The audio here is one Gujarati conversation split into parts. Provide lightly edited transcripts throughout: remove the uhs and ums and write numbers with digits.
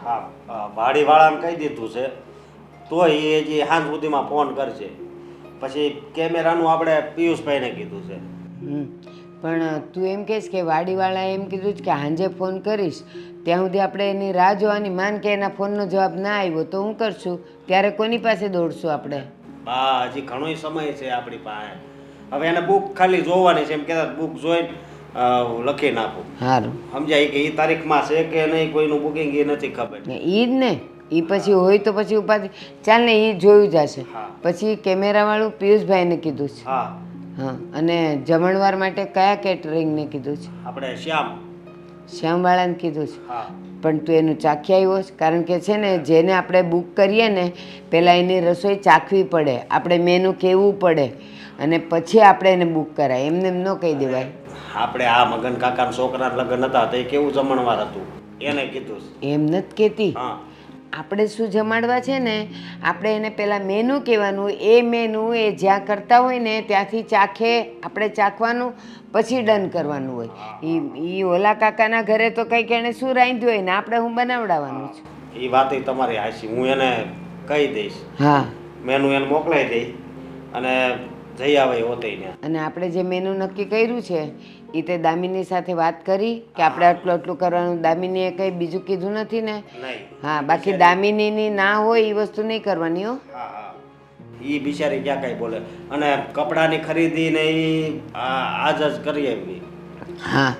હા વાડીવાળાને કહી દીધું છે તો એ હજી સાંજ સુધીમાં ફોન કરશે. પછી કેમેરાનું આપણે પિયુષભાઈને કીધું છે. પણ તું એમ કહેશ કે વાડીવાળાએ એમ કીધું છે કે સાંજે ફોન કરીશ, ત્યાં સુધી આપણે એની રાહ જોવાની. માન કે એના ફોનનો જવાબ ના આવ્યો તો હું કરશું? ત્યારે કોની પાસે દોડશું આપણે? હા હજી ઘણો સમય છે આપણી પાસે. હવે એને બુક ખાલી જોવાની છે, એમ કહેતા બુક જોઈને લખી નાખું. સારું સમજાય કે એ તારીખમાં છે કે નહીં, કોઈનું બુકિંગ એ નથી ખબર. એ જ ને, એ પછી હોય તો પછી ઉપાધિ. ચાલ ને, એ જોયું જશે. હા પછી કેમેરાવાળું પિયુષભાઈને કીધું છે. હા હા, અને જમણવાર માટે કયા કેટરિંગને કીધું છે? આપણે શ્યામ. શ્યામવાળાને કીધું છે. હા પણ તું એનું ચાખી આવ્યો છે? કારણ કે છે ને, જેને આપણે બુક કરીએ ને પહેલાં એની રસોઈ ચાખવી પડે, આપણે મેનુ કહેવું પડે, અને પછી આપણે એને બુક કરાય. એમને એમ ન કહી દેવાય. આપણે આ મગન કાકાના છોકરાના લગ્ન હતા તો એ કેવું જમણવાર હતું એને કીધું છે. એમ નથી કહેતી. હા આપણે શું જમાડવા છે ને, આપણે એને પહેલાં મેનુ કહેવાનું. એ મેનુ એ જ્યાં કરતા હોય ને ત્યાંથી ચાખે, આપણે ચાખવાનું, પછી ડન કરવાનું હોય. એ ઓલા કાકાના ઘરે તો કંઈક એણે શું રાંધ્યું હોય ને આપણે હું બનાવડાવવાનું છે. એ વાત તમારી હાચી. હું એને કહી દઈશ, હા, મેનુ એને મોકલાઈ દઈશ અને જઈ આવે હોતઈને. અને આપણે જે મેનુ નક્કી કર્યું છે એ તે દામિની સાથે વાત કરી કે આપણે આટલું આટલું કરવાનું? દામિનીએ કંઈ બીજું કીધું નથી ને? નહીં. હા, બાકી દામિનીની ના હોય એ વસ્તુ નહીં કરવાની હો. હા હા, એ બિચારી ક્યાં કાંઈ બોલે. અને કપડાની ખરીદી ને એ આજ જ કરી આવી. હા,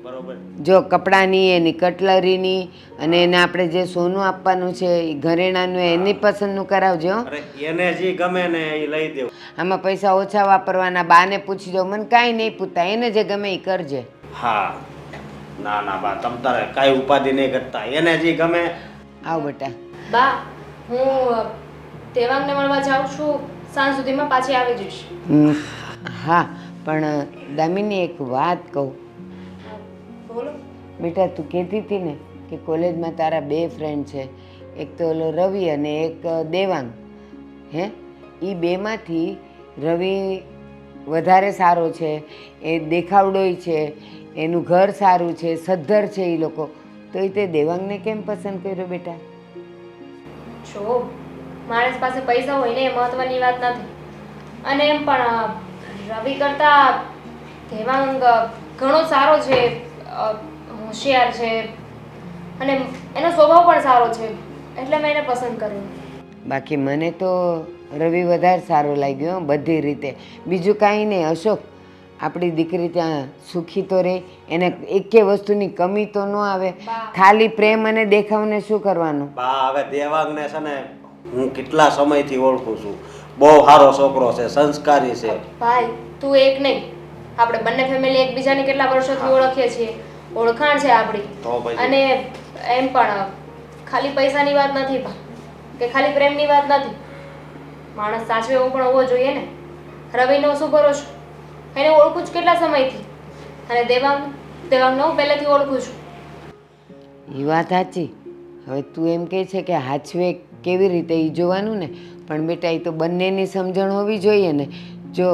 બરોબર. જો કપડાની, એની કટલરીની, અને એને આપણે જે સોનું આપવાનું છે એ ઘરેણાનું એની પસંદનું કરાવજો. અરે એને જે ગમે ને એ લઈ દેવું. આમાં પૈસા ઓછા વાપરવાના. બાને પૂછી જાઓ, મને કાંઈ નહીં પૂછતા, એને જે ગમે એ કરજે. હા, ના ના બા, તમ તારે કાંઈ ઉપાધિ નહીં કરતા. એને જે ગમે. આવ બેટા. બા, હું દેવાંગને મળવા જાઉં છું. સાંજ સુધીમાં પાછી આવી જઈશ. હા, પણ દામિની એક વાત કહું. બોલો. બેટા, તું કહેતી હતી ને કે કોલેજમાં તારા 2 ફ્રેન્ડ છે, એક તો ઓલો રવિ અને એક દેવાંગ. હે, એ બેમાંથી રવિ વધારે સારો છે, એ દેખાવડોય છે, એનું ઘર સારું છે, સદ્ધર છે એ લોકો. તો એ તે દેવાંગને કેમ પસંદ કર્યો બેટા? જો માણસ પાસે પૈસા હોય ને એ મહત્વની વાત નથી. અને એમ પણ રવિ કરતાં દેવાંગ ઘણો સારો છે, હોશિયાર છે, અને એનો સ્વભાવ પણ સારો છે, એટલે મેં એને પસંદ કર્યો. બાકી મને તો રવિ વધારે સારો લાગ્યો બધી રીતે. બીજું કાંઈ નહીં અશોક, આપણી દીકરી ત્યાં સુખી તો રહે, એને એકે વસ્તુની કમી તો ન આવે. ખાલી પ્રેમ અને દેખાવને શું કરવાનું? બા હવે દેવાંગને છે ને હું કેટલા સમયથી ઓળખું છું. બહુ સારો છોકરો છે, સંસ્કારી છે. ભાઈ, તું એક નહીં, આપણે બંને ફેમિલી એકબીજાને કેટલા વર્ષોથી ઓળખીએ છીએ, ઓળખાણ છે આપણી. તો પછી અને એમ પણ ખાલી પૈસાની વાત નથી કે ખાલી પ્રેમની વાત નથી. માણસ સાચવે એવો પણ હોવો જોઈએ ને. રવિનો શું ભરોસો? એને ઓળખું છું કેટલા સમયથી. અને દેવાંગને હું પહેલેથી ઓળખું છું. એ વાત સાચી. હવે તું એમ કહે છે કે હાચવે કેવી રીતે એ જોવાનું ને. પણ બેટા, એ તો બંનેની સમજણ હોવી જોઈએ ને. જો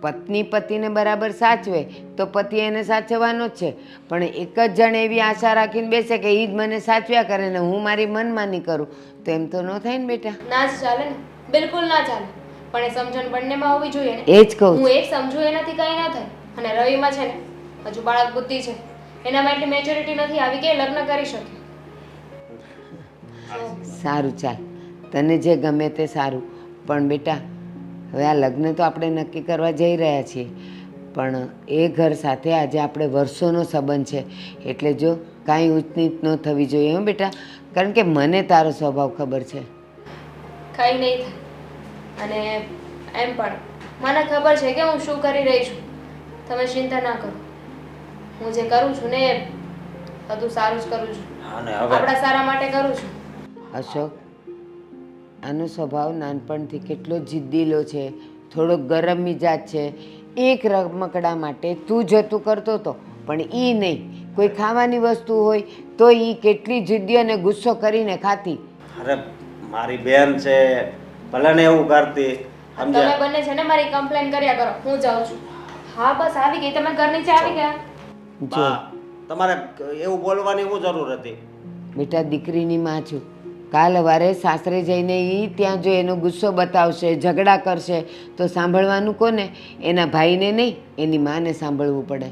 પત્ની પતિને બરાબર સાચવે તો પતિ એને સાચવવાનો જ છે. પણ એક જ જણ એવી આશા રાખીને બેસે કે એ જ મને સાચવ્યા કરે ને હું મારી મનમાની કરું, તો એમ તો ન થાય ને બેટા. ના જ ચાલે ને, બિલકુલ ના ચાલે. પણ એ સમજણ બંનેમાં હોવી જોઈએ ને. એ જ કહું હું એક સમજુ એનાથી કંઈ ના થાય. અને રવિમાં છે ને હજુ બાળક બુદ્ધિ છે, એનામાં એટલી મેચ્યોરિટી નથી આવી કે એ લગ્ન કરી શકે. સારું, ચાલ, તને જે ગમે તે સારું. પણ બેટા, હવે આ લગ્ન તો આપણે નક્કી કરવા જઈ રહ્યા છીએ, પણ એ ઘર સાથે આજે આપણે વર્ષોનો સંબંધ છે. એટલે જો કાંઈ ઊંચ નીચ ન થવી જોઈએ હો બેટા. કારણ કે મને તારો સ્વભાવ ખબર છે. કંઈ નહીં થાય. અને એમ પણ મને ખબર છે કે હું શું કરી રહી છું. તમે ચિંતા ના કરો. હું જે કરું છું ને બધું સારું જ કરું છું. અને હવે આપણા સારા માટે કરું છું. અશોક, આનો સ્વભાવ નાનપણથી કેટલો જિદ્દીલો છે, થોડોક ગરમ મિજાજ છે. એક રમકડા માટે તું જતું કરતો હતો, પણ એ નહીં. કોઈ ખાવાની વસ્તુ હોય તો એ કેટલી જિદ્દી અને ગુસ્સો કરીને ખાતી. અરે મારી બેન છે, ભલે ને એવું કરતી. તમે બંને છે ને મારી કમ્પ્લેન કર્યા કરો. હું જાઉં છું. હા, બસ આવી ગઈ. તમે ઘર નીચે આવી ગયા. બા તમારે એવું બોલવાની શું જરૂર હતી? બેટા દીકરીની માં છું. કાલ સવારે સાસરે જઈને એ ત્યાં જો એનો ગુસ્સો બતાવશે, ઝઘડા કરશે તો સાંભળવાનું કોને? એના ભાઈને નહીં, એની માને સાંભળવું પડે.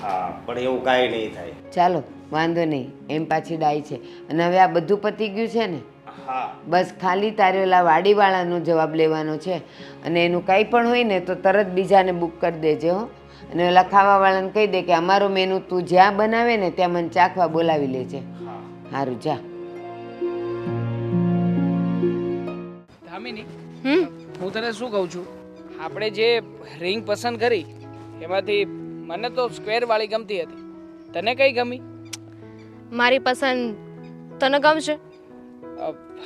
હા પણ એવું કાંઈ નહીં થાય. ચાલો વાંધો નહીં, એમ પાછી ડાય છે. અને હવે આ બધું પતી ગયું છે ને? હા બસ ખાલી તારે ઓલા વાડીવાળાનો જવાબ લેવાનો છે. અને એનું કાંઈ પણ હોય ને તો તરત બીજાને બુક કરી દેજે હો. અને ઓલા ખાવાવાળાને કહી દે કે અમારો મેનુ તું જ્યાં બનાવે ને ત્યાં મને ચાખવા બોલાવી લેજે. હા સારું જા. ધામિની, હું તને શું કહું છું, આપણે જે રિંગ પસંદ કરી એમાંથી મને તો સ્ક્વેર વાળી ગમતી હતી. તને કઈ ગમી? મારી પસંદ તને ગમશે?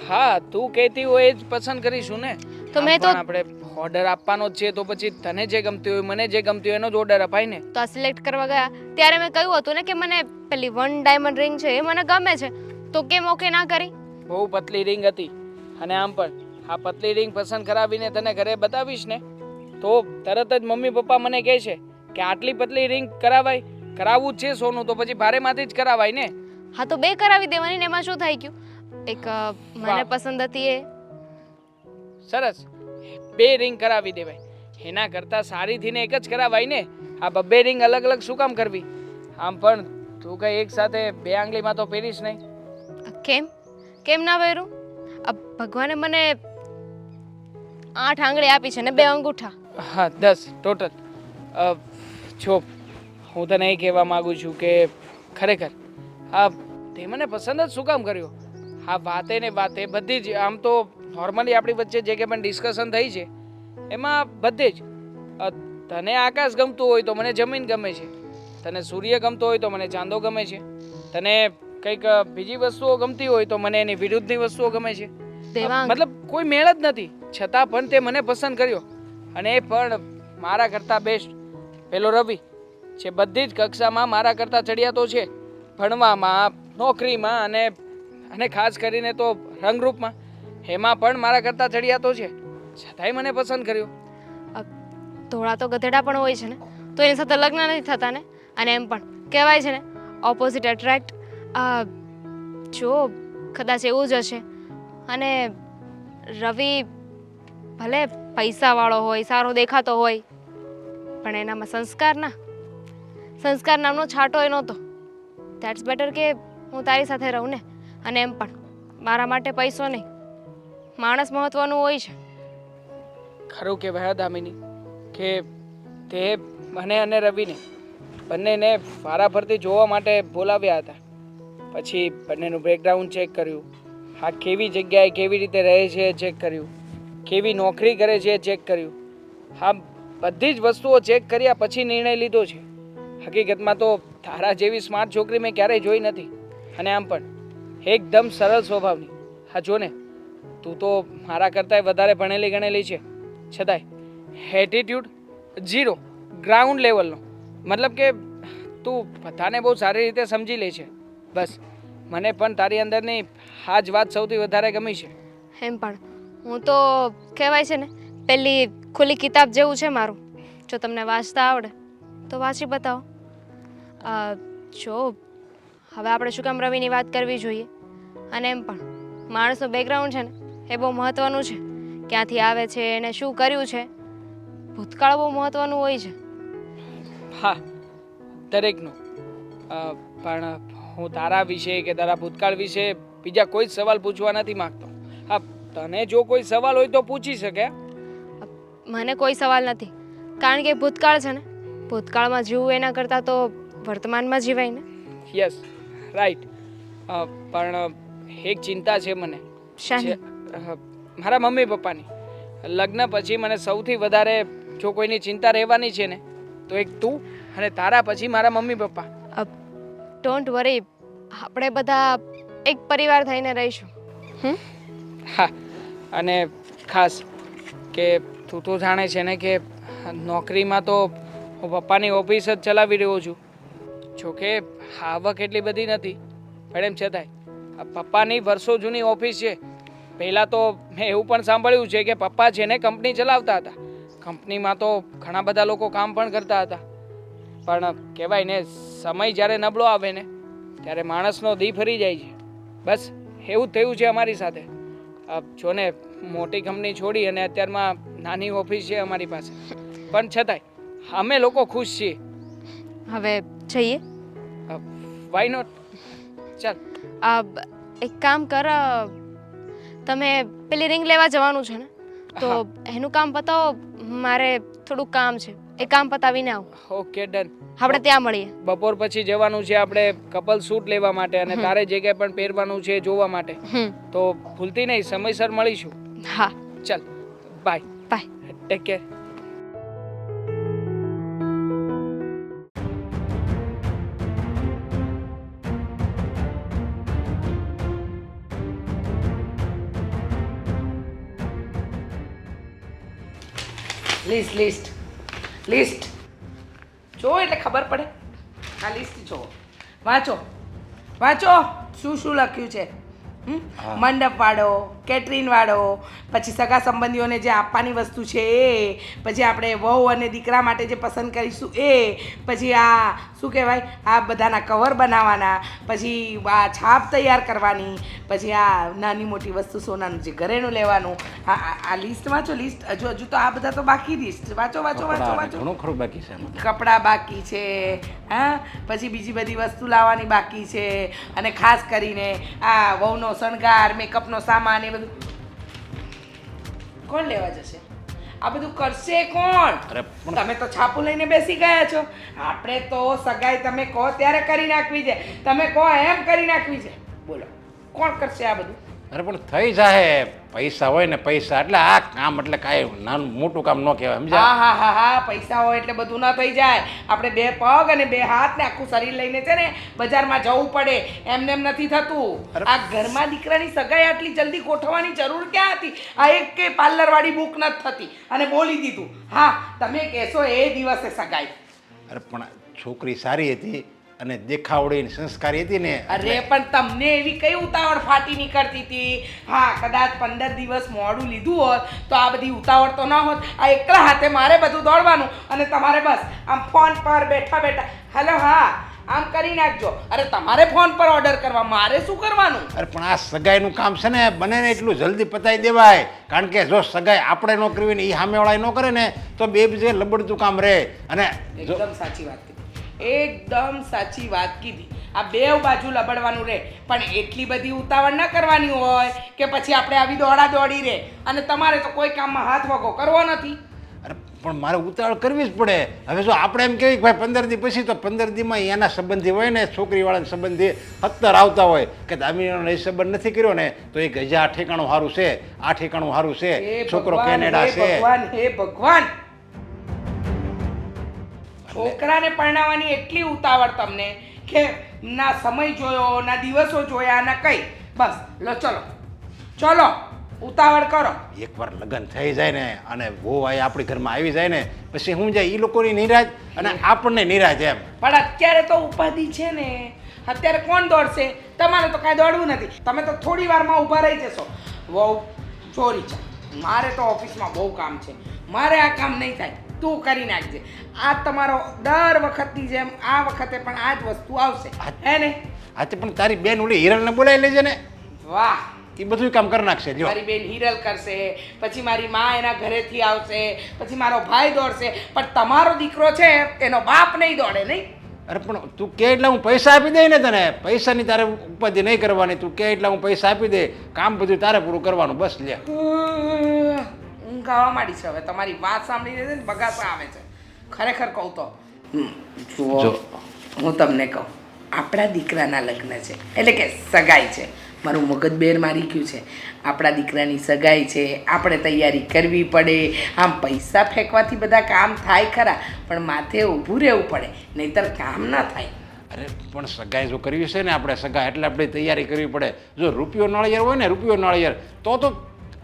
હા, તું કહેતી હોય એ જ પસંદ કરીશું ને. તો મેં તો- આપણે ઓર્ડર આપવાનો જ છે તો પછી તને જે ગમતી હોય મને જે ગમતી હોય એનો જ ઓર્ડર અપાય ને. તો આ સિલેક્ટ કરવા ગયા ત્યારે મેં કહ્યું હતું ને કે મને પેલી 1 ડાયમંડ રિંગ છે એ મને ગમે છે, તો કેમ ઓકે ના કરી? બહુ પતલી રિંગ હતી અને આમ પણ આ પતલી રિંગ પસંદ કરાવીને તને ઘરે બતાવીશ ને તો તરત જ મમ્મી પપ્પા મને કહે છે કે આટલી પતલી રિંગ કરાવાય? કરાવવું જ છે સોનું તો પછી ભારેમાંથી જ કરાવાય ને. હા તો 2 કરાવી દેવાની ને એમાં શું થઈ ગયું? એક મને વાહ. પસંદ હતી એ. સરસ, 2 રિંગ કરાવી દેવાય. એના કરતાં સારીથી ને એક જ કરાવાય ને. આ 2 રિંગ અલગ અલગ શું કામ કરવી? આમ પણ તું કઈ એક સાથે 2 આંગળીમાં તો પહેરીશ નહીં. કેમ કેમ ના પહેરું? ભગવાને મને 8 આંગળી આપી છે ને 2 અંગૂઠા. હા 10 ટોટલ. જો હું તને એ કહેવા માગું છું કે ખરેખર આ તે મને પસંદ જ શું કામ કર્યો? આ વાતે ને વાતે બધી જ આમ તો નોર્મલી આપણી વચ્ચે જે કે પણ ડિસ્કશન થઈ છે એમાં બધે જ તને આકાશ ગમતું હોય તો મને જમીન ગમે છે, તને સૂર્ય ગમતો હોય તો મને ચાંદો ગમે છે, તને કંઈક બીજી વસ્તુઓ ગમતી હોય તો મને એની વિરુદ્ધની વસ્તુઓ ગમે છે. દેવાંગ, મતલબ કોઈ મેળ જ નથી, છતાં પણ તે મને પસંદ કર્યો અને એ પણ મારા કરતાં બેસ્ટ. પેલો રવિ જે બધી જ કક્ષામાં મારા કરતાં ચડિયાતો છે, ભણવામાં, નોકરીમાં અને ખાસ કરીને તો રંગરૂપમાં, એમાં પણ મારા કરતાં ચડિયાતો છે, છતાંય મને પસંદ કર્યો. ધોળા તો ગધેડા પણ હોય છે ને, તો એની સાથે લગ્ન નથી થતા ને. અને એમ પણ કહેવાય છે ને ઓપોઝિટ એટ્રેક્ટ. જો કદાચ એવું જ હશે અને રવિ ભલે પૈસાવાળો હોય, સારો દેખાતો હોય, પણ એનામાં સંસ્કાર નામનો છાંટો એ નહોતો. ધેટ્સ બેટર કે હું તારી સાથે રહું ને. અને એમ પણ મારા માટે પૈસો નહીં, માણસ મહત્વનું હોય છે. ખરું કહેવાય દામિની કે તે મને અને રવિને બંનેને વારાફરતી જોવા માટે બોલાવ્યા હતા. પછી બંનેનું બેકગ્રાઉન્ડ ચેક કર્યું, હા કેવી જગ્યાએ કેવી રીતે રહે છે એ ચેક કર્યું, કેવી નોકરી કરે છે એ ચેક કર્યું. હા બધી જ વસ્તુઓ ચેક કર્યા પછી નિર્ણય લીધો છે. હકીકતમાં તો તારા જેવી સ્માર્ટ છોકરી મેં ક્યારેય જોઈ નથી અને આમ પણ એકદમ સરળ સ્વભાવની. હા જો ને, તું તો મારા કરતાંય વધારે ભણેલી ગણેલી છે, છતાંય એટીટ્યૂડ 0, ગ્રાઉન્ડ લેવલનો. મતલબ કે તું બધાને બહુ સારી રીતે સમજી લે છે. બસ મને પણ તારી અંદરની આ જ વાત સૌથી વધારે ગમી છે. એમ પણ હું તો કહેવાય છે ને પેલી ખુલ્લી કિતાબ જેવું છે મારું. જો તમને વાંચતા આવડે તો વાંચી બતાવો. જો હવે આપણે શું કામ રવિની વાત કરવી જોઈએ? અને એમ પણ માણસનું બેકગ્રાઉન્ડ છે ને એ બહુ મહત્ત્વનું છે. ક્યાંથી આવે છે, એને શું કર્યું છે, ભૂતકાળ બહુ મહત્ત્વનું હોય છે. હા દરેકનું. પણ હું તારા વિશે કે તારા ભૂતકાળ વિશે બીજા કોઈ જ સવાલ પૂછવા નથી માંગતો. હા તને જો કોઈ સવાલ હોય તો પૂછી શકે. મને કોઈ સવાલ નથી, કારણ કે ભૂતકાળ છે ને, ભૂતકાળમાં જીવવું એના કરતાં તો વર્તમાનમાં જીવાય ને. Yes right. પણ એક ચિંતા છે મને. શાની? મારા મમ્મી પપ્પાની. લગ્ન પછી મને સૌથી વધારે જો કોઈની ચિંતા રહેવાની છે ને તો એક તું અને તારા પછી મારા મમ્મી પપ્પા. ડોન્ટ વરી, આપણે બધા એક પરિવાર થઈને રહીશું. હા અને ખાસ કે તું તો જાણે છે ને કે નોકરીમાં તો હું પપ્પાની ઓફિસ જ ચલાવી રહ્યો છું. જોકે આવક એટલી બધી નથી, પણ એમ છતાંય પપ્પાની વર્ષો જૂની ઓફિસ છે. પહેલાં તો મેં એવું પણ સાંભળ્યું છે કે પપ્પા છે ને કંપની ચલાવતા હતા. કંપનીમાં તો ઘણા બધા લોકો કામ પણ કરતા હતા. પણ કહેવાય ને સમય જ્યારે નબળો આવે ને ત્યારે માણસનો દી ફરી જાય છે. બસ એવું જ થયું છે અમારી સાથે. જો ને મોટી કંપની છોડી અને અત્યારમાં નાની ઓફિસ છે અમારી પાસે, પણ છતાંય અમે લોકો ખુશ છીએ. હવે જઈએ. Why not? ચાલ. એક કામ કર, તમે પેલી રિંગ લેવા જવાનું છે ને, તો એનું કામ પતાવો. મારે થોડું કામ છે, એ કામ પતાવીને આવો. Okay, done. આપણે ત્યાં મળીએ. બપોર પછી જવાનું છે આપણે કપલ શૂટ લેવા માટે, અને તારે જે કંઈ પણ પહેરવાનું છે જોવા માટે. તો ભૂલતી નહીં, સમયસર મળીશું. હા, ચાલ, bye. Bye. Take care. List list list જો એટલે ખબર પડે. આ લિસ્ટ જો, વાંચો વાંચો શું શું લખ્યું છે. મંડપ વાળો, કેટરિંગ વાળો, પછી સગા સંબંધીઓને જે આપવાની વસ્તુ છે એ, પછી આપણે વહુ અને દીકરા માટે જે પસંદ કરીશું એ, પછી આ શું કહેવાય આ બધાના કવર બનાવવાના, પછી આ છાપ તૈયાર કરવાની, પછી આ નાની મોટી વસ્તુ સોનાનું જે ઘરેણું લેવાનું. આ લિસ્ટ વાંચો, લિસ્ટ હજુ તો આ બધા તો બાકી. લિસ્ટ વાંચો વાંચો વાંચો વાંચો. ઘણું ખરું બાકી છે. કપડાં બાકી છે, હા, પછી બીજી બધી વસ્તુ લાવવાની બાકી છે, અને ખાસ કરીને આ વહુનો શણગાર, મેકઅપનો સામાન, એ બધું કોણ લેવા જશે? આ બધું કરશે કોણ? તમે તો છાપું લઈને બેસી ગયા છો. આપણે તો સગાઈ તમે કહો ત્યારે કરી નાખવી છે, તમે કહો એમ કરી નાખવી છે. બોલો કોણ કરશે આ બધું? અરે પણ થઈ જાય, પૈસા હોય ને પૈસા એટલે આ કામ એટલે કાંઈ નાનું મોટું કામ ન કહેવાય, સમજ્યા? હા હા હા હા, પૈસા હોય એટલે બધું ન થઈ જાય. આપણે 2 પગ અને 2 હાથ ને આખું શરીર લઈને છે ને બજારમાં જવું પડે, એમને એમ નથી થતું. આ ઘરમાં દીકરાની સગાઈ આટલી જલ્દી ગોઠવવાની જરૂર ક્યાં હતી? આ એક કે પાર્લર વાળી બુક નથી થતી અને બોલી દીધું. હા, તમે કહેશો એ દિવસે સગાઈ. અરે પણ છોકરી સારી હતી અને દેખાવડી સંસ્કારી હતી ને. અરે પણ તમને એવી કઈ ઉતાવળ ફાટી નીકળતી હતી? હા, કદાચ 15 દિવસ મોડું લીધું હોત તો આ બધી ઉતાવળ તો ન હોત. આ એકલા હાથે મારે બધું દોડવાનું અને તમારે બસ આમ ફોન પર બેઠા બેઠા હેલો હા આમ કરી નાખજો. અરે તમારે ફોન પર ઓર્ડર કરવા, મારે શું કરવાનું? અરે પણ આ સગાઈનું કામ છે ને બને ને એટલું જલ્દી પતાવી દેવાય, કારણ કે જો સગાઈ આપણે ન કરવી ને એ સામેવાળા ન કરે ને તો બે બીજે લબડતું કામ રહે. અને એકદમ સાચી વાત કીધી, એકદમ સાચી વાત કીધી. આ બેવ બાજુ લબડવાનું રહે, પણ એટલી બધી ઉતાવળ ન કરવાની હોય કે પછી આપણે આવી દોડા દોડી રહે અને તમારે તો કોઈ કામમાં હાથ વગો કરવો નથી. અરે પણ મારે ઉતાવળ કરવી જ પડે. હવે જો આપણે એમ કહેવી કે ભાઈ 15 દી પછી, તો 15 દીમાં એના સંબંધી હોય ને છોકરીવાળાના સંબંધી 70 આવતા હોય કે દામિનીનો એ સંબંધ નથી કર્યો ને તો એ ગજા આ ઠેકાણું સારું છે, આ ઠેકાણું સારું છે, છોકરો કેનેડા છે. ભગવાન હે ભગવાન, છોકરાને પરણાવવાની એટલી ઉતાવળ તમને કે ના સમય જોયો, ના દિવસો જોયા, ના કઈ. બસ લો ચલો ચલો ઉતાવળ કરો. એકવાર લગ્ન થઈ જાય ને અને વહુ આપણી ઘરમાં આવી જાય ને પછી હું જાય એ લોકોની નિરાજ અને આપણને નિરાજ એમ. પણ અત્યારે તો ઉપાધિ છે ને, અત્યારે કોણ દોડશે? તમારે તો કાંઈ દોડવું નથી. તમે તો થોડી વારમાં ઊભા રહી જશો. વહુ ચોરી છે, મારે તો ઓફિસમાં બહુ કામ છે, મારે આ કામ નહીં થાય, તું કરી નાખજે. આ તમારો દર વખતની જેમ આ વખતે પણ આ જ વસ્તુ આવશે, હે ને? આજે પણ તારી બેન ઓલી હિરલને બોલાવી લેજે ને. વાહ, એ બધું કામ કરી નાખશે. જો મારી બેન હિરલ કરશે, પછી મારી માં એના ઘરેથી આવશે, પછી મારો ભાઈ દોડશે, પણ તમારો દીકરો છે એનો બાપ નહીં દોડે. નહીં? અરે પણ તું કે એટલે હું પૈસા આપી દઈ ને તને, પૈસાની તારે ઉપાધિ નહીં કરવાની. તું કે એટલે હું પૈસા આપી દે, કામ બધું તારે પૂરું કરવાનું. બસ લે. ઊંઘ આવવા માંડી છે હવે તમારી વાત સાંભળીને છે ને બગાસા આવે છે. ખરેખર કહું તો જુઓ, હું તમને કહું, આપણા દીકરાના લગ્ન છે એટલે કે સગાઈ છે. મારું મગજ બેર મારી ગયું છે. આપણા દીકરાની સગાઈ છે, આપણે તૈયારી કરવી પડે. આમ પૈસા ફેંકવાથી બધા કામ થાય ખરા, પણ માથે ઊભું રહેવું પડે, નહીંતર કામ ના થાય. અરે પણ સગાઈ જો કરવી છે ને આપણે સગાઈ એટલે આપણે તૈયારી કરવી પડે. જો રૂપિયો નાળિયેર હોય ને, રૂપિયો નાળિયેર તો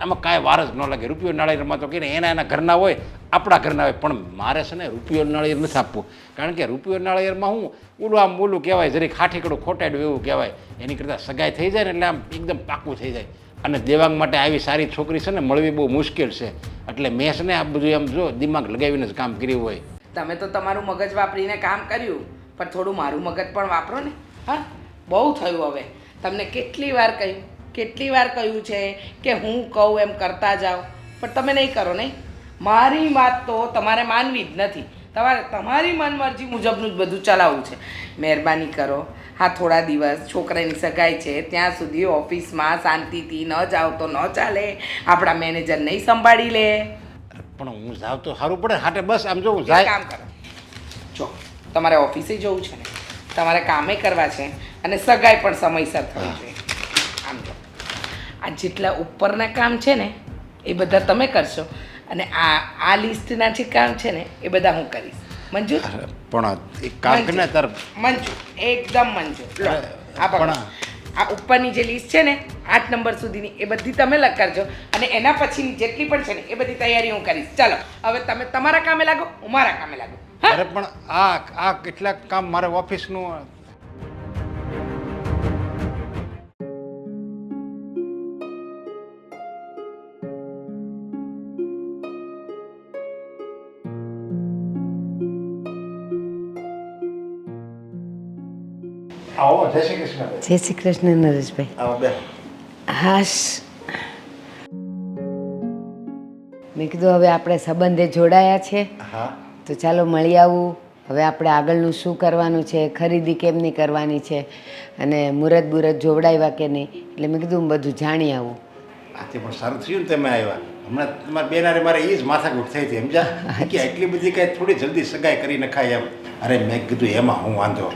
આમાં કાંઈ વાર જ ન લાગે. રૂપિયો નાળિયેરમાં તો કે એના ઘરના હોય, આપણા ઘરના હોય. પણ મારે છે ને રૂપિયો નાળિયેર નથી આપવું, કારણ કે રૂપિયો નાળિયેરમાં હું ઓલું આમ બોલું કહેવાય, જરીક ખાઠીકડું ખોટાડ્યું એવું કહેવાય. એની કરતાં સગાઈ થઈ જાય ને એટલે આમ એકદમ પાકું થઈ જાય. અને દેવાંગ માટે આવી સારી છોકરી છે ને મળવી બહુ મુશ્કેલ છે. એટલે મેં છે ને આ બધું એમ જો દિમાગ લગાવીને જ કામ કર્યું હોય. તમે તો તમારું મગજ વાપરીને કામ કર્યું, પણ થોડું મારું મગજ પણ વાપરો ને. હા, બહુ થયું હવે. તમને કેટલી વાર કહ્યું છે કે હું કહું એમ કરતા જાઓ, પણ તમે નહીં કરો નહીં. મારી વાત તો તમારે માનવી જ નથી. તમારે તમારી મનમરજી મુજબનું જ બધું ચલાવવું છે. મહેરબાની કરો, હા થોડા દિવસ છોકરાની સગાઈ છે ત્યાં સુધી ઓફિસમાં શાંતિથી ન જાઓ તો ન ચાલે. આપણા મેનેજર નહીં સંભાળી લે. પણ હું જાઉં તો સારું પડે હાટે. બસ આમ જો હું એક જાય કામ કરો, જો તમારે ઓફિસે જવું છે ને, તમારે કામે કરવા છે અને સગાઈ પણ સમયસર થવી જોઈએ. આમ જો આ જેટલા ઉપરના કામ છે ને એ બધા તમે કરશો અને આ લિસ્ટના જે કામ છે ને એ બધા હું કરીશ. મંજૂર? પણ એક કામ કરીને તાર મંજૂર, એકદમ મંજૂર. લો, આ પકડો. પણ આ ઉપરની જે લિસ્ટ છે ને 8 નંબર સુધીની એ બધી તમે લખાડજો અને એના પછીની જેટલી પણ છે ને એ બધી તૈયારી હું કરીશ. ચાલો હવે તમે તમારા કામે લાગો, હું મારા કામે લાગો. હા, અરે પણ આ કેટલાક કામ મારે ઓફિસનું આવો. જય શ્રી કૃષ્ણ. જય શ્રી કૃષ્ણ નરેશભાઈ. આવો બે. હાશ, મેં કીધું હવે આપણે સંબંધે જોડાયા છે હા તો ચાલો મળી આવું. હવે આપણે આગળનું શું કરવાનું છે, ખરીદી કેમની કરવાની છે અને મુહૂર્ત બુરત જોવડાવ્યા કે નહીં, એટલે મેં કીધું હું બધું જાણી આવું. આજે પણ સારું થયું ને તમે આવ્યા. હમણાં તમારા બેનારે મારે એ જ માથાકૂટ થઈ હતી સમજ્યા કે એટલી બધી કાંઈ થોડી જલ્દી સગાઈ કરી નખાય એમ. અરે મેં કીધું એમાં હું વાંધો.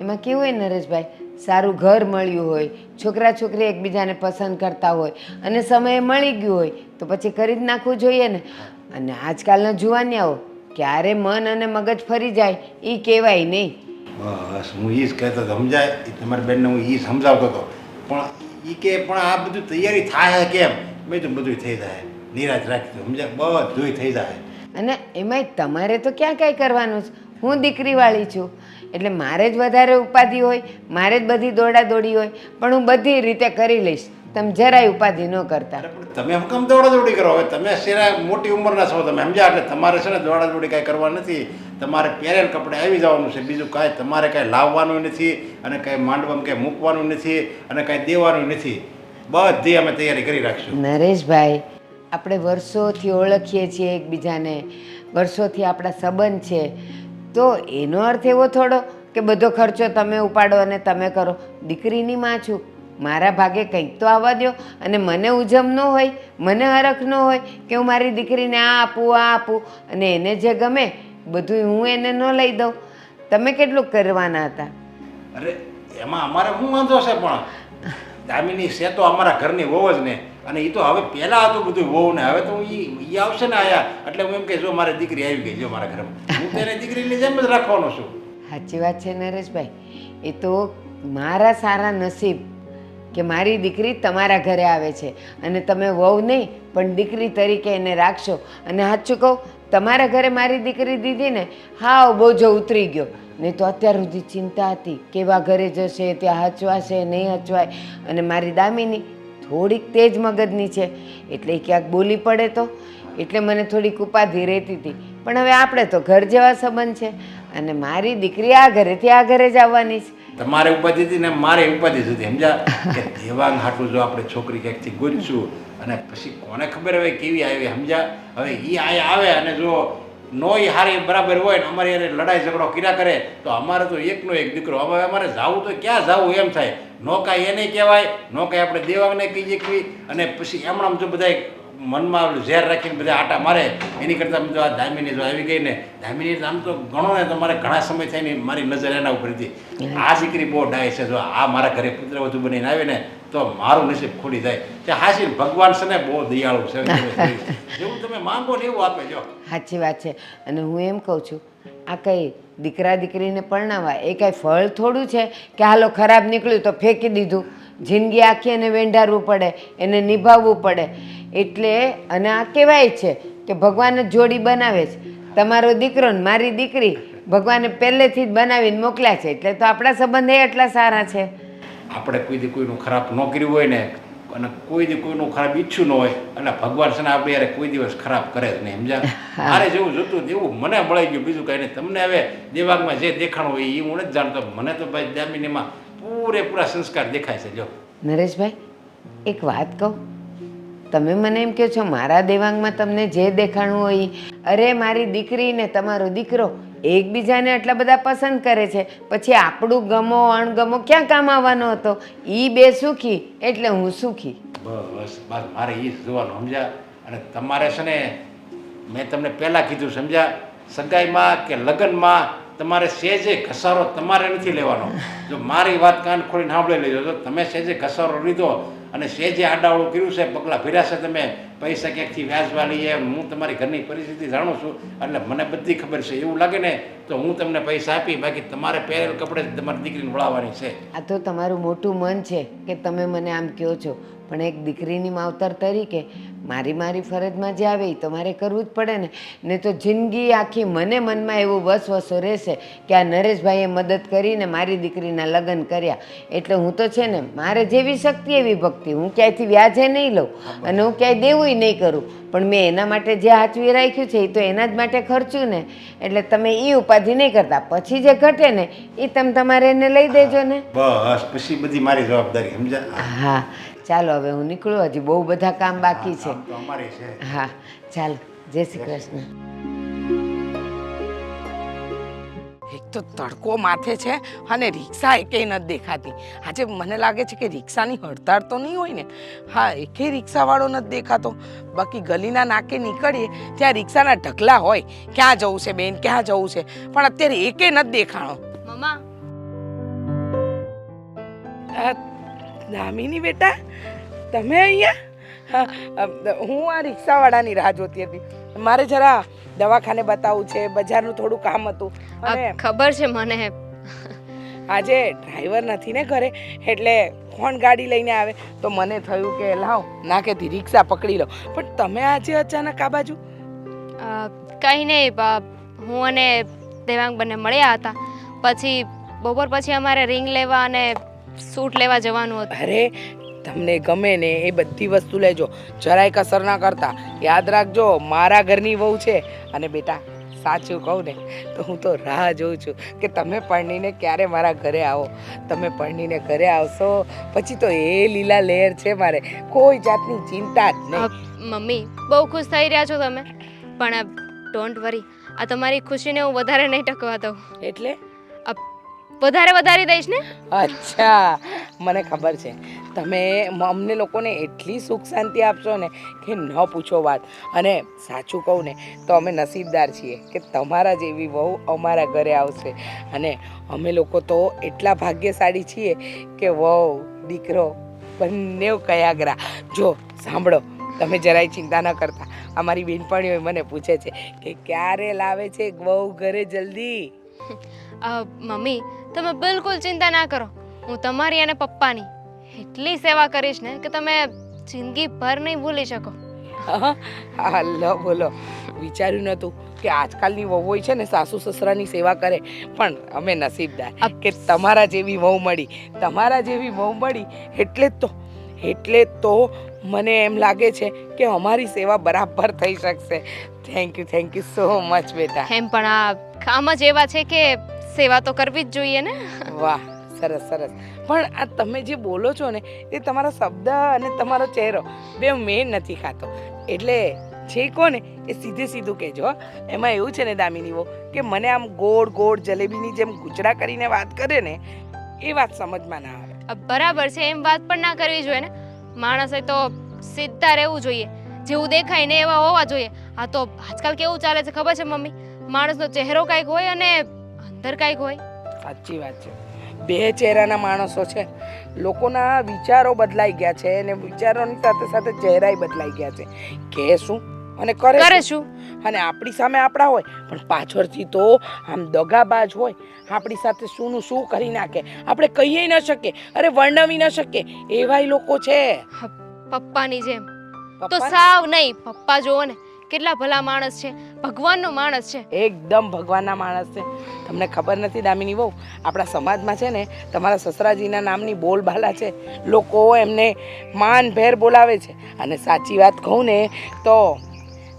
એમાં કેવું હોય નરેશભાઈ, સારું ઘર મળ્યું હોય, છોકરા છોકરી એકબીજાને પસંદ કરતા હોય અને સમયે મળી ગયું હોય તો પછી કરી જ નાખવું જોઈએ ને. અને આજકાલના જુવાનિયાઓ ક્યારે મન અને મગજ ફરી જાય એ કહેવાય નહીં. બસ હું એ જ કહેતો હતો સમજાય. એ તમારી બેનને હું એ સમજાવતો હતો પણ એ કે પણ આ બધું તૈયારી થાય કેમ? મેં તો બધું થઈ જાય, નિરાશ રાખી સમજ્યા, બધું થઈ જાય. અને એમાંય તમારે તો ક્યાં કાંઈ કરવાનું છે. હું દીકરીવાળી છું એટલે મારે જ વધારે ઉપાધિ હોય, મારે જ બધી દોડાદોડી હોય, પણ હું બધી રીતે કરી લઈશ. તમે જરાય ઉપાધિ ન કરતા. અરે પણ તમે કેમ દોડાદોડી કરો? હવે તમે શેરા મોટી ઉંમરના છો તમે સમજ્યા, એટલે તમારે છે ને દોડાદોડી કાંઈ કરવા નથી. તમારે પહેરેલ કપડે આવી જવાનું છે, બીજું કાંઈ તમારે કાંઈ લાવવાનું નથી અને કાંઈ માંડવામાં કાંઈ મૂકવાનું નથી અને કાંઈ દેવાનું નથી. બધી અમે તૈયારી કરી રાખીશું. નરેશભાઈ, આપણે વર્ષોથી ઓળખીએ છીએ એકબીજાને, વર્ષોથી આપણા સંબંધ છે, તો એનો અર્થ એવો થોડો કે બધો ખર્ચો તમે ઉપાડો અને તમે કરો. દીકરીની માં છું, મારા ભાગે કંઈક તો આવવા દો. અને મને ઉજમ ન હોય, મને હરખ ન હોય કે હું મારી દીકરીને આ આપું અને એને જે ગમે બધું હું એને ન લઈ દઉં. તમે કેટલું કરવાના હતા? અરે એમાં અમારે શું વાંધો છે? પણ દામિની છે તો અમારા ઘરની વહુ જ ને, અને એ તો હવે પહેલાં હતું બધું વહુ ને, હવે તો એ આવશે ને આયા એટલે હું એમ કે જો મારી દીકરી આવી ગઈ જો મારા ઘરમાં, હું તેને દીકરીની જેમ જ રાખવાનો છું. સાચી વાત છે નરેશભાઈ. એ તો મારા સારા નસીબ કે મારી દીકરી તમારા ઘરે આવે છે અને તમે વહુ નહીં પણ દીકરી તરીકે એને રાખશો. અને સાચું કહું, તમારા ઘરે મારી દીકરી દીધી ને, હાવ બોજો ઉતરી ગયો. નહીં તો અત્યાર સુધી ચિંતા હતી કેવા ઘરે જશે, ત્યાં હચવાશે નહીં હચવાય. અને મારી દામિની થોડીક તેજ મગજની છે એટલે ક્યાંક બોલી પડે તો એટલે મને થોડીક ઉપાધિ રહેતી હતી. પણ હવે આપણે તો ઘર જેવા સંબંધ છે અને મારી દીકરી આ ઘરેથી આ ઘરે જ આવવાની છે. તમારે ઉપાધિ હતી ને મારે ઉપાધિ હતી સમજ્યા કે દેવાંગ હાટું જો આપણે છોકરી ક્યાંકથી ગોતશું અને પછી કોને ખબર હવે કેવી આવી સમજ્યા. હવે એ આયા આવે અને જો નો એ હારી બરાબર હોય ને અમારી યારે લડાઈ ઝઘડો કર્યા કરે તો અમારે તો એકનો એક દીકરો. હવે અમારે જાવું તો ક્યાં જાવું એમ થાય. નો કાંઈ એને કહેવાય, નો કાંઈ આપણે દેવાંગને કહીએ કે, અને પછી એમણામ જો બધા મનમાં ઝેર રાખીને બધા આટા મારે એની કરતાં જો આ દામિની જો આવી ગઈ ને, દામિની આમ તો ઘણો ને તો મારે ઘણા સમય થાય ને મારી નજર એના ઉપર હતી. આ દીકરી બહુ ડાય છે, જો આ મારા ઘરે પુત્રવધુ બનીને આવે ને તો મારું નસીબ ખોલી જાય. કે હાસી ભગવાન છે ને બહુ દયાળુ છે, જેવું તમે માંગો ને એવું આપે. જો સાચી વાત છે. અને હું એમ કહું છું, આ કંઈ દીકરા દીકરીને પરણાવવા એ કાંઈ ફળ થોડું છે કે હાલો ખરાબ નીકળ્યું તો ફેંકી દીધું. જિંદગી આખી એને વેંઢારવું પડે, એને નિભાવવું પડે. એટલે અને આ કહેવાય છે કે ભગવાન જ જોડી બનાવે છે. તમારો દીકરો ને મારી દીકરી ભગવાને પહેલેથી જ બનાવીને મોકલ્યા છે, એટલે તો આપણા સંબંધ એટલા સારા છે. આપણે કોઈ દી કોઈનું ખરાબ ન કર્યું હોય ને અને કોઈ દી કોઈનું ખરાબ ઈચ્છું ન હોય એટલે ભગવાન છે ને આપણે યારે કોઈ દિવસ ખરાબ કરે જ નહીં સમજ્યા. મારે જેવું જોતું એવું મને મળી ગયું, બીજું કાંઈ નહીં. તમને હવે દેવાંગમાં જે દેખાણું હોય એ હું નથી જાણતો. મને તો ભાઈ દામિનીમાં પૂરેપૂરા સંસ્કાર દેખાય છે જો. નરેશભાઈ એક વાત કહું, તમે મને એમ કહો છો મારા દેવાંગમાં તમને જે દેખાણું હોય ઈ. અરે મારી દીકરી ને તમારો દીકરો એકબીજાને આટલા બધા પસંદ કરે છે, પછી આપણું ગમો અણગમો ક્યાં કામ આવવાનો હતો? એ બે સુખી એટલે હું સુખી. બસ બસ મારે એ જ જોવાનું સમજ્યા. અને તમારે છે ને મેં તમને પહેલાં કીધું સમજ્યા, સગાઈમાં કે લગ્નમાં તમારે સહેજે ઘસારો તમારે નથી લેવાનો. જો મારી વાત કાન ખોલીને સાંભળી લેજો, જો તમે સહેજે ઘસારો લીધો અને સહેજે આડાવડું કર્યું છે, પગલાં ભર્યા છે તમે, પૈસા ક્યાંકથી વ્યાજવા લઈએ, હું તમારી ઘરની પરિસ્થિતિ જાણું છું એટલે મને બધી ખબર છે. એવું લાગે ને તો હું તમને પૈસા આપી, બાકી તમારે પહેરેલ કપડે જ તમારી દીકરીને વળાવવાની છે. આ તો તમારું મોટું મન છે કે તમે મને આમ કહો છો, પણ એક દીકરીની માવતર તરીકે મારી ફરજમાં જે આવે એ તો મારે કરવું જ પડે ને તો જિંદગી આખી મને મનમાં એવું વસવસો રહેશે કે આ નરેશભાઈએ મદદ કરીને મારી દીકરીના લગ્ન કર્યા એટલે હું તો છે ને મારે જેવી શક્તિ એવી ભક્તિ, હું ક્યાંયથી વ્યાજે નહીં લઉં અને હું ક્યાંય દેવુંય નહીં કરું, પણ મેં એના માટે જે હાચવી રાખ્યું છે એ તો એના જ માટે ખર્ચું ને. એટલે તમે એ ઉપાધિ નહીં કરતા, પછી જે ઘટે ને એ તમે તમારે એને લઈ દેજો ને. બસ પછી બધી મારી જવાબદારી સમજ્યા. હા ચાલો હવે હું નીકળું, હજી બહુ બધા કામ બાકી છે. તો અમારી છે. હા ચાલો, જય શ્રી કૃષ્ણ. એક તો તડકો માથે છે અને રિક્ષા એકેય નથી દેખાતી. આજે મને લાગે છે કે રિક્ષાની હડતાળ તો નહીં હોય ને. હા, એકેય રિક્ષાવાળો નથી દેખાતો. બાકી ગલીના નાકે નીકળીએ ત્યાં રિક્ષાના ઢગલા હોય, ક્યાં જવું છે બેન, ક્યાં જવું છે, પણ અત્યારે એકેય નથી દેખાણો. મમ્મા દામિની બેટા, તમે અહીંયા? હું આ રિક્ષાવાળાની રાહ જોતી હતી. મારે જરા દવાખાને બતાવવું છે, બજારનું થોડું કામ હતું અને ખબર છે મને. આજે ડ્રાઈવર નથી ને ઘરે, એટલે કોણ ગાડી લઈને આવે તો મને થયું કે લાવ નાકેથી રિક્ષા પકડી લો. પણ તમે આજે અચાનક આ બાજુ? કંઈ નહીં, હું અને દેવાંગ બંને મળ્યા હતા, પછી બપોર પછી અમારે રિંગ લેવા અને સૂટ લેવા જવાનું હતું. અરે તમને ગમે ને એ બધી વસ્તુ લેજો, જરાય કસર ના કરતા. યાદ રાખજો મારા ઘરની વહુ છે. અને બેટા સાચું કહું ને તો હું તો રાહ જોઉં છું કે તમે પરણીને ક્યારે મારા ઘરે આવો. તમે પરણીને ઘરે આવશો પછી તો એ લીલા લહેર છે, મારે કોઈ જાતની ચિંતા જ નહીં. મમ્મી બહુ ખુશ થઈ રહ્યા છો તમે, પણ ડોન્ટ વરી, આ તમારી ખુશીને હું વધારે નહીં ટકવા દઉં. એટલે વધારે વધારી દઈશ ને. અચ્છા, મને ખબર છે તમે અમને લોકોને એટલી સુખ શાંતિ આપશો ને કે ન પૂછો વાત. અને સાચું કહું ને તો અમે નસીબદાર છીએ કે તમારા જેવી વહુ અમારા ઘરે આવશે. અને અમે લોકો તો એટલા ભાગ્યશાળી છીએ કે વહુ દીકરો બંને કયાગરા. જો સાંભળો, તમે જરાય ચિંતા ન કરતા. અમારી બેનપણીઓ મને પૂછે છે કે ક્યારે લાવે છે વહુ ઘરે જલ્દી. મમ્મી તમે બિલકુલ ચિંતા ના કરો, હું તમારી અને પપ્પાની એટલી સેવા કરીશ ને કે તમે જિંદગીભર નહીં ભૂલી શકો. હા લો બોલો, વિચાર્યું નહોતું કે આજકાલની વહુઓ છે ને સાસુ સસરાની સેવા કરે, પણ અમે નસીબદાર કે તમારા જેવી વહુ મળી. તમારા જેવી વહુ મળી એટલે તો મને એમ લાગે છે કે અમારી સેવા બરાબર થઈ શકશે. થેન્ક યુ સો મચ બેટા. એમ પણ આ કામ જ એવા છે કે સેવા તો કરવી જ જોઈએ ને. વાહ, સરસ સરસ. પણ આ તમે જે બોલો છો ને એ તમારા શબ્દ અને તમારો ચહેરો બે મેળ નથી ખાતો. એટલે જે કહો ને એ સીધું કહેજો. એમાં એવું છે ને દામિની વો કે મને આમ ગોળ ગોળ જલેબીની જેમ ગુચરા કરીને વાત કરે ને એ વાત સમજમાં ના આવે. બરાબર છે, એમ વાત પણ ના કરવી જોઈએ ને. માણસે તો સીધા રહેવું જોઈએ, જેવું દેખાય ને એવા હોવા જોઈએ. આ તો આજકાલ કેવું ચાલે છે ખબર છે મમ્મી, માણસનો ચહેરો કાંઈક હોય અને અંદર કાંઈક હોય. સાચી વાત છે, બે ચહેરાના માણસો છે. લોકોના વિચારો બદલાઈ ગયા છે અને વિચારોની સાથે સાથે ચહેરાય બદલાઈ ગયા છે. કે શું અને કરે શું? અને આપણી સામે આપણા હોય પણ પાછળથી તો આમ દગાબાજ હોય. આપણી સાથે શુંનું શું કરી નાખે, આપણે કહીએ ન શકીએ, અરે વર્ણવી ન શકીએ એવાય લોકો છે. પપ્પાની જેમ તો સાવ નહીં. પપ્પા જોવો ને કેટલા ભલા માણસ છે, ભગવાનનો માણસ છે. એકદમ ભગવાનના માણસ છે. તમને ખબર નથી દામિની વહુ, આપણા સમાજમાં છે ને તમારા સસરાજીના નામની બોલબાલા છે. લોકો એમને માનભેર બોલાવે છે. અને સાચી વાત કહું ને તો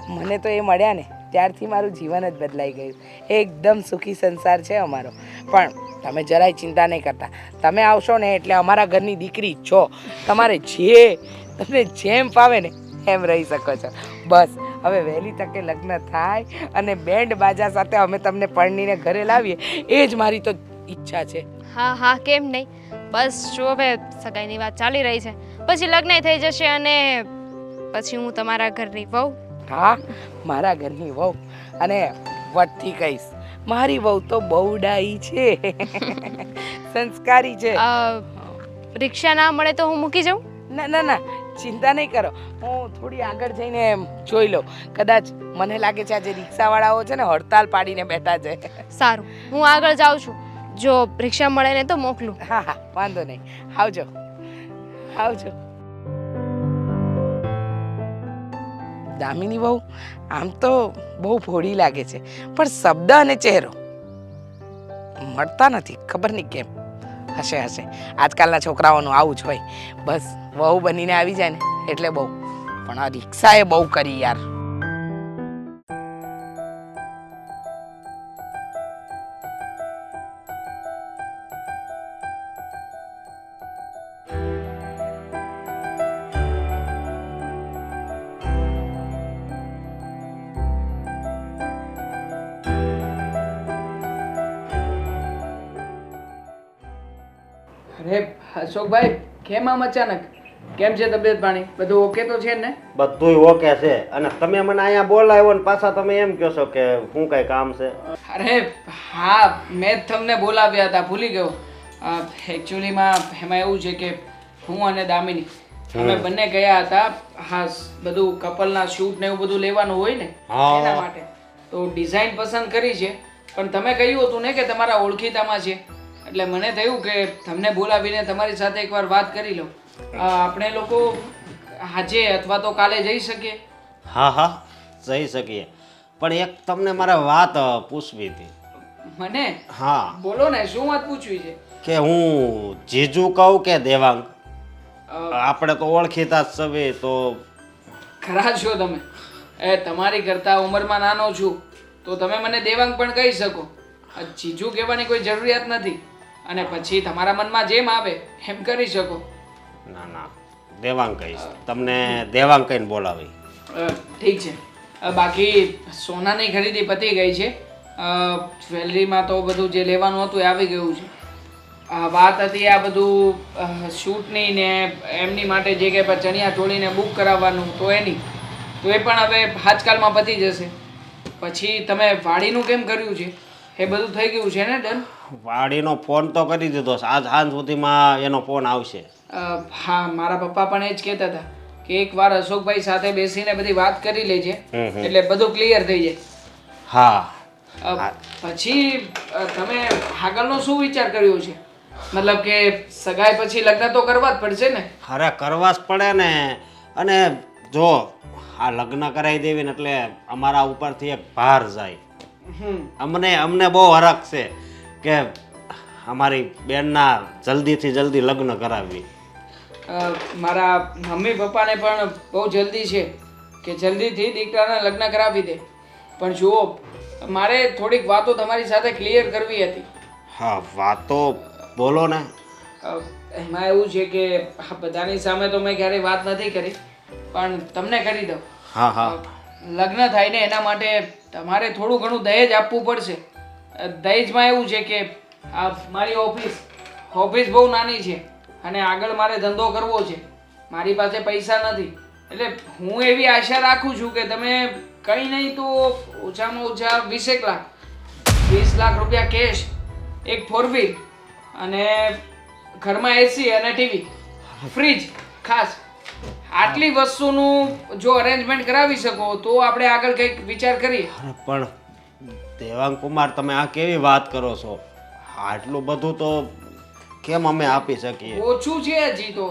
મને તો એ મળ્યા ને ત્યારથી મારું જીવન જ બદલાઈ ગયું. એકદમ સુખી સંસાર છે અમારો. પણ તમે જરાય ચિંતા નહીં કરતા. તમે આવશો ને એટલે અમારા ઘરની દીકરી છો. તમારે તમને જેમ ફાવે ને એમ રહી શકો છો. બસ હવે વહેલી તકે લગ્ન થાય અને બેન્ડ બાજા સાથે અમે તમને પરણીને ઘરે લાવીએ, એ જ મારી તો ઈચ્છા છે. હા હા કેમ નહીં. બસ જો હવે સગાઈની વાત ચાલી રહી છે, પછી લગ્ન થઈ જશે અને પછી હું તમારા ઘરની વહુ. હા, મારા ઘરની વહુ. અને વટથી કહીશ, મારી વહુ તો બહુ ડાઈ છે, સંસ્કારી છે. રિક્ષા ના મળે તો હું મૂકી જાઉં? ના ના ના, ચિંતા નહીં કરો. હું થોડી આગળ જઈને જોઈ લઉં. કદાચ મને લાગે છે આજે રિક્ષાવાળાઓ છે ને હડતાલ પાડીને બેઠા છે. સારું, હું આગળ જાઉં છું. જો રિક્ષા મળે ને તો મોકલું. હા હા, વાંધો નહીં. આવજો આવજો. દામિની બહુ આમ તો બહુ ભોળી લાગે છે, પણ શબ્દ અને ચહેરો મળતા નથી. ખબર નહીં કેમ. હશે હશે, આજકાલના છોકરાઓનું આવું જ હોય. બસ વહુ બનીને આવી જાય ને એટલે બહુ. પણ આ રિક્ષાએ બહુ કરી યાર. અરે અશોકભાઈ, કેમ આમ અચાનક? કેમ છે તબિયત પાણી? બધું ઓકે તો છે ને? બધુંય ઓકે છે. અને તમે મને અહીંયા બોલાવ્યો ને પાછા તમે એમ કહો છો કે શું કઈ કામ છે? અરે હા, મેં જ તમને બોલાવ્યા હતા, ભૂલી ગયો. એકચ્યુઅલીમાં એમાં એવું છે કે હું અને દામિની અમે બંને ગયા હતા. હા, બધું કપલના શૂટ ને એવું બધું લેવાનું હોય ને એના માટે તો ડિઝાઇન પસંદ કરી છે. પણ તમે કહ્યું હતું ને કે તમારા ઓળખીતામાં છે, એટલે મને થયું કે તમને બોલાવીને તમારી સાથે એકવાર વાત કરી લઉં. આપણે લોકો આજે અથવા તો કાલે જઈ શકીએ? હા હા, જઈ શકીએ. પણ એક તમને મારે વાત પૂછવી હતી. મને? હા. બોલો ને, શું વાત પૂછવી છે? કે હું જીજુ કહું કે દેવાંગ? આપણે તો ઓળખીતા જ સવે તો. ખરા છો તમે? તમારી કરતા ઉંમરમાં નાનો છું તો તમે મને દેવાંગ પણ કહી શકો. જીજુ કહેવાની કોઈ જરૂરિયાત નથી. અને પછી તમારા મનમાં જેમ આવે એમ કરી શકો. ના ના, દેવાંગ કહીશ. તમને દેવાંગ કહીને બોલાવી. ઠીક છે. બાકી સોનાની ખરીદી પતી ગઈ છે. જ્વેલરીમાં તો બધું જે લેવાનું હતું એ આવી ગયું છે. વાત હતી આ બધું શૂટની ને એમની માટે જે કે ચણિયા ચોળીને બુક કરાવવાનું તો એની તો એ પણ હવે આજકાલમાં પતી જશે. પછી તમે વાડીનું કેમ કર્યું છે? એ બધું થઈ ગયું છે ને ડન? વાડીનો ફોન તો કરી દીધો છે. આજ સાંજ સુધીમાં એનો ફોન આવશે. હા, મારા પપ્પા પણ એ જ કહેતા હતા કે એકવાર અશોકભાઈ સાથે બેસીને બધી વાત કરી લેજે એટલે બધું ક્લિયર થઈ જાય. હા. પછી તમે આગળનો શું વિચાર કર્યો છે? મતલબ કે સગાઈ પછી લગ્ન તો કરવા જ પડશે ને? અરે કરવા જ પડે ને. અને જો આ લગ્ન કરાવી દેવી ને એટલે અમારા ઉપરથી એક ભાર જાય. અમને બહુ હરખ છે કે અમારી બેનના જલ્દીથી જલ્દી લગ્ન કરાવવી. મારા મમ્મી પપ્પાને પણ બહુ જલ્દી છે કે જલ્દીથી દીકરાના લગ્ન કરાવી દે. પણ જુઓ, મારે થોડીક વાતો તમારી સાથે ક્લિયર કરવી હતી. હા, વાતો બોલો ને. એમાં એવું છે કે બધાની સામે તો મેં ક્યારેય વાત નથી કરી, પણ તમને કરી દઉં. હા હા. લગ્ન થાય ને એના માટે તમારે થોડું ઘણું દહેજ આપવું પડશે. દહેજમાં એવું છે કે આ મારી ઓફિસ બહુ નાની છે અને આગળ મારે ધંધો કરવો છે. મારી પાસે પૈસા નથી, એટલે હું એવી આશા રાખું છું કે તમે કંઈ નહીં તો ઓછામાં ઓછા 20 લાખ 20 લાખ રૂપિયા કેશ, એક 4 વ્હીલ અને ઘરમાં એસી અને ટીવી, ફ્રીજ ખાસ, આટલી વસ્તુનું જો અરેન્જમેન્ટ કરાવી શકો તો આપણે આગળ કંઈક વિચાર કરીએ. અરે પણ દેવાંગ કુમાર, તમે આ કેવી વાત કરો છો? આટલું બધું તો કેમ અમે આપી શકીએ? ઓછું છે હજી તો.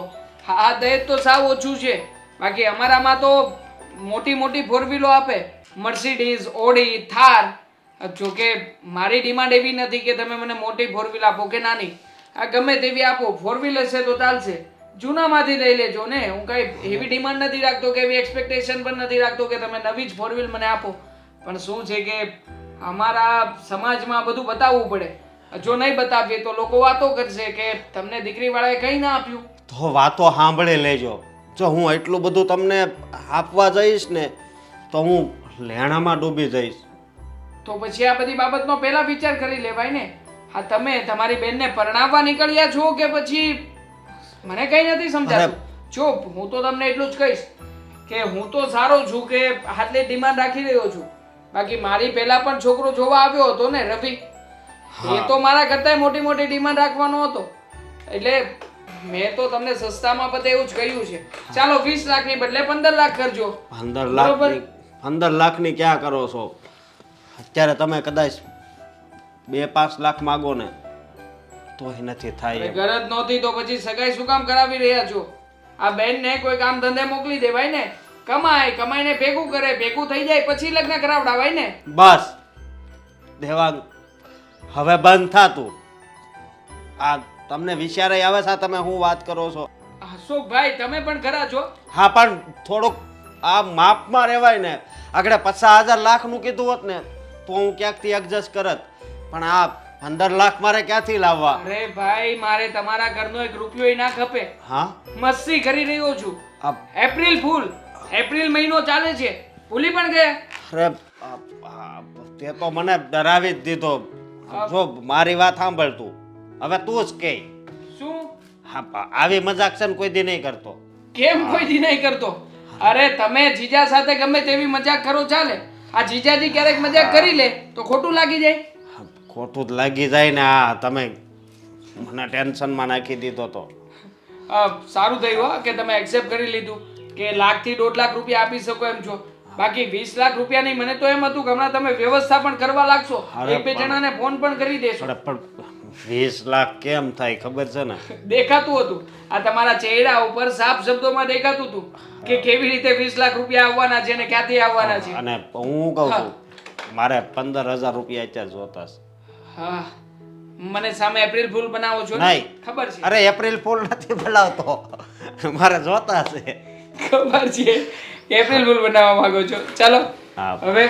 હા, દહેજ તો સાવ ઓછું છે. બાકી અમારામાં તો મોટી મોટી 4 વ્હીલો આપે, મર્સિડીઝ, ઓડી, થાર. જોકે મારી ડિમાન્ડ એવી નથી કે તમે મને મોટી 4 વ્હીલ આપો કે નાની. આ ગમે તેવી આપો, 4 વ્હીલ હશે તો ચાલશે. જૂનામાંથી લઈ લેજો ને. હું કઈ એવી ડિમાન્ડ નથી રાખતો કે એવી એક્સપેક્ટેશન પણ નથી રાખતો કે તમે નવી જ 4 વ્હીલ મને આપો. પણ શું છે કે અમારા સમાજમાં બધું બતાવવું પડે. જો નહીં બતાવીએ તો લોકો વાતો કરશે કે તમને દીકરીવાળાએ કંઈ ના આપ્યું. તો વાતો સાંભળી લેજો. જો હું એટલું બધું તમને આપવા જઈશ ને તો હું લેણામાં ડૂબી જઈશ. તો પછી આ બધી બાબતનો પહેલા વિચાર કરી લેવાય ને. હા, તમે તમારી બેનને પરણાવવા નીકળ્યા છો કે પછી મને કંઈ નથી સમજાતું. જો હું તો તમને એટલું જ કહીશ કે હું તો સારો છું કે આટલી ડિમાન્ડ રાખી રહ્યો છું. બાકી મારી પહેલા પણ છોકરો જોવા આવ્યો હતો ને રવિ, એ તો મારા કરતાંય મોટી મોટી ડિમાન્ડ રાખવાનો હતો. એટલે મેં તો તમને સસ્તામાં બધે એવું જ કહ્યું છે. ચાલો 20 લાખની બદલે 15 લાખ કરજો. 15 લાખની ક્યાં કરો છો? અત્યારે તમે કદાચ 2-5 લાખ માગો ને તોય નથી થાય એમ. ગરજ નહોતી તો પછી સગાઈ શું કામ કરાવી રહ્યા છો? આ બેનને કોઈ કામ ધંધે મોકલી દેવાય ને. કમાઈને ભેગું કરે, ભેગું થઈ જાય પછી લગ્ન કરાવડાવાય ને. બસ દેવાંગ, હવે બંધ થાતું. આ તમને વિચારે આવે છે તમે શું વાત કરો છો? અશોકભાઈ, તમે પણ ખરા છો. હા, પણ થોડુંક આ માપમાં રહેવાય ને. આગળ 50,000 લાખનું કીધું હોત ને તો હું ક્યાંકથી એડજસ્ટ કરત, પણ આ 15 લાખ મારે ક્યાંથી લાવવા? અરે ભાઈ, મારે તમારા ઘરનો 1 રૂપિયો ના ખપે. હા, મસ્તી કરી રહ્યો છું. આ એપ્રિલ ફૂલ, એપ્રિલ મહિનો ચાલે છે, ભૂલી પણ ગયા? અરે તે તો મને ડરાવી જ દીધો. જો મારી વાત સાંભળ તું, હવે તું જ કે. શું? હા, આવી મજાક છે ને કોઈ દી નહીં કરતો. કેમ કોઈ દી નહીં કરતો? અરે તમે જીજા સાથે ગમે તેવી મજાક કરો ચાલે. આ જીજાજી ક્યારેક મજાક કરી લે તો ખોટું લાગી જાય. ખોટું જ લાગી જાય ને. આ તમે મને ટેન્શનમાં નાખી દીધો તો. સારું થયું હો કે તમે એક્સેપ્ટ કરી લીધું કે 1 થી 1.5 લાખ રૂપિયા આપી શકો એમ છો. બાકી 20 લાખ રૂપિયા નહીં. મને તો એમ હતું કે હમણાં તમે વ્યવસ્થા પણ કરવા લાગશો, 1-2 જણાને ફોન પણ કરી દેશો. પણ 20 લાખ કેમ થાય ખબર છે ને? દેખાતું હતું, આ તમારા ચહેરા ઉપર સાફ શબ્દોમાં દેખાતું હતું કે કેવી રીતે 20 લાખ રૂપિયા આવવાના છે અને ક્યાંથી આવવાના છે. અને હું કહું છું મારે 15,000 રૂપિયા અત્યારે જોતા છે. હા, મને સામે એપ્રિલ ફૂલ બનાવો છો ને? નહીં, ખબર છે. અરે એપ્રિલ ફૂલ નથી બોલાવતો, મારે જોતા છે. ખબર છે, એપ્રિલ ફૂલ બનાવવા માંગો છો. ચાલો હા. હવે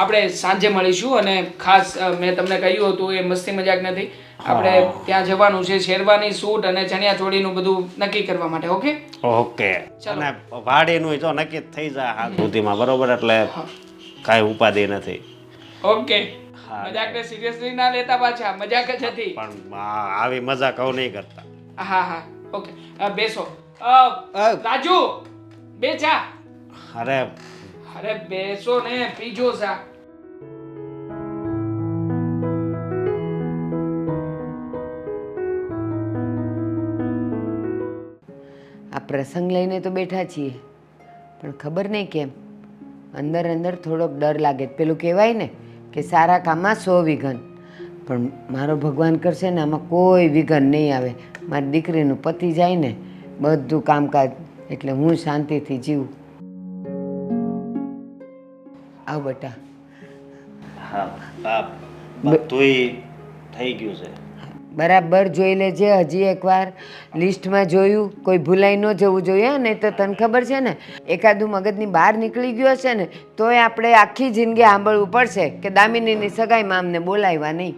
આપણે સાંજે મળીશું. અને ખાસ મેં તમને કહ્યું હતું એ મસ્તી મજાક નથી. આપણે ત્યાં જવાનું છે શેરવાની સૂટ અને ચણિયા ચોળીનું બધું નક્કી કરવા માટે. Okay okay. અને વાડીનું જો નક્કી થઈ જાય હાથ સુધીમાં, બરોબર? એટલે કાંઈ ઉપાધિ નથી. ઓકે. મજાકને સિરિયસલી ના લેતા પાછા, મજાક જ હતી. પણ આવી મજાક હવે નહીં કરતા. હા હા, ઓકે. બેસો. રાજુ, બે ચા. અરે અરે બેસો ને, પીજો ચા. આ પ્રસંગ લઈને તો બેઠા છીએ, પણ ખબર નહીં કેમ અંદર અંદર થોડોક ડર લાગે. પેલું કહેવાય ને કે સારા કામમાં 100 વિઘન. પણ મારો ભગવાન કરશે ને આમાં કોઈ વિઘન નહીં આવે. મારી દીકરીનું પતિ જાય ને બધું કામકાજ, એટલે હું શાંતિથી જીવું. આવ બેટા. હા, બધુંય થઈ ગયું છે. બરાબર જોઈ લેજે. હજી એકવાર લિસ્ટમાં જોયું, કોઈ ભૂલાઈ ન જવું જોઈએ. નહીં તો તને ખબર છે ને, એકાદું મગજની બહાર નીકળી ગયો હશે ને તોય આપણે આખી જિંદગી સાંભળવું પડશે કે દામિનીની સગાઈમાં અમને બોલાવ્યા નહીં.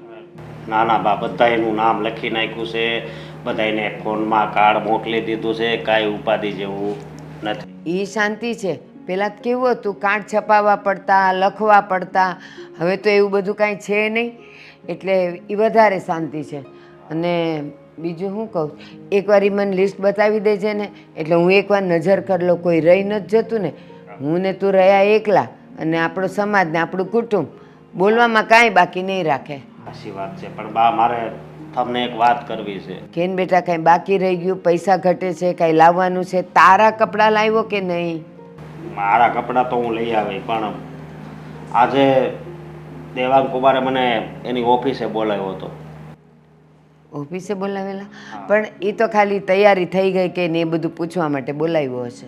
ના ના બા, બધા એનું નામ લખી નાખ્યું છે, બધાને ફોનમાં કાર્ડ મોકલી દીધું છે, કાંઈ ઉપાધિ જેવું નથી. એ શાંતિ છે. પહેલાં તો કેવું હતું, કાર્ડ છપાવવા પડતા, લખવા પડતા. હવે તો એવું બધું કાંઈ છે નહીં, એટલે એ વધારે શાંતિ છે. અને બીજું શું કહું, એકવાર એ મને લિસ્ટ બતાવી દેજે ને, એટલે હું એકવાર નજર કરી લઉં. કોઈ રહી નથી જતું ને. હું ને તું રહ્યા એકલા, અને આપણો સમાજ ને આપણું કુટુંબ, બોલવામાં કાંઈ બાકી નહીં રાખે. સાચી વાત છે. પણ બા, મારે તમને એક વાત કરવી છે. કેન બેટા, કાંઈ બાકી રહી ગયું? પૈસા ઘટે છે? કાંઈ લાવવાનું છે? તારા કપડાં લાવ્યો કે નહીં? મારા કપડાં તો હું લઈ આવી, પણ આજે દેવાંગ કુમારે મને એની ઓફિસે બોલાવ્યો હતો. ઓફિસે બોલાવેલા? પણ એ તો ખાલી તૈયારી થઈ ગઈ કે ને એ બધું પૂછવા માટે બોલાવ્યો હશે.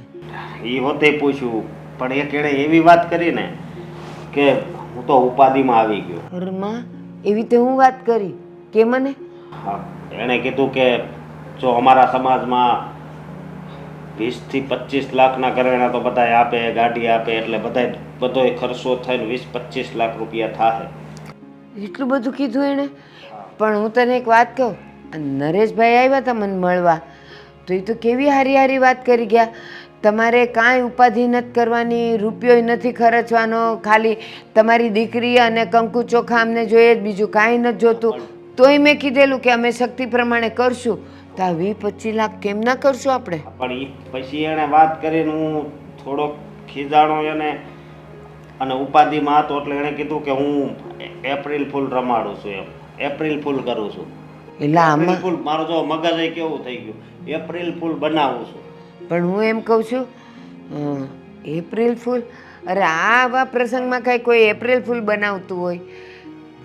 એ હોતે પૂછ્યું, પણ એ કેળે એવી વાત કરી ને કે હું તો ઉપાધિમાં આવી ગયો. ઘરમાં એવી તે હું વાત કરી કે મને? હા, એણે કીધું કે જો અમારા સમાજમાં 20 થી 25 લાખના ઘરેણા તો બધાય આપે, ગાડી આપે, એટલે બધોય ખર્ચો થઈને 20-25 લાખ રૂપિયા થાય. એટલું બધું કીધું એણે? પણ હું તને એક વાત કહું, આ નરેશભાઈ આવ્યા હતા મને મળવા, તો એ તો કેવી હારી હારી વાત કરી ગયા. તમારે કાંઈ ઉપાધિ નથી કરવાની, રૂપિયો નથી ખર્ચવાનો, ખાલી તમારી દીકરી અને કંકુ ચોખા અમને જોઈએ જ, બીજું કાંઈ નથી જોતું. તોય મેં કીધેલું કે અમે શક્તિ પ્રમાણે કરશું. તો આ 20-25 લાખ કેમ ના કરશું આપણે? પણ એ પછી એણે વાત કરીને હું થોડોક ખીજાણો એને, અને ઉપાધિમાં હતો એટલે એણે કીધું કે હું એપ્રિલ ફૂલ રમાડું છું, એમ એપ્રિલ ફૂલ કરું છું. એટલે આમાં એપ્રિલ ફૂલ મારો જો મગજ કેવું થઈ ગયું, એપ્રિલ ફૂલ બનાવું છું. પણ હું એમ કહું છું, એપ્રિલ ફૂલ? અરે આવા પ્રસંગમાં કાંઈ કોઈ એપ્રિલ ફૂલ બનાવતું હોય?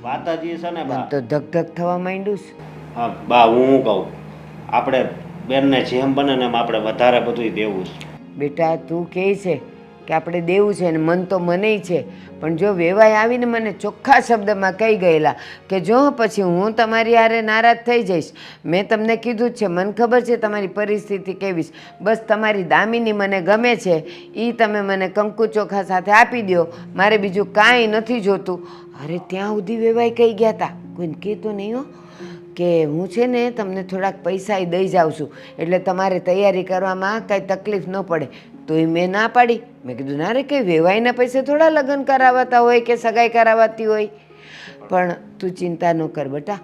વાત જ એ છે ને બા. મને તો ધક ધક થવા માંડ્યું છે. હા બા, હું કહું, આપણે બેનને જેમ બને ને એમ આપણે વધારે બધું દેવું છે. બેટા તું કહે છે કે આપણે દેવું છે, ને મન તો મનેય છે, પણ જો વેવાઈ આવીને મને ચોખ્ખા શબ્દમાં કહી ગયેલા કે જો પછી હું તમારી હારે નારાજ થઈ જઈશ. મેં તમને કીધું જ છે, મને ખબર છે તમારી પરિસ્થિતિ કેવી છે, બસ તમારી દામિની મને ગમે છે, એ તમે મને કંકુ ચોખા સાથે આપી દો, મારે બીજું કાંઈ નથી જોતું. અરે ત્યાં સુધી વેવાઈ કહી ગયા હતા, કોઈને કહેતો નહીં હો, કે હું છે ને તમને થોડાક પૈસા દઈ જાઉં છું, એટલે તમારે તૈયારી કરવામાં કાંઈ તકલીફ ન પડે. તોય મેં ના પાડી. મેં કીધું ના રે, કંઈ વેવાઈના પૈસે થોડા લગ્ન કરાવતા હોય કે સગાઈ કરાવતી હોય. પણ તું ચિંતા ન કર બેટા,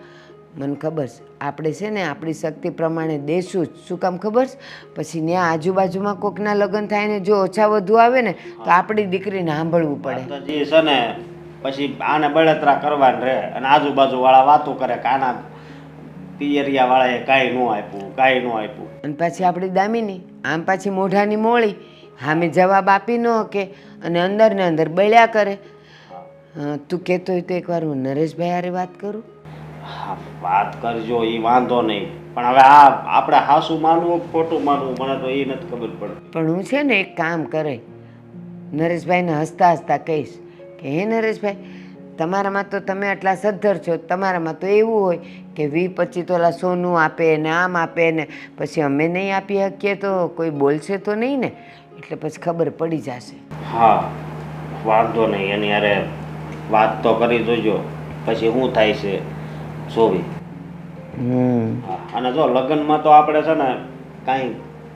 મને ખબર છે આપણે છે ને આપણી શક્તિ પ્રમાણે દેશું જ. શું કામ ખબર છે? પછી ત્યાં આજુબાજુમાં કોકના લગ્ન થાય ને જો ઓછા વધુ આવે ને તો આપણી દીકરીને સાંભળવું પડે. વાત જ એ છે ને, પછી આને બળતરા કરવાની રહે, અને આજુબાજુ વાળા વાતો કરે કે આના પિયરિયા વાળાએ કાંઈ ન આપ્યું, કાંઈ ન આપ્યું. અને પાછી આપણી દામિની આમ પાછી મોઢાની મોળી, હામે જવાબ આપી ન શકે અને અંદર ને અંદર બળ્યા કરે. તું કહેતો હોય તો એકવાર હું નરેશભાઈ હારે વાત કરું. હા, વાત કરજો, એ વાંધો નહીં, પણ હવે આ આપણે હાસું માનવું ખોટું માનવું મને તો એ નથી ખબર પડતી. પણ હું છે ને એક કામ કરે, નરેશભાઈને હસતા હસતા કહીશ કે હે નરેશભાઈ, તમારામાં તો તમે આટલા સદ્ધર છો, તમારામાં તો એવું હોય કે 20-25 તોલા સોનું આપે ને આમ આપે ને પછી અમે નહીં આપી શકીએ તો કોઈ બોલશે તો નહીં ને, એટલે પછી ખબર પડી જશે. હા વાંધો નહીં, એની અરે વાત તો કરી જોજો, પછી શું થાય છે જોવી. હા, અને જો લગ્નમાં તો આપણે છે ને કાંઈ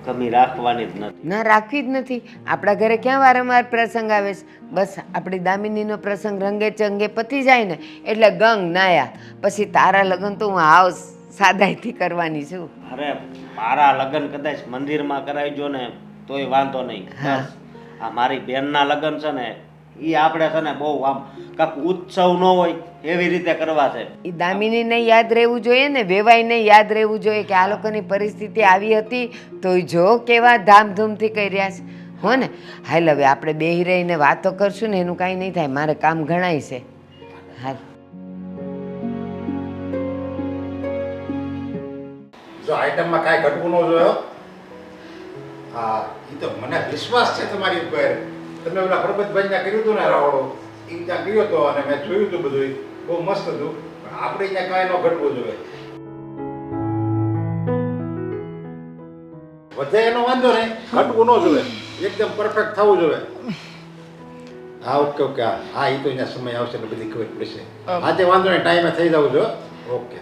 કમી રાખવાની જ નથી. ના રાખવી જ નથી. આપણા ઘરે ક્યાં વારંવાર પ્રસંગ આવે છે? બસ આપણી દામિનીનો પ્રસંગ રંગે ચંગે પતી જાય ને એટલે ગંગ નાયા. પછી તારા લગ્ન તો હું આવ સાદાઈથી કરવાની છું. અરે મારા લગ્ન કદાચ મંદિરમાં કરાવજો ને તોય વાંધો નહીં. હા. બસ આ મારી બેનના લગ્ન છે ને એ આપણે છે ને બહુ આમ કાંક ઉત્સવ ન હોય એવી રીતે કરવા છે. એ દામિનીને યાદ રહેવું જોઈએ ને, વેવાઈને યાદ રહેવું જોઈએ કે આ લોકોની પરિસ્થિતિ આવી હતી તો જો કેવા ધામધૂમથી કરી રહ્યા છે. હો ને? હાલ હવે આપણે બેહી રહીને વાતો કરશું ને એનું કાંઈ નહીં થાય, મારે કામ ઘણાય છે. હાલ જો આઈટમમાં કાંઈ ઘટવું ન જોયો. હા, એ તો મને વિશ્વાસ છે તમારી ઉપર. તમે ઓલા પરબતભાઈને કર્યું હતું ને રાવડો, એ ત્યાં ગયો હતો અને મેં જોયું હતું બધું, બહુ મસ્ત હતું. પણ આપણે ત્યાં કાંઈ ન ઘટવું જોઈએ. વધે એનો વાંધો નહીં, ઘટવું ન જોઈએ, એકદમ પરફેક્ટ થવું જોઈએ. હા ઓકે ઓકે, હા એ તો અહીંયા સમય આવશે એટલે બધી ખબર પડશે. હા તે વાંધો નહીં, ટાઈમે થઈ જવું જો. ઓકે,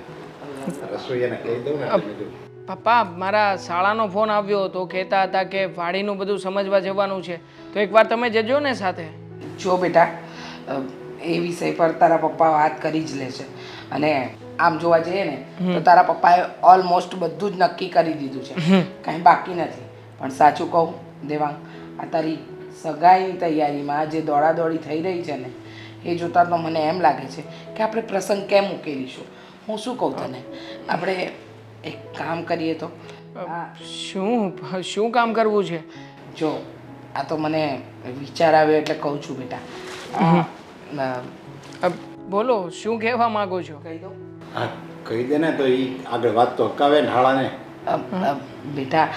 રસોઈ એને કહી દઉં ને તમે જો. પપ્પા, મારા શાળાનો ફોન આવ્યો હતો, કહેતા હતા કે વાડીનું બધું સમજવા જવાનું છે, તો એકવાર તમે જજો ને સાથે. જો બેટા, એ વિષય પર તારા પપ્પા વાત કરી જ લેશે. અને આમ જોવા જઈએ ને તો તારા પપ્પાએ ઓલમોસ્ટ બધું જ નક્કી કરી દીધું છે, કાંઈ બાકી નથી. પણ સાચું કહું દેવાંગ, આ તારી સગાઈની તૈયારીમાં જે દોડાદોડી થઈ રહી છે ને એ જોતાં તો મને એમ લાગે છે કે આપણે પ્રસંગ કેમ ઉકેલીશું. હું શું કહું તને, આપણે એક કામ કરીએ તો. શું કામ કરવું છે? જો આ તો મને વિચાર આવ્યો એટલે કહું છું બેટા. બોલો, શું કહેવા માંગો છો? કહી દઉં? હા કહી દે ને, તો એ આગળ વાત તો અટકાવે ને હાળાને. બેટા,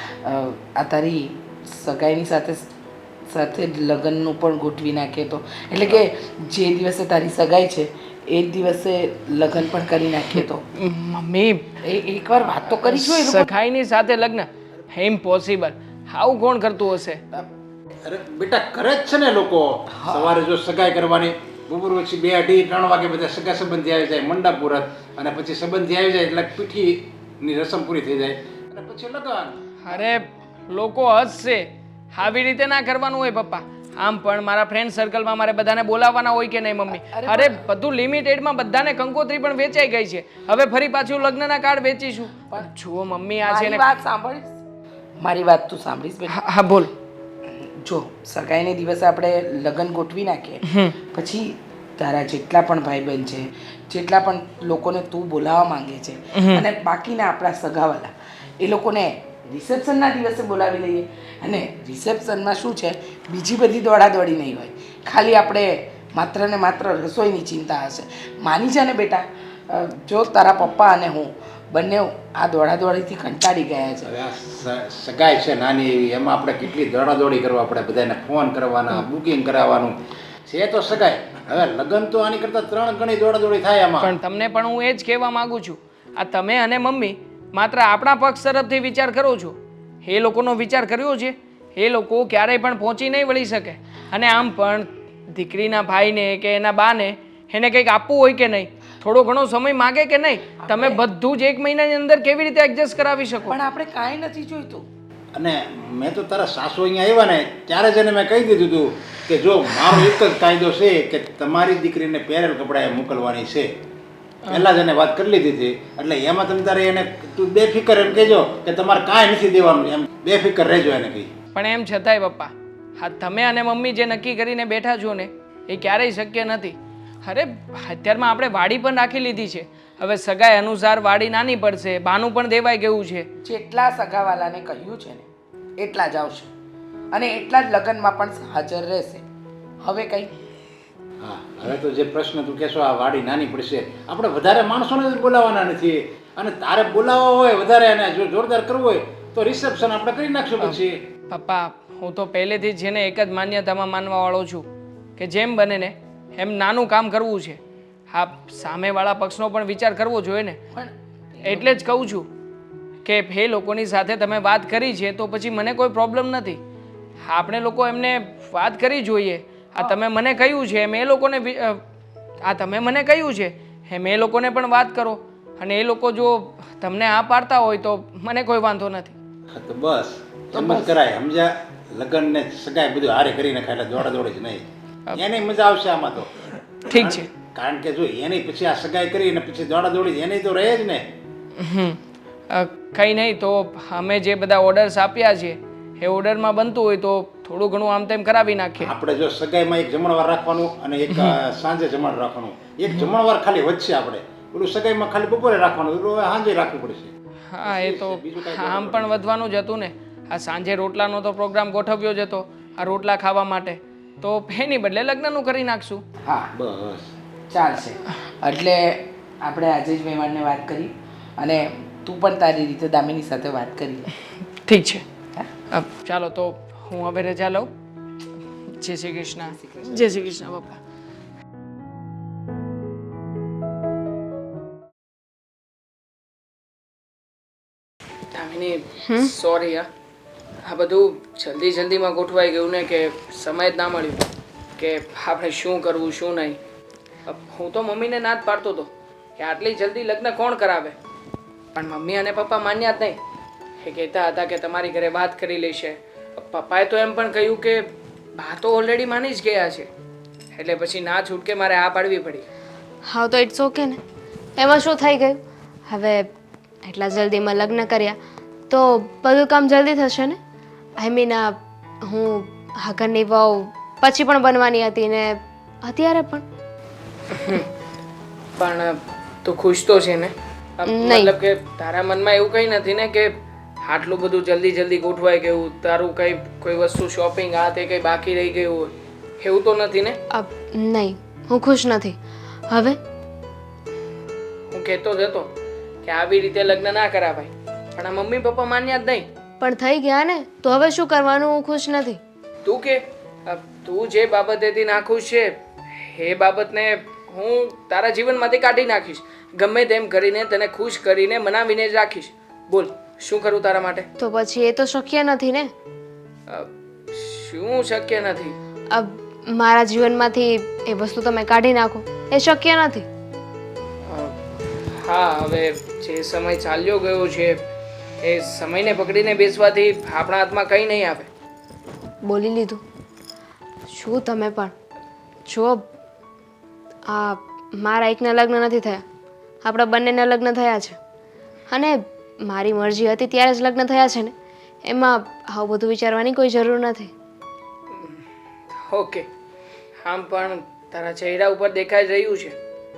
આ તારી સગાઈની સાથે સાથે જ લગ્નનું પણ ગોઠવી નાખીએ તો, એટલે કે જે દિવસે તારી સગાઈ છે એ જ દિવસે લગ્ન પણ કરી નાખીએ તો. મમ્મી, એકવાર વાત તો કરી જોઈએ. સખાઈની સાથે લગ્ન ઇમ્પોસિબલ. આવું કોણ કરતું હશે? અરે બેટા કરે જ છે ને લોકો. સવારે જો સગાઈ કરવાની, બપોર પછી 2, 2:30, 3 વાગે બધા સગા સંબંધી આવી જાય, મંડપ મુહૂર્ત, અને પછી સંબંધી આવી જાય એટલે પીઠીની રસમ પૂરી થઈ જાય અને પછી લગન. અરે લોકો હસશે, આવી રીતે ના કરવાનું હોય પપ્પા. આમ પણ મારા ફ્રેન્ડ સર્કલમાં મારે બધાને બોલાવવાના હોય કે નહીં મમ્મી? અરે બધું લિમિટેડમાં, બધાને કંકોત્રી પણ વેચાઈ ગઈ છે. હવે ફરી પાછું લગ્નના કાર્ડ વેચીશું. પણ જુઓ મમ્મી, આ છે મારી ને, વાત સાંભળીશ? મારી વાત તું સાંભળીશ બેટા? હા બોલ. જો સગાઈને દિવસે આપણે લગ્ન ગોઠવી નાખીએ, પછી તારા જેટલા પણ ભાઈબંધ છે, જેટલા પણ લોકોને તું બોલાવવા માંગે છે, અને બાકીના આપણા સગાવાલા, એ લોકોને રિસેપ્શનના દિવસે બોલાવી લઈએ. અને રિસેપ્શનમાં શું છે, બીજી બધી દોડાદોડી નહીં હોય, ખાલી આપણે માત્ર ને માત્ર રસોઈની ચિંતા હશે. માની જા ને બેટા, જો તારા પપ્પા અને હું બંને આ દોડાદોડીથી કંટાળી ગયા છે. હવે આ સગાઈ છે નાની એવી, એમાં આપણે કેટલી દોડાદોડી કરવા પડે, બધાને ફોન કરવાના, બુકિંગ કરાવવાનું છે તો સગાઈ. હવે લગ્ન તો આની કરતાં 3 ગણી દોડાદોડી થાય એમાં. પણ તમને પણ હું એ જ કહેવા માંગુ છું, આ તમે અને મમ્મી માત્ર આપણા પક્ષ તરફથી વિચાર કરો છો. એ લોકોનો વિચાર કર્યો છે? એ લોકો ક્યારેય પણ પહોંચી નહીં વળી શકે. અને આમ પણ દીકરીના ભાઈને કે એના બાને એને કંઈક આપવું હોય કે નહીં, થોડો ઘણો સમય માગે કે નહીં? તમે બધું જ 1 મહિનાની અંદર કેવી રીતે એડજસ્ટ કરાવી શકો? પણ આપણે કાંઈ નથી જોઈતું. અને મેં તો તારા સાસુ અહીંયા આવ્યા ને ત્યારે જ એને મેં કહી દીધું હતું કે જો મારો એક જ કાયદો છે કે તમારી દીકરીને પહેરેલ કપડાં મોકલવાની છે. પહેલાં જ એને વાત કરી લીધી હતી. એટલે એમાં તમે તારે એને તું બેફિકર એમ કહેજો કે તમારે કાંઈ નથી દેવાનું, એમ બેફિકર રહેજો એને કહી. પણ એમ છતાંય પપ્પા, હા તમે અને મમ્મી જે નક્કી કરીને બેઠા છો ને એ ક્યારેય શક્ય નથી. અરે અત્યારમાં આપણે વાડી પણ રાખી લીધી છે. હવે સગાઈ અનુસાર વાડી નાની પડશે, બાનું પણ દેવાઈ ગયું છે. જેટલા સગાવાલાને કહ્યું છે ને એટલા જ આવશે, અને એટલા જ લગ્નમાં પણ હાજર રહેશે. હવે કંઈ હા, હવે તો જે પ્રશ્ન તું કહેશો આ વાડી નાની પડશે, આપણે વધારે માણસોને જ બોલાવવાના નથી. અને તારે બોલાવવા હોય વધારે અને જો જોરદાર કરવું હોય તો રિસેપ્શન આપણે કરી નાખશું પછી. પપ્પા, હું તો પહેલેથી જ જેને એક જ માન્યતામાં માનવાવાળો છું કે જેમ બને ને એમ નાનું કામ કરવું છે. હા, સામેવાળા પક્ષનો પણ વિચાર કરવો જોઈએ ને. પણ એટલે જ કહું છું કે એ લોકોની સાથે તમે વાત કરી છે તો પછી મને કોઈ પ્રોબ્લેમ નથી. આપણે લોકો એમને વાત કરી જોઈએ. આ તમે મને કહ્યું છે એમ એ લોકોને તમે મને કહ્યું છે એમ એ લોકોને પણ વાત કરો. અને એ લોકો જો તમને આ પાડતા હોય તો મને કોઈ વાંધો નથી. હા, તો બસ એમ જ કરાય, સમજ્યા? લગ્ન ને સગાઈ બધું હારે કરીને ખાય એટલે દોડાદોડી જ નહીં. એની મજા આવશે આમાં તો. ઠીક છે. કારણ કે જો એની પછી આ સગાઈ કરી અને પછી દોડાદોડી એની તો રહે જ ને. કંઈ નહીં, તો અમે જે બધા ઓર્ડર્સ આપ્યા છે એ ઓર્ડરમાં બનતું હોય તો થોડું ઘણું આમ તેમ કરાવી નાખીએ. આપણે જો સગાઈમાં એક જમણવાર રાખવાનું અને એક સાંજે જમણ રાખવાનું. એક જમણવાર ખાલી વચ્ચે આપણે, પેલું સગાઈમાં ખાલી બપોરે રાખવાનું, પેલું હવે સાંજે રાખવું પડશે. હા, એ તો આમ પણ વધવાનું જ હતું ને. આ સાંજે રોટલાનો તો પ્રોગ્રામ ગોઠવ્યો જ હતો આ રોટલા ખાવા માટે, તો એની બદલે લગ્નનું કરી નાખશું. હા, બસ ચાલશે. એટલે આપણે આજે જ મહેમાનને વાત કરી, અને તું પણ તારી રીતે દામિની સાથે વાત કરી. ઠીક છે. ચાલો તો હું હવે રજા લઉં. જય શ્રી કૃષ્ણ. જય શ્રી કૃષ્ણ પપ્પા. દામિની, સોરી હા, આ બધું જલ્દીમાં ગોઠવાઈ ગયું ને કે સમય જ ના મળ્યું કે આપણે શું કરવું શું નહીં. હું તો મમ્મીને ના જ પાડતો હતો કે આટલી જલ્દી લગ્ન કોણ કરાવે, પણ મમ્મી અને પપ્પા માન્યા જ નહીં. એ કહેતા હતા કે તમારી ઘરે વાત કરી લેશે. પપ્પાએ તો એમ પણ કહ્યું કે બા તો ઓલરેડી માની જ ગયા છે, એટલે પછી ના છૂટકે મારે આ પાડવી પડી. હા તો ઇટ્સ ઓકે ને, એમાં શું થઈ ગયું? હવે એટલા જલ્દીમાં લગ્ન કર્યા તો બધું કામ જલ્દી થશે ને. આઈ મીન હું ઘરની વહુ પછી પણ બનવાની હતી ને અત્યારે પણ. પણ તું ખુશ તો છે ને? મતલબ કે તારા મનમાં એવું કંઈ નથી ને કે આટલું બધું જલ્દી ગોઠવાઈ ગયું, તારું કંઈ કોઈ વસ્તુ શોપિંગ આ તે કંઈ બાકી રહી ગયું હોય એવું તો નથી ને? નહીં, હું ખુશ નથી. હવે હું કહેતો જ હતો કે આવી રીતે લગ્ન ના કરાવાય, પણ આ મમ્મી પપ્પા માન્યા જ નહીં. પણ થઈ ગયા ને, તો હવે શું કરવાનું? હું ખુશ નથી. તું કે તું જે બાબતેથી નાખુશ છે એ બાબતને હું તારા જીવનમાંથી કાઢી નાખીશ. ગમે તેમ કરીને તને ખુશ કરીને મનાવીને જ રાખીશ. બોલ, શું કરું તારા માટે? તો પછી એ તો શક્ય નથી ને. શું શક્ય નથી? મારા જીવનમાંથી એ વસ્તુ તમે કાઢી નાખો એ શક્ય નથી. હા, હવે જે સમય ચાલ્યો ગયો છે એ સમયને પકડીને બેસવાથી આપણા હાથમાં કંઈ નહીં આવે. બોલી લીધું. શું તમે પણ જો આ મારા એકના લગ્ન નથી થયા, આપણા બંનેના લગ્ન થયા છે અને મારી મરજી હતી ત્યારે જ લગ્ન થયા છે ને, એમાં આવું બધું વિચારવાની કોઈ જરૂર નથી. ઓકે, આમ પણ તારા ચહેરા ઉપર દેખાઈ રહ્યું છે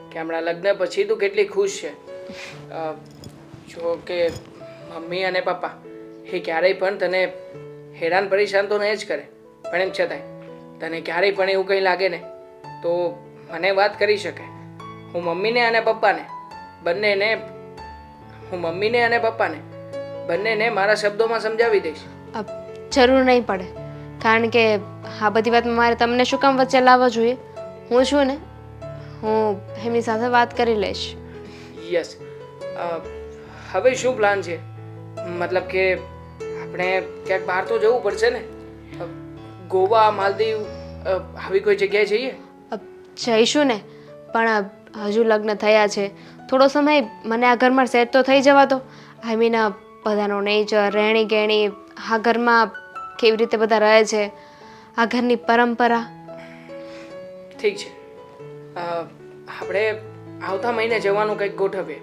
કે હમણાં લગ્ન પછી તું કેટલી ખુશ છે. જો કે મમ્મી અને પપ્પા એ ક્યારેય પણ તને હેરાન પરેશાન તો નહીં જ કરે, પણ એમ છતાંય તને ક્યારેય પણ એવું કંઈ લાગે ને તો મને વાત કરી શકે. હું મમ્મીને અને પપ્પાને બંનેને મારા શબ્દોમાં સમજાવી દઈશ. જરૂર નહીં પડે, કારણ કે આ બધી વાતમાં મારે તમને શું કામ વચ્ચે લાવવા જોઈએ? હું છું ને, હું એમની સાથે વાત કરી લઈશ. યસ. હવે શું પ્લાન છે? મતલબ કે આપણે ક્યાંક બહાર તો જવું પડશે ને? ગોવા, માલદીવ આવી કોઈ જગ્યાએ જઈએ? જઈશું ને, પણ હજુ લગ્ન થયા છે, થોડો સમય મને આ ઘરમાં સેટ તો થઈ જવા દો. આઈ મીન બધાનો નેચર, રહેણી ગહેણી, આ ઘરમાં કેવી રીતે બધા રહે છે, આ ઘરની પરંપરા. ઠીક છે, આપણે આવતા મહિને જવાનું કંઈક ગોઠવીએ.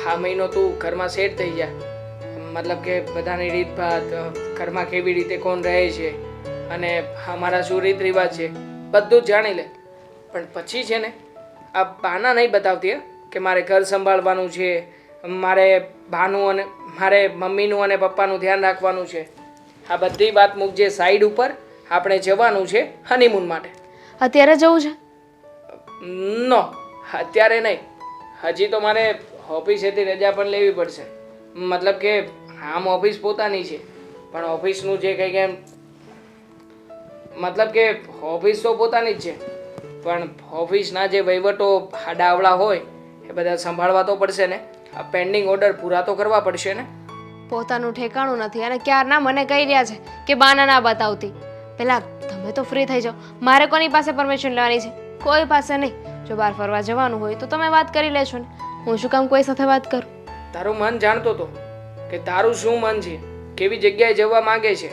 આ મહિનો તું ઘરમાં સેટ થઈ જા, મતલબ કે બધાની રીતભાત, ઘરમાં કેવી રીતે કોણ રહે છે અને અમારા શું રીત રિવાજ છે બધું જ જાણી લે. પણ પછી છે ને આ બહાના નહીં બતાવતી કે મારે ઘર સંભાળવાનું છે, મારે બાનું અને મારે મમ્મીનું અને પપ્પાનું ધ્યાન રાખવાનું છે. આ બધી વાત મૂકજે સાઈડ ઉપર. આપણે જવાનું છે હનીમૂન માટે. અત્યારે જવું છે? નો, અત્યારે નહીં. હજી તો મારે ઓફિસેથી રજા પણ લેવી પડશે. મતલબ કે આમ ઓફિસ પોતાની છે, પણ ઓફિસનું જે કંઈ કેમ મતલબ કે ઓફિસ તો પોતાની જ છે, પણ ઓફિસના જે વહીવટો ડાવડા હોય એ બધા સંભાળવા તો પડશે ને. આ પેન્ડિંગ ઓર્ડર પૂરા તો કરવા પડશે ને. પોતાનું ઠેકાણું નથી અને ક્યારના મને કહી રહ્યા છે કે બાના ના બતાવતી. પહેલાં તમે તો ફ્રી થઈ જાઓ. મારે કોની પાસે પરમિશન લેવાની છે? કોઈ પાસે નહીં. જો બહાર ફરવા જવાનું હોય તો તમે વાત કરી લેશો ને, હું શું કામ કોઈ સાથે વાત કરું? તારું મન જાણતો હતો કે તારું શું મન છે, કેવી જગ્યાએ જવા માંગે છે,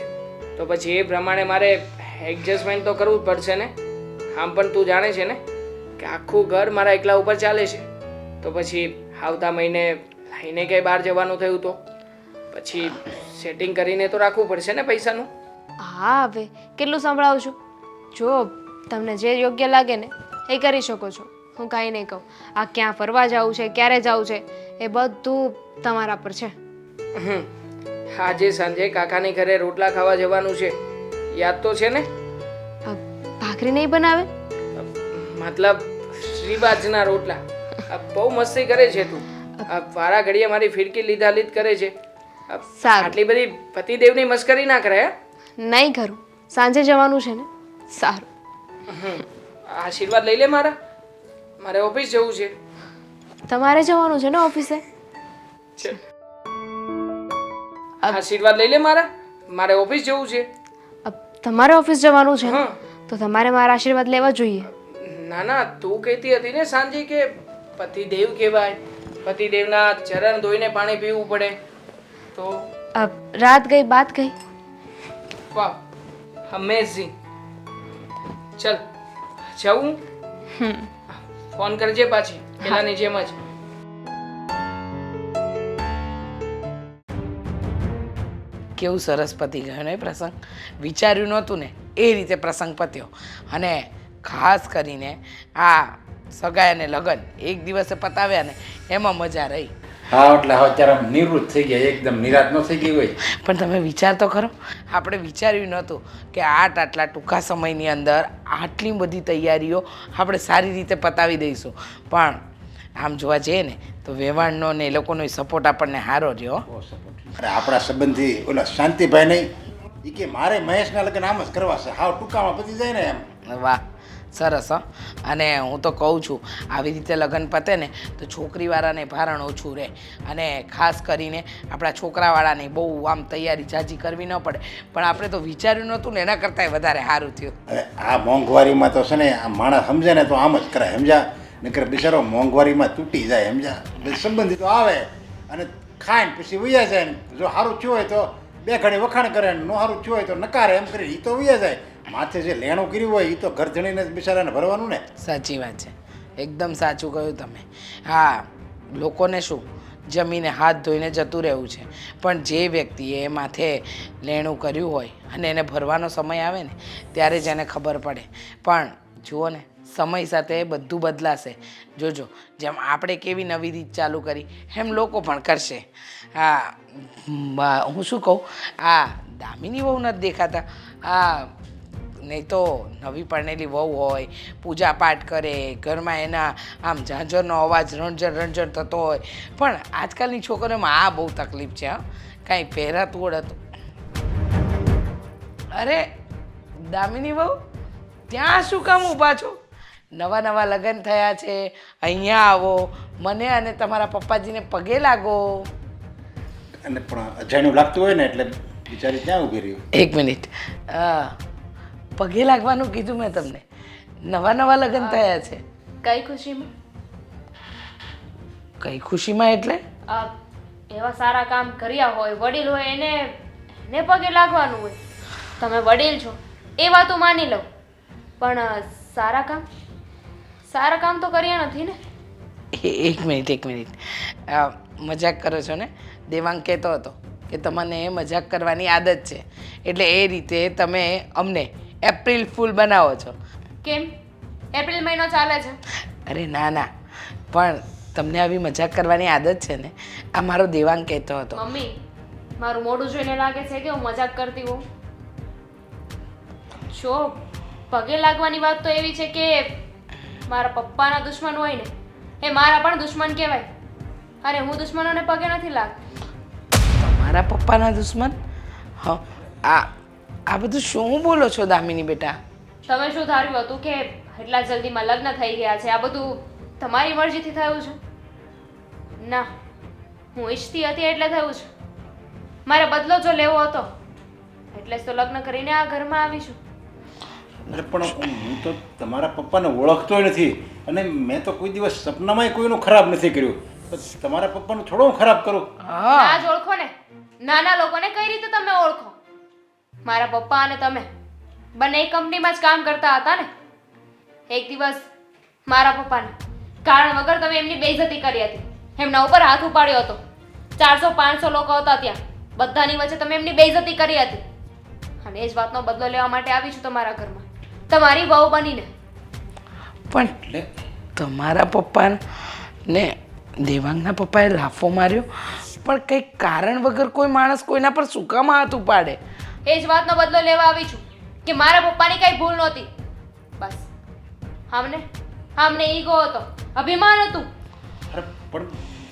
તો પછી એ પ્રમાણે મારે એડજસ્ટમેન્ટ તો કરવું જ પડશે ને. આમ પણ તું જાણે છે ને કે આખું ઘર મારા એકલા ઉપર ચાલે છે, તો પછી આવતા મહિને લઈને કંઈ બહાર જવાનું થયું તો પછી સેટિંગ કરીને તો રાખવું પડશે ને પૈસાનું. હા, હવે કેટલું સંભળાવું છું? જો તમને જે યોગ્ય લાગે ને એ કરી શકો છો, હું કાંઈ નહીં કહું. આ ક્યાં ફરવા જવું છે, ક્યારે જવું છે, એ બધું તમારા પર છે. આજે સાંજે કાકાની ઘરે રોટલા ખાવા જવાનું છે, યાદ તો છે ને? ભાખરી નહીં બનાવે? મતલબ શ્રીબાજના રોટલા. બહુ મસ્તી કરે છે તું. વારા ઘડીએ મારી ફિરકી લીધા લીધ કરે છે. સારું. આટલી બધી પતિદેવની મસ્કરી ના કરે. નહીં કરું, સાંજે જવાનું છે ને. સારું. આશીર્વાદ લઈ લે મારા. મારે ઓફિસ જવું છે. તમારે જવાનું છે ને ઓફિસે? આશીર્વાદ લઈ લે મારા. મારે ઓફિસ જવું છે. તમારે ઓફિસ જવાનું છે ને? હા. તો તમારે મારા આશીર્વાદ લેવા જોઈએ. ના ના, તું કહેતી હતી ને સાંજે કે પતિદેવ કહેવાય, પતિદેવના ચરણ ધોઈને પાણી પીવું પડે. તો રાત ગઈ બાત ગઈ. વાહ, અમેઝિંગ. ચલ જવું. ફોન કરજે પાછી પેલાની જેમ જ. કેવું સરસ પતી ગયો ને પ્રસંગ. વિચાર્યું નહોતું ને એ રીતે પ્રસંગ પત્યો. અને ખાસ કરીને આ સગાઈ અને લગ્ન એક દિવસે પતાવ્યા ને એમાં મજા રહી. હા, એટલે હવે અત્યારે આમ નિવૃત્ત થઈ ગયા, એકદમ નિરાશ ન થઈ ગઈ હોય. પણ તમે વિચાર તો ખરો, આપણે વિચાર્યું નહોતું કે આટલા ટૂંકા સમયની અંદર આટલી બધી તૈયારીઓ આપણે સારી રીતે પતાવી દઈશું. પણ આમ જોવા જઈએ ને તો વેવાણનો ને એ લોકોનો સપોર્ટ આપણને સારો રહ્યો. અરે આપણા સંબંધી ઓલા શાંતિભાઈ નહીં, એ કે મારે મહેશના લગ્ન આમ જ કરવા છે, હાવ ટૂંકામાં પતી જાય ને એમ. વાહ, સરસ હં. અને હું તો કહું છું આવી રીતે લગ્ન પતે ને તો છોકરીવાળાને ભારણ ઓછું રહે અને ખાસ કરીને આપણા છોકરાવાળાને બહુ આમ તૈયારી ઝાઝી કરવી ન પડે. પણ આપણે તો વિચાર્યું નહોતું ને એના કરતાંય વધારે સારું થયું. હવે આ મોંઘવારીમાં તો છે ને આ માણસ સમજે ને તો આમ જ કરે સમજ્યા, નકર બિચારો મોંઘવારીમાં તૂટી જાય સમજ્યા. એટલે સંબંધી તો આવે અને ખાઈને પછી વૈયા જાય ને જો સારું થયું હોય તો બે ઘડી વખાણ કરે ને ન સારું થયું હોય તો નકારે એમ કરી એ તો વૈયા જાય. માથે જે લેણું કર્યું હોય એ તો ઘર જણીને જ બિચારાને ભરવાનું ને. સાચી વાત છે, એકદમ સાચું કહ્યું તમે. હા, લોકોને શું જમીને હાથ ધોઈને જતું રહેવું છે, પણ જે વ્યક્તિએ માથે લેણું કર્યું હોય અને એને ભરવાનો સમય આવે ને ત્યારે જ એને ખબર પડે. પણ જુઓ ને સમય સાથે બધું બદલાશે. જોજો જેમ આપણે કેવી નવી રીત ચાલુ કરી એમ લોકો પણ કરશે. હા, હું શું કહું, આ દામિની બહુ નથી દેખાતા. આ નહીં તો નવી પરણેલી વહુ હોય, પૂજા પાઠ કરે, ઘરમાં એના આમ ઝાંઝરનો અવાજ રણઝણ રણઝણ થતો હોય. પણ આજકાલની છોકરીઓમાં આ બહુ તકલીફ છે. હા, કાંઈ પહેરાતું ઓળતું. અરે દામિની વહુ, ત્યાં શું કામ ઊભા છો? નવા નવા લગ્ન થયા છે, અહીંયા આવો, મને અને તમારા પપ્પાજીને પગે લાગો. અને પણ અજાણ્યું લાગતું હોય ને એટલે બિચારી ક્યાં ઊભી રહ્યું. એક મિનિટ, પગે લાગવાનું કીધું મેં તમને. નવા નવા લગ્ન થયા છે. કઈ ખુશીમાં? કઈ ખુશીમાં એટલે? એવા સારા કામ કર્યા હોય, વડીલ હોય એને પગે લાગવાનું હોય. તમે વડીલ છો એ વાત હું માની લઉં, પણ સારા કામ તો કર્યા નથી ને. એક મિનિટ, મજાક કરો છો ને? દેવાંગ કહેતો હતો કે તમને મજાક કરવાની આદત છે એટલે એ રીતે તમે અમને એપ્રિલ ફૂલ બનાવો છો. કેમ? એપ્રિલ મહિનો ચાલે છે. અરે ના ના, પણ તમને આવી મજાક કરવાની આદત છે ને, આ મારો દેવાંગ કહેતો હતો. મમ્મી, મારું મોઢું જોઈને લાગે છે કે હું મજાક કરતી હોઉં? જો પગે લાગવાની વાત તો એવી છે કે મારા પપ્પાના દુશ્મન હોય ને એ મારા પણ દુશ્મન કહેવાય, અને હું દુશ્મનોને પગે નથી લાગતી. તમારા પપ્પાના દુશ્મન? હા, આ બધું શું બોલો છો દામિની બેટા? તમે શું ધાર્યું હતું કે એટલા જલ્દીમાં લગ્ન થઈ ગયા છે? આ બધું તમારી મરજીથી થયું છે? ના, હું ઈચ્છતી હતી એટલે થયું છે. મારે બદલો જો લેવો હતો એટલે જ તો લગ્ન કરીને આ ઘરમાં આવી છું. અરે પણ હું તો તમારા પપ્પાને ઓળખતો નથી અને મેં તો કોઈ દિવસ સપનામાંય કોઈનું ખરાબ નથી કર્યું. તમારા પપ્પાનું થોડું હું ખરાબ કરું? ના જ ઓળખો ને. નાના લોકોને કઈ રીતે તમે ઓળખો? મારા પપ્પા અને તમે બંને એક કંપનીમાં જ કામ કરતા હતા ને. એક દિવસ મારા પપ્પાને કારણ વગર તમે એમની બેઇજ્જતી કરી હતી, એમના ઉપર હાથ ઉપાડ્યો હતો. 400-500 લોકો હતા ત્યાં, બધાની વચ્ચે તમે એમની બેઇજ્જતી કરી હતી. અને એ જ વાતનો બદલો લેવા માટે આવી છું તમારા ઘરમાં, તમારી વહુ બનીને. પણ તમારા પપ્પાને દેવાંગના પપ્પાએ લાફો માર્યો, પણ કંઈક કારણ વગર કોઈ માણસ કોઈના પર શું કામ હાથ ઉપાડે? એ જ વાતનો બદલો લેવા આવી છું કે મારા પપ્પાની કઈ ભૂલ નહોતી. બસ આમને ઈગો હતો, અભિમાન હતું. અરે પણ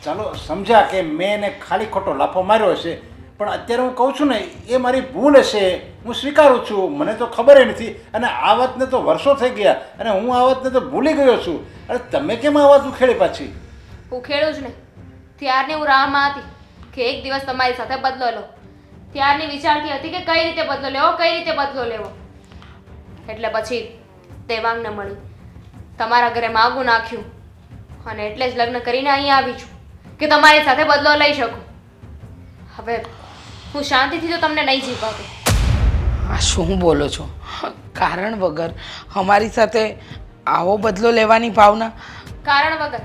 ચાલો સમજ્યા કે મેં એને ખાલી ખોટો લાફો માર્યો હશે, પણ અત્યારે હું કહું છું ને એ મારી ભૂલ હશે, હું સ્વીકારું છું. મને તો ખબર નથી અને આ વાતને તો વર્ષો થઈ ગયા અને હું આ વાતને તો ભૂલી ગયો છું. અરે તમે કેમ આ વાત ઉખેડી પાછી? ઉખેડું જ ને. ત્યારની હું રાહમાં હતી કે એક દિવસ તમારી સાથે બદલો લો. ત્યારની વિચારતી હતી કે કઈ રીતે બદલો લેવો. એટલે પછી દેવાંગને મળી, તમારા ઘરે માગું નાખ્યું અને એટલે જ લગ્ન કરીને અહીંયા આવી છું કે તમારી સાથે બદલો લઈ શકું. હવે હું શાંતિથી તો તમને નહીં જીવવા દઉં. આ શું બોલો છો? કારણ વગર અમારી સાથે આવો બદલો લેવાની ભાવના? કારણ વગર?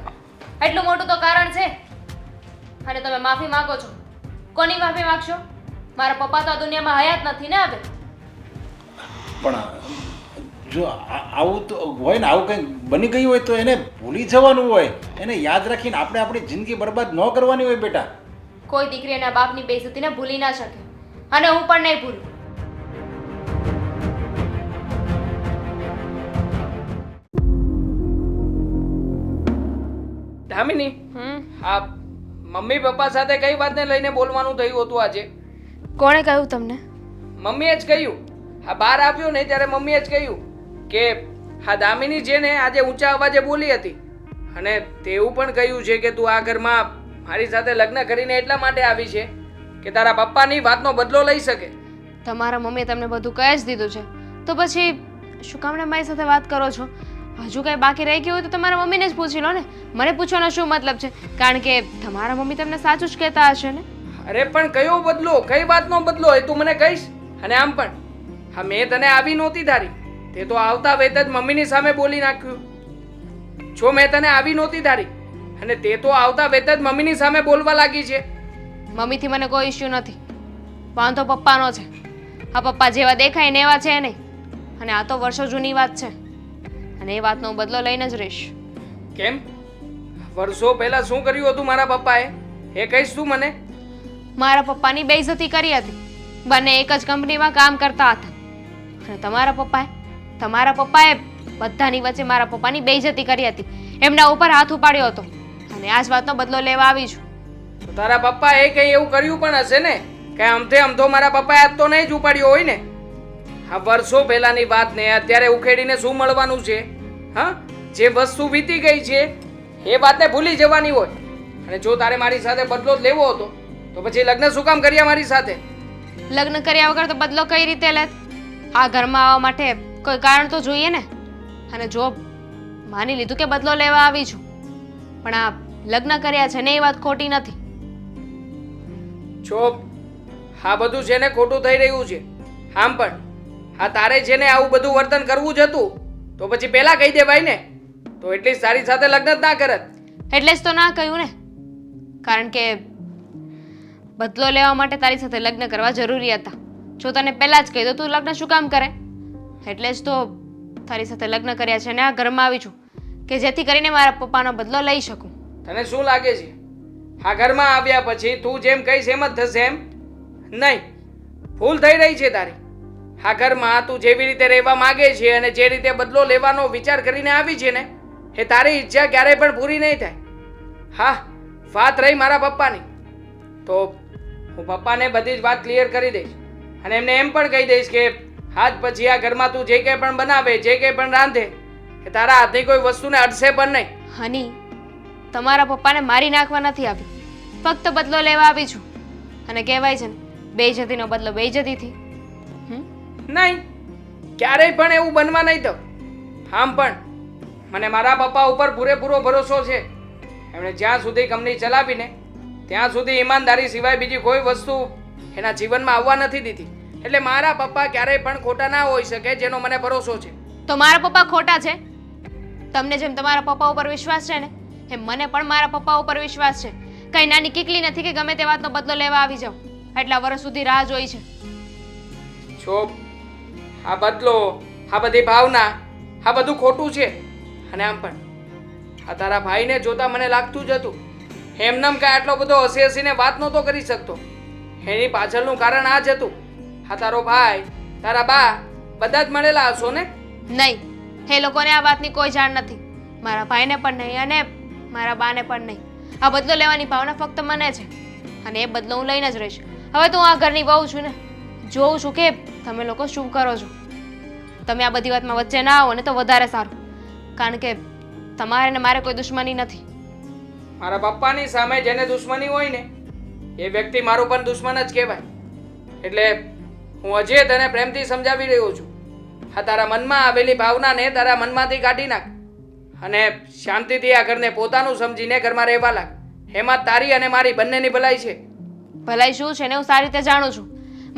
એટલું મોટું તો કારણ છે. અને તમે માફી માંગો છો. કોની માફી માંગશો? મારા પપ્પા તો આ દુનિયામાં હયાત નથી ને હવે. પણ જો આવું તો હોય ને, આવું કંઈ બની ગયું હોય તો એને ભૂલી જવાનું હોય, એને યાદ રાખીને આપણે આપણી જિંદગી બરબાદ ન કરવાની હોય બેટા. કોઈ દીકરી એના બાપની બેઇજ્જતીને ભૂલી ના શકે, અને હું પણ નહીં ભૂલું. દામિની, આ મમ્મી પપ્પા સાથે કઈ વાતને લઈને બોલવાનું થયું હતું આજે? કોણે કહ્યું તમને? મમ્મીએ જ કહ્યું. આ બહાર આવ્યો ને ત્યારે મમ્મીએ જ કહ્યું કે હા દામિની છે ને આજે ઊંચા અવાજે બોલી હતી અને તેવું પણ કહ્યું છે કે તું આ ઘરમાં મારી સાથે લગ્ન કરીને એટલા માટે આવી છે કે તારા પપ્પાની વાતનો બદલો લઈ શકે. તમારા મમ્મીએ તમને બધું કહી જ દીધું છે તો પછી શું કામ ને મારી સાથે વાત કરો છો? હજુ કંઈ બાકી રહી ગયું હોય તો તમારા મમ્મીને જ પૂછી લો ને. મને પૂછવાનો શું મતલબ છે? કારણ કે તમારા મમ્મી તમને સાચું જ કહેતા હશે ને. અરે પણ કયો બદલો, કઈ વાતનો બદલો એ તું મને કહીશ. અને આમ પણ હા મેં તને આવી નહોતી ધારી, તે તો આવતા વેત જ મમ્મીની સામે બોલી નાખ્યું. જો મેં તને આવી નહોતી ધારી અને તે તો આવતા વેત જ મમ્મીની સામે બોલવા લાગી છે. મમ્મીથી મને કોઈ ઇશ્યુ નથી, વાંધો પપ્પાનો છે. હા પપ્પા જેવા દેખાય ને એવા છે નહીં, અને આ તો વર્ષો જૂની વાત છે અને એ વાતનો હું બદલો લઈને જ રહીશ. કેમ? વર્ષો પહેલા શું કર્યું હતું મારા પપ્પાએ એ કહીશ તું મને? મારા પપ્પાની બેઇજ્જતી કરી હતી. બંને એક જ કંપનીમાં કામ કરતા હતા અને તમારા પપ્પાએ બધાની વચ્ચે મારા પપ્પાની બેઇજ્જતી કરી હતી, એમના ઉપર હાથ ઉપાડ્યો હતો અને આ જ વાતનો બદલો લેવા આવી છું. તો તારા પપ્પાએ કંઈ એવું કર્યું પણ હશે ને કે અમથો મારા પપ્પાએ હાથ તો નહીં જ ઉપાડ્યો હોય ને? હા વર્ષો પહેલાની વાતને અત્યારે ઉખેડીને શું મળવાનું છે? હા જે વસ્તુ વીતી ગઈ છે એ વાતને ભૂલી જવાની હોય. અને જો તારે મારી સાથે બદલો જ લેવો હતો તો પછી લગ્ન શું કામ કર્યા મારી સાથે? લગ્ન કર્યા વગર તો બદલો કઈ રીતે લેત? આ ઘરમાં આવવા માટે કોઈ કારણ તો જોઈએ ને. અને જો માની લીધું કે બદલો લેવા આવી છું, પણ આ લગ્ન કર્યા છે ને એ વાત ખોટી નથી. જો આ બધું છે ને ખોટું થઈ રહ્યું છે. આમ પણ હા તારે છે ને આવું બધું વર્તન કરવું જ હતું તો પછી પહેલા કહી દેવાય ને, તો એટલી તારી સાથે લગ્ન જ ના કરત. એટલે જ તો ના કહ્યું ને, કારણ કે બદલો લેવા માટે તારી સાથે લગ્ન કરવા જરૂરી હતા. જો તને પહેલા જ કહી દો તું લગ્ન શું કામ કરે? એટલે જ તો તારી સાથે લગ્ન કર્યા છે અને આ ઘરમાં આવી છું કે જેથી કરીને મારા પપ્પાનો બદલો લઈ શકું. તને શું લાગે છે આ ઘરમાં આવ્યા પછી તું જેમ કહીશ એમ જ થશે એમ? નહીં, ભૂલ થઈ રહી છે તારી. આ ઘરમાં તું જેવી રીતે રહેવા માંગે છે અને જે રીતે બદલો લેવાનો વિચાર કરીને આવી છે ને એ તારી ઈચ્છા ક્યારેય પણ પૂરી નહીં થાય. હા વાત રહી મારા પપ્પાની, તો હું પપ્પાને બધી જ વાત ક્લિયર કરી દઈશ અને એમને એમ પણ કહી દઈશ કે આજ પછી આ ઘરમાં તું જે કંઈ પણ બનાવે, જે કંઈ પણ રાંધે એ તારા હાથની કોઈ વસ્તુને અડશે પણ નહીં. હની, તમારા પપ્પાને મારી નાખવા નથી આવી, ફક્ત બદલો લેવા આવી છું. અને કહેવાય છે ને બેઇજ્જતીનો બદલો બેઇજ્જતીથી. નહીં, ક્યારેય પણ એવું બનવા નહીં દઉં. આમ પણ મને મારા પપ્પા ઉપર પૂરેપૂરો ભરોસો છે. એમણે જ્યાં સુધી કંપની ચલાવીને ત્યાં સુધી ઈમાનદારી સિવાય બીજી કોઈ વસ્તુ એના જીવનમાં આવવા નથી દીધી. એટલે મારા પપ્પા ક્યારેય પણ ખોટા ના હોઈ શકે, જેનો મને ભરોસો છે. તો મારા પપ્પા ખોટા છે? તમને જેમ તમારા પપ્પા ઉપર વિશ્વાસ છે ને એમ મને પણ મારા પપ્પા ઉપર વિશ્વાસ છે. કઈ નાની કીકલી નથી કે ગમે તે વાતનો બદલો લેવા આવી જાઉં. એટલા વર્ષ સુધી રાહ જોઈ છે. જો આ બદલો, આ બધી ભાવના, આ બધું ખોટું છે. અને આમ પણ આ તારા ભાઈને જોતા મને લાગતું જ હતું એમનેમ કાંઈ આટલો બધો હસી હસીને વાત નહોતો કરી શકતો. એની પાછળનું કારણ આ જ હતું. આ તારો ભાઈ, તારા બા બધા જ મળેલા હશો ને? નહીં, એ લોકોને આ વાતની કોઈ જાણ નથી. મારા ભાઈને પણ નહીં અને મારા બાને પણ નહીં. આ બદલો લેવાની ભાવના ફક્ત મને છે અને એ બદલો હું લઈને જ રહીશ. હવે તો હું આ ઘરની વહુ છું ને, જોઉં છું કે તમે લોકો શું કરો છો. તમે આ બધી વાતમાં વચ્ચે ના આવો ને તો વધારે સારું, કારણ કે તમારે ને મારે કોઈ દુશ્મની નથી. મારા પપ્પાની સામે જેને દુશ્મની હોય ને એ વ્યક્તિ મારો પણ દુશ્મન જ કહેવાય. એટલે હું હજી તને પ્રેમથી સમજાવી રહ્યો છું. આ તારા મનમાં આવેલી ભાવનાને તારા મનમાંથી કાઢી નાખ અને શાંતિથી આ ઘરને પોતાનું સમજીને ઘરમાં રહેવા લાગ. એમાં તારી અને મારી બંનેની ભલાઈ છે. ભલાઈ શું છે ને હું સારી રીતે જાણું છું.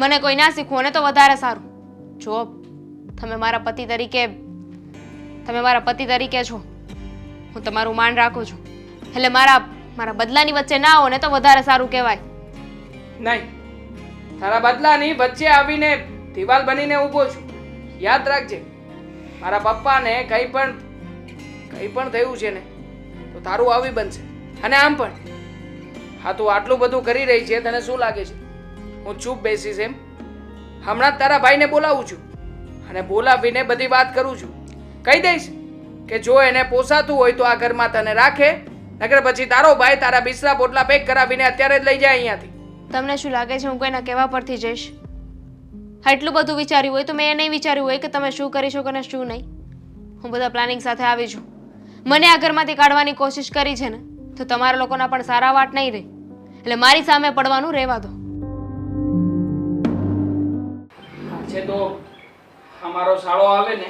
મને કોઈ ના શીખવું ને તો વધારે સારું. જો તમે મારા પતિ તરીકે છો, હું તમારું માન રાખું છું, એટલે મારા બદલાની વચ્ચે ના આવો ને તો વધારે સારું કહેવાય. નહીં, તારા બદલાની વચ્ચે આવીને દિવાલ બનીને ઊભો છું. યાદ રાખજે, મારા પપ્પાને કંઈ પણ થયું છે ને તો તારું આવી બનશે. અને આમ પણ હા તું આટલું બધું કરી રહી છે, તને શું લાગે છે હું ચૂપ બેસીશ એમ? હમણાં જ તારા ભાઈને બોલાવું છું અને બોલાવીને બધી વાત કરું છું. કહી દઈશ કે જો એને પોસાતું હોય તો આ ઘરમાં તને રાખે, નકર પછી તારો ભાઈ તારા બિસ્તરા પોટલા પેક કરાવીને અત્યારે જ લઈ જાય અહીંયાથી. તમને શું લાગે છે હું કોઈના કહેવા પરથી જઈશ? આટલું બધું વિચાર્યું હોય તો મેં એ નહીં વિચાર્યું હોય કે તમે શું કરી શકો ને શું નહીં. હું બધા પ્લાનિંગ સાથે આવી છું. મને આ ઘરમાંથી કાઢવાની કોશિશ કરી છે ને, તો તમારા લોકોના પણ સારા વાટ નહીં રહે. એટલે મારી સામે પડવાનું રહેવા દો. છે તો અમારો શાળો આવે ને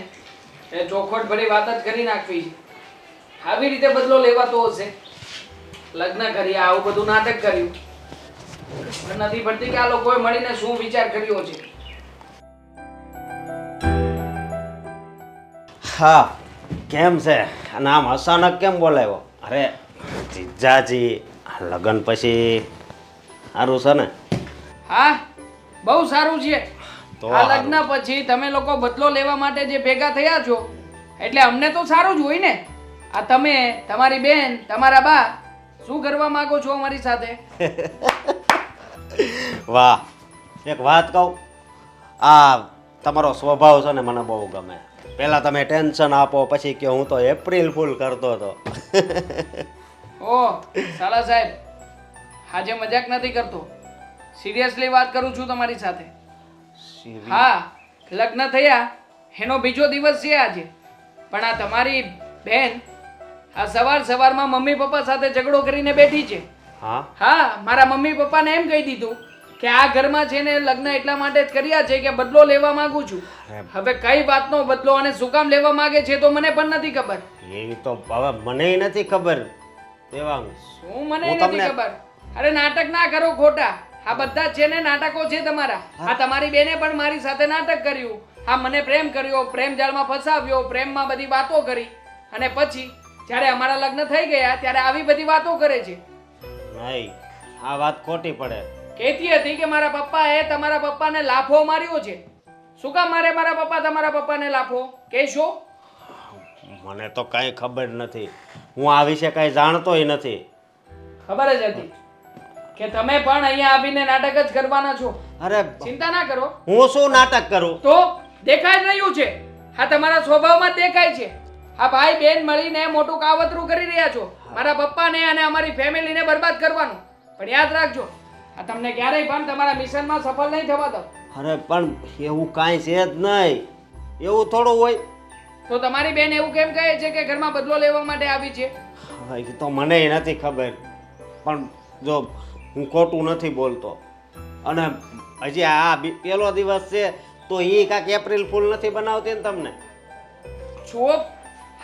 એ ચોખવટ ભરી વાત જ કરી નાખવી છે. આવી રીતે બદલો લેવાતો હશે. લગ્ન કર્યા, આવું બધું નાટક કર્યું. ખબર નથી પડતી કે આ લોકોએ મળીને શું વિચાર કર્યો છે. હા, કેમ છે? અને આમ અચાનક કેમ બોલાવ્યો? અરે જીજાજી, લગ્ન પછી સારું છે ને? હા, બહુ સારું છે. તો આ સારું. લગ્ન પછી તમે લોકો બદલો લેવા માટે જે ભેગા થયા છો એટલે અમને તો સારું જ હોય ને. આ તમે, તમારી બેન, તમારા બા શું કરવા માંગો છો અમારી સાથે? વાહ, એક વાત કહું, આ તમારો સ્વભાવ છે ને મને બહુ ગમે. પહેલાં તમે ટેન્શન આપો, પછી કે હું તો એપ્રિલ ફૂલ કરતો હતો. ઓ સાલા સાહેબ, આજે મજાક નથી કરતો, સિરિયસલી વાત કરું છું તમારી સાથે. હા, લગ્ન થયા એનો બીજો દિવસ છે આજે. પણ આ તમારી બેન આ સવારમાં મમ્મી પપ્પા સાથે ઝઘડો કરીને બેઠી છે. હા, હા, મારા મમ્મી પપ્પાને એમ કહી દીધું કે આ ઘરમાં છે ને લગ્ન એટલા માટે જ કર્યા છે કે બદલો લેવા માંગુ છું. હવે કઈ વાતનો બદલો અને શું કામ લેવા માંગે છે તો મને પણ નથી ખબર. એવી તો હવે મને નથી ખબર. દેવાંગ, શું મને હું નથી તમને- ખબર. અરે નાટક ના કરો ખોટા. આ બધા છે ને નાટકો છે તમારા. આ તમારી બેને પણ મારી સાથે નાટક કર્યું. આ મને પ્રેમ કર્યો, પ્રેમ જાળમાં ફસાવ્યો, પ્રેમમાં બધી વાતો કરી અને પછી જ્યારે અમારા લગ્ન થઈ ગયા ત્યારે આવી બધી વાતો કરે છે. નહીં, આ વાત ખોટી પડે. કહેતી હતી કે મારા પપ્પાએ તમારા પપ્પાને લાફો માર્યો છે. શું કામ મારે મારા પપ્પા તમારા પપ્પાને લાફો કહેશો? મને તો કાંઈ ખબર નથી. હું આ વિશે કાંઈ જાણતોય નથી. ખબર જ હતી કે તમે પણ અહીંયા આવીને નાટક જ કરવાના છો. અરે ચિંતા ના કરો. હું શું નાટક કરું? તો દેખાઈ જ રહ્યું છે, આ તમારા સ્વભાવમાં જ દેખાય છે. આ ભાઈ બેન મળીને મોટું કાવતરું કરી રહ્યા છો મારા પપ્પાને અને અમારી ફેમિલીને બરબાદ કરવાનું. પણ યાદ રાખજો, આ તમને ક્યારેય પણ તમારા મિશનમાં સફળ નહીં થવા દો. અરે પણ એવું કાંઈ છે જ નહીં. એવું થોડું હોય. તો તમારી બેન એવું કેમ કહે છે કે ઘરમાં બદલો લેવા માટે આવી છે? હવે એ તો મને નથી ખબર. પણ જો હું ખોટું નથી બોલતો અને હજી આ પહેલો દિવસ છે તો એ કાંઈક એપ્રિલ ફૂલ નથી બનાવતી ને તમને? જુઓ,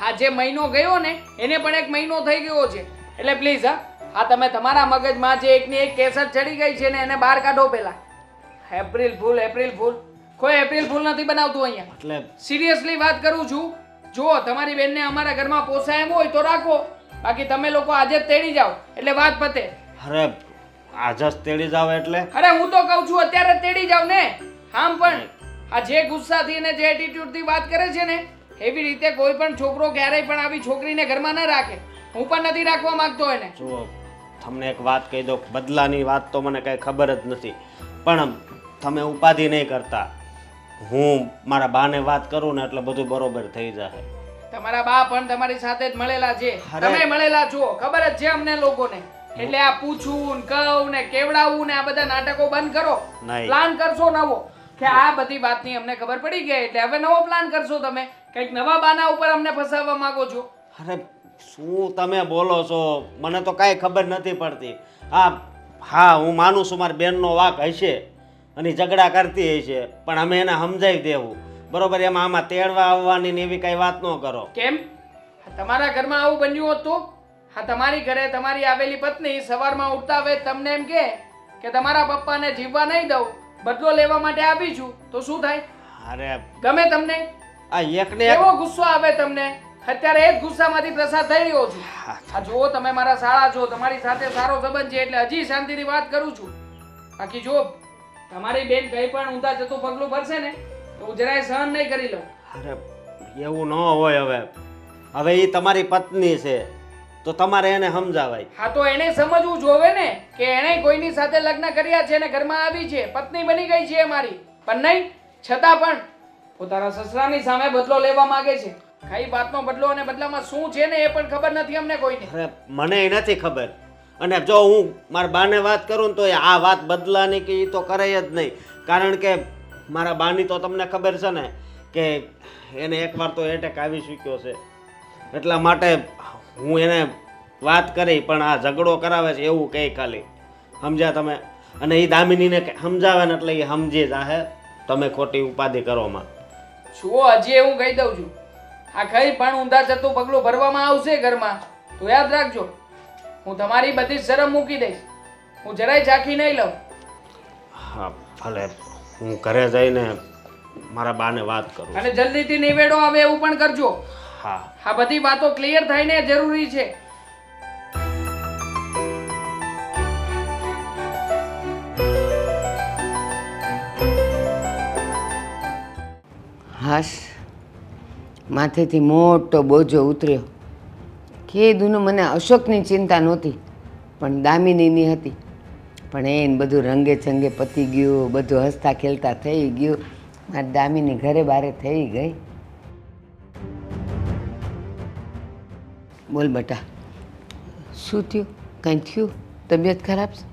આ જે મહિનો ગયો ને એને પણ એક મહિનો થઈ ગયો છે. એટલે પ્લીઝ આ તમે તમારા મગજમાં જે એકની એક કેસર ચડી ગઈ છે ને એને બહાર કાઢો પહેલા. એપ્રિલ ફૂલ, એપ્રિલ ફૂલ, કોઈ એપ્રિલ ફૂલ નથી બનાવતું અહીંયા. એટલે સિરિયસલી વાત કરું છું. જુઓ, તમારી બેનને અમારા ઘરમાં પોસાય એમ હોય તો રાખો, બાકી તમે લોકો આજે જ તેડી જાઓ એટલે વાત પતે. અરે આજ જ તેડી જાવ એટલે? અરે હું તો કહું છું અત્યારે જ તેડી જાઓ ને. આમ પણ આ જે ગુસ્સાથી અને જે એટીટ્યુડથી વાત કરે છે ને એવી રીતે કોઈ પણ છોકરો ક્યારેય પણ આવી છોકરીને ઘરમાં ન રાખે. હું પણ નથી રાખવા માંગતો એને. જુઓ, તમને એક વાત કહી દો, બદલાની વાત તો મને કાંઈ ખબર જ નથી, પણ તમે ઉપાધિ નહીં કરતા. હું મારા બાને વાત કરું ને એટલે બધું બરોબર થઈ જાય. તમારા બા પણ તમારી સાથે જ મળેલા છે, અરે. તમે મળેલા છો, ખબર જ છે અમને લોકોને. એટલે આ પૂછવું ને કહું ને કેવડાવવું ને આ બધા નાટકો બંધ કરો. નહીં. પ્લાન કરશો નવો કે આ બધી વાતની અમને ખબર પડી ગઈ એટલે હવે નવો પ્લાન કરશો તમે. કંઈક નવા બાના ઉપર અમને ફસાવવા માંગો છો. અરે શું તમે બોલો છો? મને તો કાંઈ ખબર નથી પડતી. હા, હું માનું છું મારી બેનનો વાંક હશે અને ઈ ઝઘડા કરતી હશે, પણ અમે એને સમજાવી દેવું, બરોબર? એમાં આમાં તેડવા આવવાની ને એવી કાંઈ વાત ન કરો. કેમ? તમારા ઘરમાં આવું બન્યું હોત તો? હા, તમારી ઘરે તમારી આવેલી પત્ની સવારમાં ઉઠતા હવે તમને એમ કે તમારા પપ્પાને જીવવા નહીં દઉં, બદલો લેવા માટે આવી છું, તો શું થાય? અરે ગમે તમને? આ એકને એક એવો ગુસ્સો આવે તમને. અત્યારે એ જ ગુસ્સામાંથી પ્રસાર થઈ રહ્યો છું. આ જુઓ, તમે મારા શાળા છો, તમારી સાથે સારો સંબંધ છે એટલે હજી શાંતિથી વાત કરું છું. બાકી જો તમારી બેન કઈ પણ ઊંધા જતું પગલું ભરશે ને તો હું જરાય સહન નહીં કરી લઉં. અરે એવું ન હોય. હવે એ તમારી પત્ની છે તો તમારે એને સમજાવાય. હા, તો એને સમજવું જોવે ને કે એણે કોઈની સાથે લગ્ન કર્યા છે ને ઘરમાં આવી છે, પત્ની બની ગઈ છે મારી, પણ નહીં, છતાં પણ પોતાના સસરાની સામે બદલો લેવા માંગે છે. કઈ વાતનો બદલો અને બદલામાં શું છે ને એ પણ ખબર નથી અમને કોઈને. અરે મને નથી ખબર. અને જો હું મારા બાને વાત કરું ને તો આ વાત બદલાની કે એ તો કરે જ નહીં, કારણ કે મારા બાની તો તમને ખબર છે ને કે એને એકવાર તો એટેક આવી ચૂક્યો છે એટલા માટે હું એને વાત કરી પણ આ ઝઘડો કરાવે છે એવું કહે ખાલી. સમજ્યા તમે? અને એ દામિનીને સમજાવે ને એટલે એ સમજી જાહે. તમે ખોટી ઉપાધિ કરોમાં. જુઓ હજી હું કહી દઉં છું, આ કઈ પણ ઊંધા જતું પગલું ભરવામાં આવશે ઘરમાં તો યાદ રાખજો, હું તમારી બધી જ શરમ મૂકી દઈશ. હું જરાય ઝાંખી નહીં લઉં. હા ભલે, હું ઘરે જઈને મારા બાને વાત કરું. અને જલ્દીથી નિવેડો આવે એવું પણ કરજો. હા આ બધી વાતો ક્લિયર થાય ને જરૂરી છે. હાશ, માથેથી મોટો બોજો ઉતર્યો. કીધું મને અશોકની ચિંતા નહોતી પણ દામિનીની હતી. પણ એને બધું રંગે ચંગે પતી ગયું, બધું હસતા ખેલતા થઈ ગયું. મારી દામિની ઘરે બારે થઈ ગઈ. બોલ બેટા, શું થયું? કંઈ થયું? તબિયત ખરાબ છે?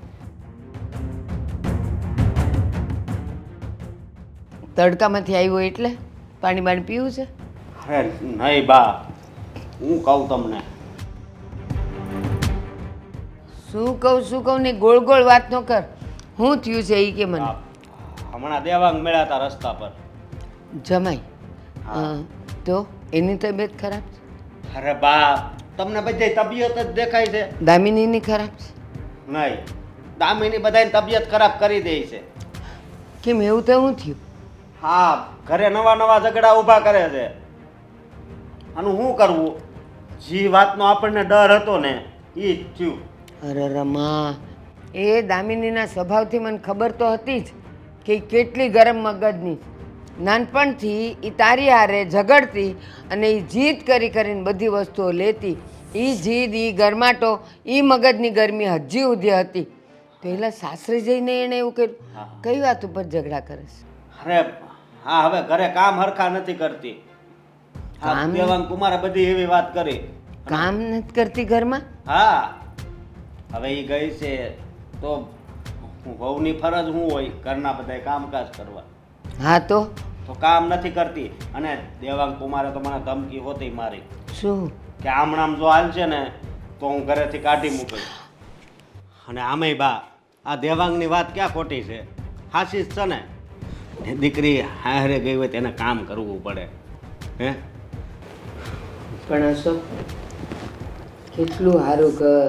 તડકામાંથી આવ્યો એટલે પાણી બાણી પીવું છે? અરે નહીં બા, હું કહું તમને. શું કહું ને ગોળ ગોળ વાત ન કર. શું થયું છે એ કે મને. હમણાં દેવાંગ મળ્યા હતા રસ્તા પર. જમાઈ? તો એની તબિયત ખરાબ છે? અરે બા, તમને બધી તબિયત જ દેખાય છે. દામિનીની ખરાબ છે? નહીં, દામિની બધાની તબિયત ખરાબ કરી દે છે. કેમ એવું તો શું થયું? હા, ઘરે નવા નવા ઝઘડા ઊભા કરે છે. આનું શું કરવું? જે વાતનો આપણને ડર હતો ને એ જ થયું. અરે રમા, એ દામિનીના સ્વભાવથી મને ખબર તો હતી જ કે ઈ કેટલી ગરમ મગજની. નાનપણથી એ તારી હારે ઝઘડતી અને એ જીદ કરી કરીને બધી વસ્તુઓ લેતી. એ જીદ, એ ગરમાટો, એ મગજની ગરમી હજી સુધી હતી. પહેલાં સાસરે જઈને એણે એવું કર્યું. કઈ વાત ઉપર ઝઘડા કરે છે? અરે હા, હવે ઘરે કામ હરખા નથી કરતી. હા, કામ? દેવાંગ કુમારે બધી એવી વાત કરી. કામ નથી કરતી ઘરમાં? હા, હવે એ ગઈ છે તો વહુની ફરજ શું હોય? ઘરના બધા કામકાજ કરવા. હા તો કામ નથી કરતી. અને દેવાંગ કુમારે તો મને ધમકી હોતી મારી શું? કે આમણામ જો હાલશે ને તો હું ઘરેથી કાઢી મૂકીશ. અને આમેય બા, આ દેવાંગની વાત ક્યાં ખોટી છે? હાચી જ છે ને. દીકરી હારે ગઈ હોય તેને કામ કરવું પડે. હે પણ અશોક, કેટલું સારું ઘર,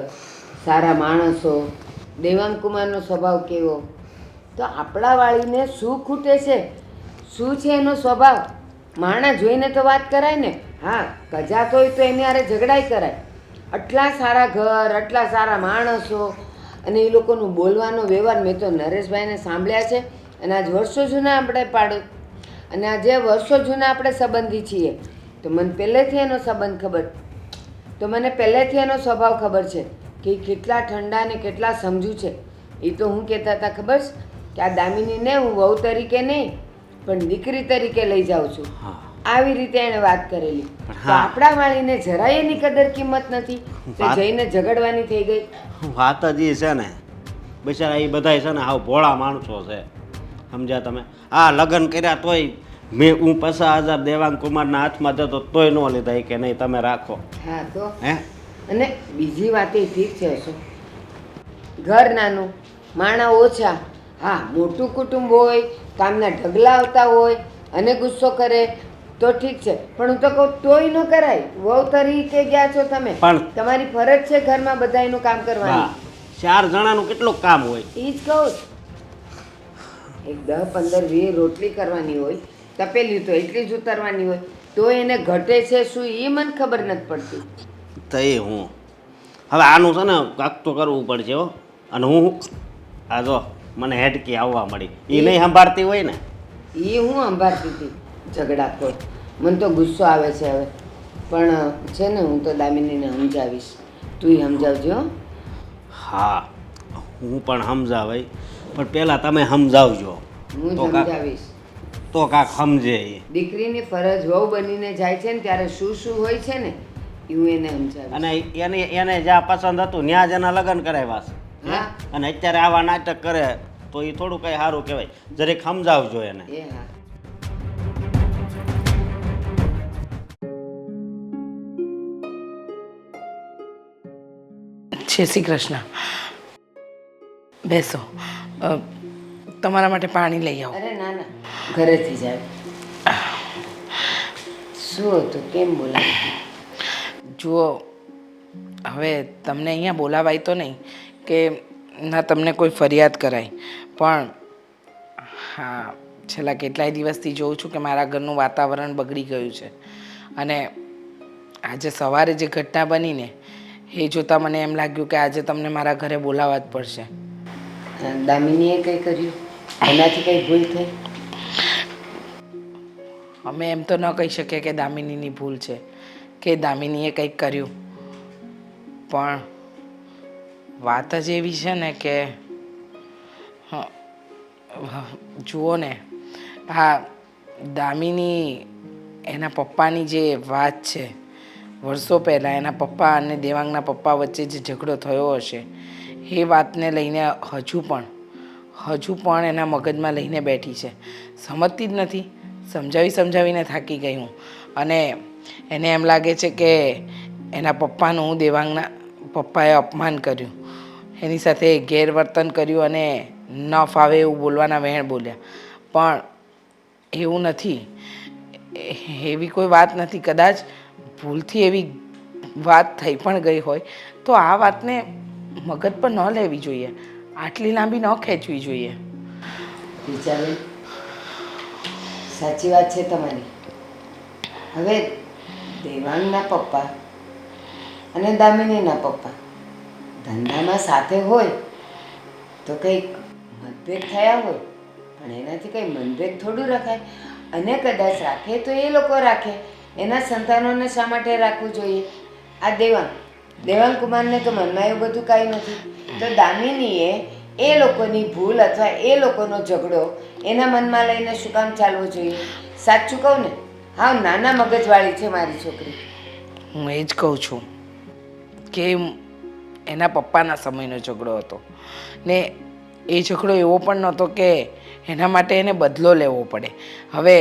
સારા માણસો, દેવાંગ કુમારનો સ્વભાવ કેવો. તો આપણા વાળીને શું ખૂટે છે? શું છે એનો સ્વભાવ? માણસ જોઈને તો વાત કરાય ને. હા, કજાત હોય તો એની હારે ઝઘડાઈ કરાય. આટલા સારા ઘર, આટલા સારા માણસો અને એ લોકોનું બોલવાનો વ્યવહાર મેં તો નરેશભાઈને સાંભળ્યા છે. અને આજ વર્ષો જૂના આપણે પાડો અને આજે વર્ષો જૂના આપણે સંબંધી છીએ તો મને પહેલેથી એનો સંબંધ ખબર, તો મને પહેલેથી એનો સ્વભાવ ખબર છે કે એ કેટલા ઠંડા ને કેટલા સમજુ છે. એ તો હું કહેતા હતા ખબર છે કે આ દામિનીને હું વહુ તરીકે નહીં પણ દીકરી તરીકે લઈ જાઉં છું. આવી રીતે એણે વાત કરેલી. તો આપણા વાળીને જરાય એની કદર કિંમત નથી તો જઈને ઝઘડવાની થઈ ગઈ. વાત જ એ છે ને, બિચારા એ બધાય છે ને હાવ ભોળા માણસો છે. સમજ્યા તમે? આ લગ્ન કર્યા તોય હું 50,000 દેવાંગ કુમારના હાથમાં જતો તોય ન લીધા. કે નહીં તમે રાખો. હા તો હે, અને બીજી વાત એ ઠીક છે અશોક, ઘર નાનું, માણા ઓછા, હા મોટું કુટુંબ હોય, કામના ઢગલા આવતા હોય અને ગુસ્સો કરે તો ઠીક છે. પણ હું તો કહું તોય ન કરાય. વહુ તરીકે ગયા છો તમે, પણ તમારી ફરજ છે ઘરમાં બધાયનું કામ કરવાની. 4 જણાનું કેટલું કામ હોય? એ જ કહું છું. એક 10, 15, 20 રોટલી કરવાની હોય, તપેલી તો એટલી જ ઉતારવાની હોય તો એને ઘટે છે શું એ મને ખબર નથી પડતી. તો એ હું હવે આનું છે ને કાંક તો કરવું પડશે હો. અને હું આ જો મને હેડકી આવવા મળી, એ નહીં સંભાળતી હોય ને. એ હું સંભાળતી હતી ઝઘડા ખોર. મને તો ગુસ્સો આવે છે હવે. પણ છે ને હું તો દામિનીને સમજાવીશ. તું સમજાવજો. હા, હું પણ સમજાવાય પણ પહેલાં તમે સમજાવજો. હું તો કાંક સમજાવીશ. તો કાંક સમજે એ. દીકરીની ફરજ વહુ બનીને જાય છે ને ત્યારે શું શું હોય છે ને એ હું એને સમજાવીશ. અને એને જ્યાં પસંદ હતું ત્યાં જ એના લગ્ન કરાવ્યા છે. હા અને અત્યારે આવા નાટક કરે તો એ થોડું કંઈ સારું કહેવાય. જરીક સમજાવજો એને. એ હા. જય શ્રી કૃષ્ણ. બેસો. તમારા માટે પાણી લઈ આવો. અરે ના ના, ઘરેથી જ આવે. શું હતું, કેમ બોલાવી? જુઓ, હવે તમને અહીંયા બોલાવાય તો નહીં કે ના તમને કોઈ ફરિયાદ કરાય, પણ હા, છેલ્લા કેટલાય દિવસથી જોઉં છું કે મારા ઘરનું વાતાવરણ બગડી ગયું છે. અને આજે સવારે જે ઘટના બની ને એ જોતાં મને એમ લાગ્યું કે આજે તમને મારા ઘરે બોલાવવા જ પડશે. દામિનીએ કંઈ કર્યું? એનાથી કંઈ ભૂલ થઈ? અમે એમ તો ન કહી શકીએ કે દામિનીની ભૂલ છે કે દામિનીએ કંઈક કર્યું, પણ વાત જ એવી છે ને કે જુઓ ને, આ દામિની એના પપ્પાની જે વાત છે, વર્ષો પહેલાં એના પપ્પા અને દેવાંગના પપ્પા વચ્ચે જે ઝઘડો થયો હશે એ વાતને લઈને હજુ પણ એના મગજમાં લઈને બેઠી છે. સમજતી જ નથી. સમજાવીને થાકી ગઈ હું. અને એને એમ લાગે છે કે એના પપ્પાનું દેવાંગના પપ્પાએ અપમાન કર્યું, એની સાથે ગેરવર્તન કર્યું અને ન ફાવે એવું બોલવાના વહેણ બોલ્યા. પણ એવું નથી, એવી કોઈ વાત નથી. કદાચ ભૂલથી એવી વાત થઈ પણ ગઈ હોય તો આ વાતને મગજ પર ન લેવી જોઈએ, આટલી લાંબી ન ખેંચવી જોઈએ. વિચારેલ સાચી વાત છે તમારી. હવે દેવાંગના પપ્પા અને દામિનીના પપ્પા ધંધામાં સાથે હોય તો કંઈક મતભેદ થયા હોય, પણ એનાથી કંઈ મતભેદ થોડું રખાય. અને કદાચ રાખે તો એ લોકો રાખે, એના સંતાનોને શા માટે રાખવું જોઈએ? આ દેવાંગ કુમારને તો મનમાં એવું બધું કાંઈ નથી, તો દામિનીએ એ લોકોની ભૂલ અથવા એ લોકોનો ઝઘડો એના મનમાં લઈને શું કામ ચાલવું જોઈએ? સાચું કહું ને, હા, નાના મગજવાળી છે મારી છોકરી. હું એ જ કહું છું કે એના પપ્પાના સમયનો ઝઘડો હતો ને એ ઝઘડો એવો પણ નહોતો કે એના માટે એને બદલો લેવો પડે. હવે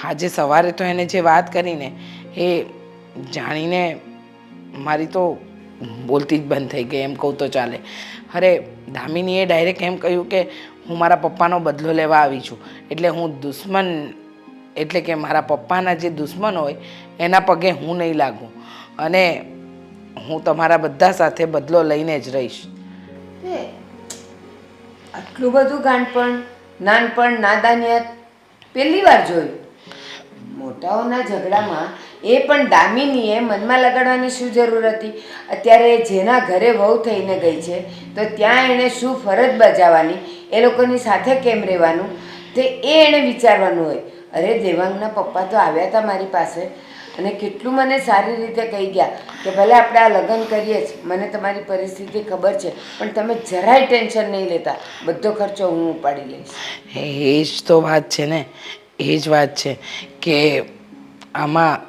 આજે સવારે તો એને જે વાત કરીને એ જાણીને મારી તો બોલતી જ બંધ થઈ ગઈ, એમ કહું તો ચાલે. અરે દામિનીએ ડાયરેક્ટ એમ કહ્યું કે હું મારા પપ્પાનો બદલો લેવા આવી છું, એટલે હું દુશ્મન, એટલે કે મારા પપ્પાના જે દુશ્મન હોય એના પગે હું નહીં લાગું અને હું તમારા બધા સાથે બદલો લઈને જ રહીશ. આટલું બધું નાનપણ, નાદાનિયત પહેલી વાર જોયું. મોટાઓના ઝઘડામાં એ પણ દામિનીએ મનમાં લગાડવાની શું જરૂર હતી? અત્યારે જેના ઘરે વહુ થઈને ગઈ છે તો ત્યાં એણે શું ફરજ બજાવવાની, એ લોકોની સાથે કેમ રહેવાનું, તે એણે વિચારવાનું હોય. અરે દેવાંગના પપ્પા તો આવ્યા હતા મારી પાસે અને કેટલું મને સારી રીતે કહી ગયા કે ભલે આપણે આ લગ્ન કરીએ જ, મને તમારી પરિસ્થિતિ ખબર છે, પણ તમે જરાય ટેન્શન નહીં લેતા, બધો ખર્ચો હું ઉપાડી લઈશ. એ જ તો વાત છે ને, એ જ વાત છે કે આમાં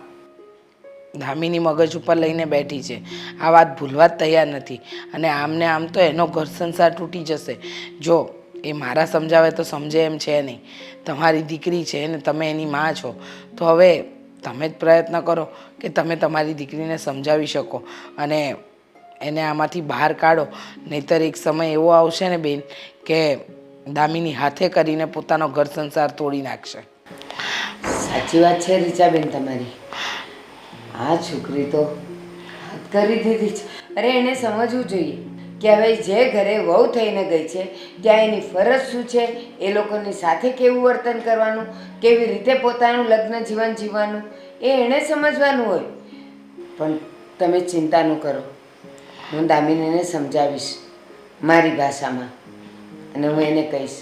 દામિની મગજ ઉપર લઈને બેઠી છે, આ વાત ભૂલવા જ તૈયાર નથી. અને આમને આમ તો એનો ઘર સંસાર તૂટી જશે. જો એ મારા સમજાવે તો સમજે એમ છે નહીં. તમારી દીકરી છે ને તમે એની માં છો, તો હવે તમે જ પ્રયત્ન કરો કે તમે તમારી દીકરીને સમજાવી શકો અને એને આમાંથી બહાર કાઢો. નહીંતર એક સમય એવો આવશે ને બેન કે દામિની હાથે કરીને પોતાનો ઘર સંસાર તોડી નાખશે. સાચી વાત છે રીચાબેન તમારી. આ છોકરી તો હાથ કરી દીધી છે. અરે એને સમજવું જોઈએ કે હવે જે ઘરે વહુ થઈને ગઈ છે ત્યાં એની ફરજ શું છે, એ લોકોની સાથે કેવું વર્તન કરવાનું, કેવી રીતે પોતાનું લગ્ન જીવન જીવવાનું, એ એણે સમજવાનું હોય. પણ તમે ચિંતા ન કરો, હું દામિનીને સમજાવીશ મારી ભાષામાં અને હું એને કહીશ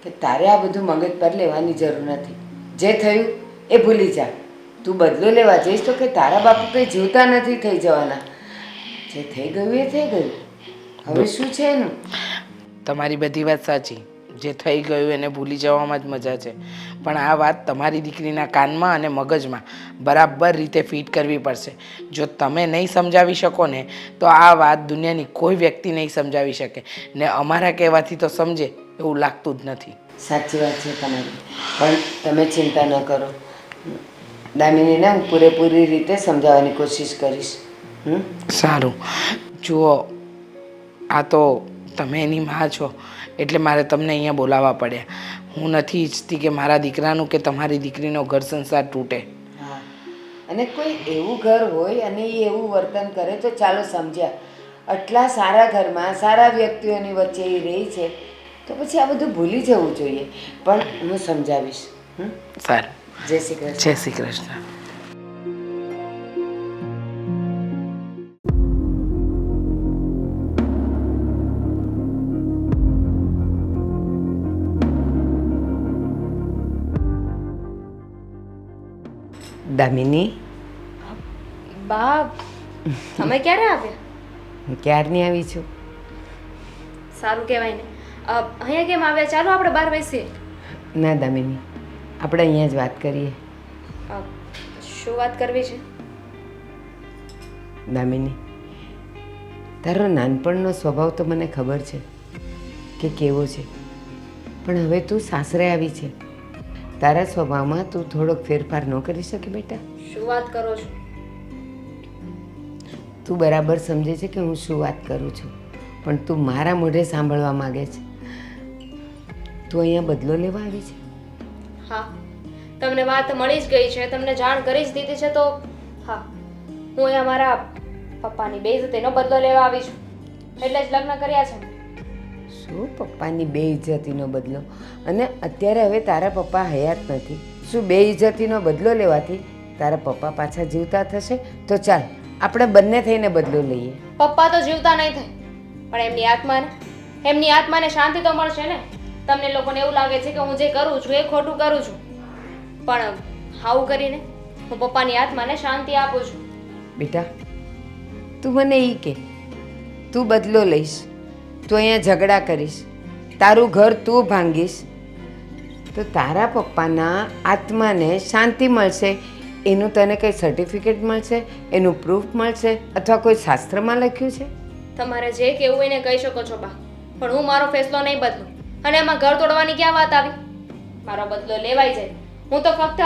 કે તારે આ બધું મગજ પર લેવાની જરૂર નથી. જે થયું એ ભૂલી જા. તું બદલો લેવા જઈશ તો કે તારા બાપુ કંઈ જીવતા નથી થઈ જવાના. જે થઈ ગયું એ થઈ ગયું, હવે શું છે એનું? તમારી બધી વાત સાચી, જે થઈ ગયું એને ભૂલી જવામાં જ મજા છે, પણ આ વાત તમારી દીકરીના કાનમાં અને મગજમાં બરાબર રીતે ફિટ કરવી પડશે. જો તમે નહીં સમજાવી શકો ને તો આ વાત દુનિયાની કોઈ વ્યક્તિ નહીં સમજાવી શકે ને અમારા કહેવાથી તો સમજે એવું લાગતું જ નથી. સાચી વાત છે તમારી, પણ તમે ચિંતા ન કરો. દામિનીને હું પૂરેપૂરી રીતે સમજાવવાની કોશિશ કરીશ. સારું. જુઓ, આ તો તમે એની માં છો એટલે મારે તમને અહીંયા બોલાવવા પડ્યા. હું નથી ઈચ્છતી કે મારા દીકરાનું કે તમારી દીકરીનો ઘર સંસાર તૂટે. હા અને કોઈ એવું ઘર હોય અને એ એવું વર્તન કરે તો ચાલો સમજ્યા. આટલા સારા ઘરમાં સારા વ્યક્તિઓની વચ્ચે એ રહી છે તો પછી આ બધું ભૂલી જવું જોઈએ. પણ હું સમજાવીશ. સારું. જય શ્રી કૃષ્ણ. જય શ્રી કૃષ્ણ. દામિની, બા તમે ક્યારે આવ્યા? હું ક્યારની આવી છું. સારું કહેવાય ને. અહીંયા કેમ આવ્યા? ચાલો આપણે બહાર બેસીએ. ના દામિની, આપણે અહીંયા જ વાત કરીએ. શું વાત કરવી છે? દામિની, તારો નાનપણનો સ્વભાવ તો મને ખબર છે કે કેવો છે, પણ હવે તું સાસરે આવી છે. તારા સ્વભાવમાં તું થોડોક ફેરફાર ન કરી શકે બેટા? શું વાત કરો છો? તું બરાબર સમજે છે કે હું શું વાત કરું છું, પણ તું મારા મોઢે સાંભળવા માગે છે. તું અહીંયા બદલો લેવા આવી છે? હા, તમને વાત મળી જ ગઈ છે, તમને જાણ કરી જ દીધી છે. તો હા, હું અહીંયા મારા પપ્પાની બેઇજ્જતીનો બદલો લેવા આવી છું, એટલે જ લગ્ન કર્યા છે. શું પપ્પાની બેઇજ્જતીનો બદલો? અને અત્યારે હવે તારા પપ્પા હયાત નથી. શું બેઇજ્જતીનો બદલો લેવાથી તારા પપ્પા પાછા જીવતા થશે? તો ચાલ આપણે બંને થઈને બદલો લઈએ. પપ્પા તો જીવતા નહીં થાય, પણ એમની આત્માને શાંતિ તો મળશે ને. તમને લોકોને એવું લાગે છે કે હું જે કરું છું એ ખોટું કરું છું, પણ આવું કરીને હું પપ્પાની આત્માને શાંતિ આપું છું. બેટા, તું મને એ કે તું બદલો લઈશ, તું અહીંયા ઝઘડા કરીશ, તારું ઘર તું ભાંગીશ, તો તારા પપ્પાના આત્માને શાંતિ મળશે એનું તને કંઈ સર્ટિફિકેટ મળશે, એનું પ્રૂફ મળશે, અથવા કોઈ શાસ્ત્રમાં લખ્યું છે? તમારે જે કહેવું હોય એને કહી શકો છો બા, પણ હું મારો ફેસલો નહીં બદલું. અને એમાં ઘર તોડવાની ક્યાં વાત આવી? મારો બદલો લેવાઈ જાય. હું તો ફક્ત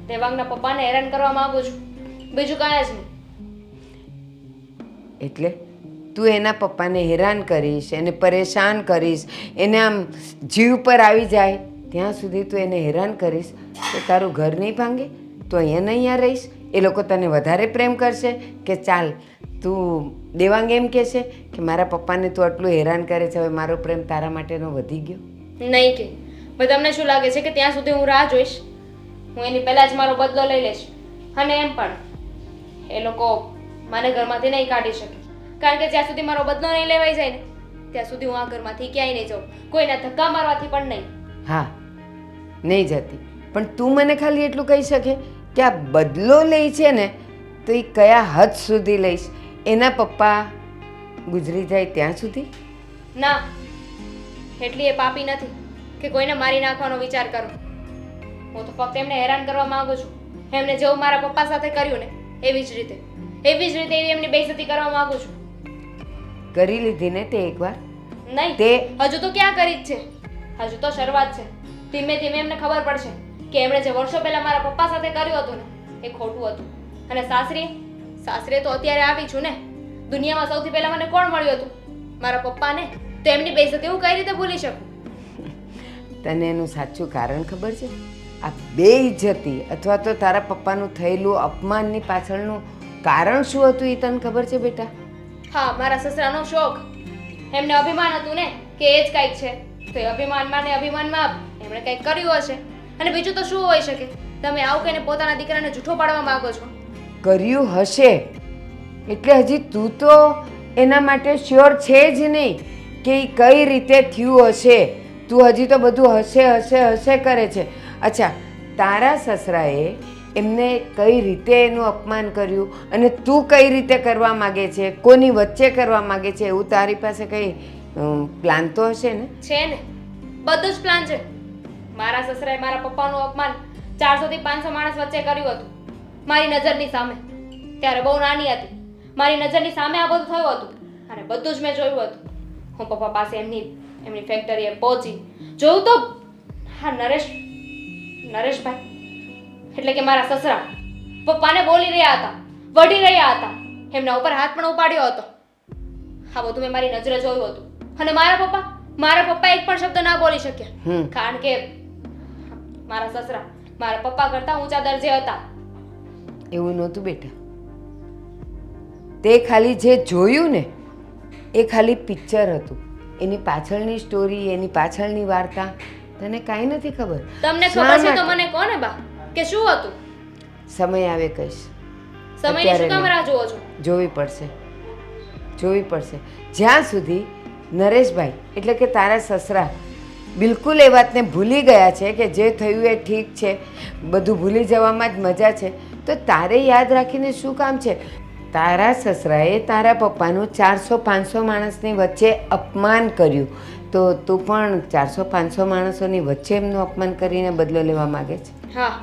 દેવાંગના પપ્પાને હેરાન કરવા માંગુ છું, બીજું કાંઈ જ નહીં. એટલે તું એના પપ્પાને હેરાન કરીશ, એને પરેશાન કરીશ, એને આમ જીવ પર આવી જાય ત્યાં સુધી તું એને હેરાન કરીશ તો તારું ઘર નહીં ભાંગે? તું અહીંયા ને અહીંયા રહીશ? એ લોકો તને વધારે પ્રેમ કરશે કે ચાલ તું દેવાંગ એમ કહેશે કે મારા પપ્પાને તું આટલું હેરાન કરે છે, હવે મારો પ્રેમ તારા માટેનો વધી ગયો? નહીં કે ભાઈ, તમને શું લાગે છે કે ત્યાં સુધી હું રાહ જોઈશ? હું એની પહેલાં જ મારો બદલો લઈ લઈશ. અને એમ પણ એ લોકો મને ઘરમાંથી નહીં કાઢી શકે, કારણ કે જ્યાં સુધી મારો બદલો નહીં લેવાઈ જાય ને ત્યાં સુધી હું આ ઘરમાંથી ક્યાંય નહીં જાઉં, કોઈના ધક્કા મારવાથી પણ નહીં. હા, નહીં જતી, પણ તું મને ખાલી એટલું કહી શકે કે આ બદલો લે છે ને તો એ કયા હદ સુધી લઈશ? એના પપ્પા ગુજરી જાય ત્યાં સુધી? ના, એટલી એ પાપી નથી કે કોઈને મારી નાખવાનો વિચાર કરું. હું તો ફક્ત એમને હેરાન કરવા માંગુ છું. એમને જેવું મારા પપ્પા સાથે કર્યું ને એવી જ રીતે એમની બેઇજ્જતી કરવા માંગુ છું. કરી લીધી ને તે એકવાર? નહીં, હજુ તો ક્યાં કરી જ છે, હજુ તો શરૂઆત છે. ધીમે ધીમે એમને ખબર પડશે કે એમણે જે વર્ષો પહેલા મારા પપ્પા સાથે કર્યું હતું ને એ ખોટું હતું. અને સાસરે તો અત્યારે આવી છું ને. દુનિયામાં સૌથી પહેલા મને કોણ મળ્યું હતું? મારા પપ્પાને. તો એમની બેઇજ્જતી હું કઈ રીતે ભૂલી શકું? તને એનું સાચું કારણ ખબર છે? આ બેઇજ્જતી અથવા તો તારા પપ્પાનું થયેલું અપમાનની પાછળનું કારણ શું હતું એ તને ખબર છે બેટા? હા, મારા સસરાનો શોખ. એમને અભિમાન હતું ને કે એ જ કાંઈક છે, તો એ અભિમાનમાં એમણે કંઈક કર્યું હશે. અને બીજું તો શું હોઈ શકે? તમે આવું કહીને પોતાના દીકરાને જૂઠો પાડવા માંગો છો. કર્યું હશે એટલે હજી તું તો એના માટે શ્યોર છે જ નહીં કે એ કઈ રીતે થયું હશે. તું હજી તો બધું હશે કરે છે. અચ્છા, તારા સસરાએ એમને કઈ રીતે એનું અપમાન કર્યું અને તું કઈ રીતે કરવા માગે છે, કોની વચ્ચે કરવા માગે છે, એવું તારી પાસે કઈ પ્લાન તો હશે ને? છે ને, બધું જ પ્લાન છે. મારા સસરાએ મારા પપ્પાનું અપમાન 400 થી 500 માણસ વચ્ચે કર્યું હતું મારી નજરની સામે. ત્યારે બહુ નાની હતી, મારી નજરની સામે આ બધું થયું હતું અને બધું જ મેં જોયું હતું. હું પપ્પા પાસે એમની ફેક્ટરીએ પહોંચી, જોયું તો હા નરેશભાઈ એટલે કે મારા સસરા પપ્પાને બોલી રહ્યા હતા, વઢી રહ્યા હતા, એમના ઉપર હાથ પણ ઉપાડ્યો હતો. આ બધું મેં મારી નજરે જોયું હતું. અને મારા પપ્પા એક પણ શબ્દ ના બોલી શક્યા, કારણ કે મારા સસરા મારા પપ્પા કરતા ઊંચા દરજે હતા. એવું નહોતું બેટા. તે ખાલી જે જોયું ને એ ખાલી પિક્ચર હતું. એની પાછળની સ્ટોરી, એની પાછળની વાર્તા તને કાંઈ નથી ખબર. તમને શા ખબર છે તો માટે? મને કહો ને બા, કે શું હતું? સમય આવે કહીશ. સમયની શું કામ નહીં. રાહ જુઓ છો? જોવી પડશે. જ્યાં સુધી નરેશભાઈ એટલે કે તારા સસરા બિલકુલ એ વાતને ભૂલી ગયા છે કે જે થયું એ ઠીક છે, બધું ભૂલી જવામાં જ મજા છે, તો તારે યાદ રાખીને શું કામ છે? તારા સસરાએ તારા પપ્પાનું 400-500 માણસની વચ્ચે અપમાન કર્યું, તો તું પણ 400-500 માણસોની વચ્ચે એમનું અપમાન કરીને બદલો લેવા માગે છે? હા.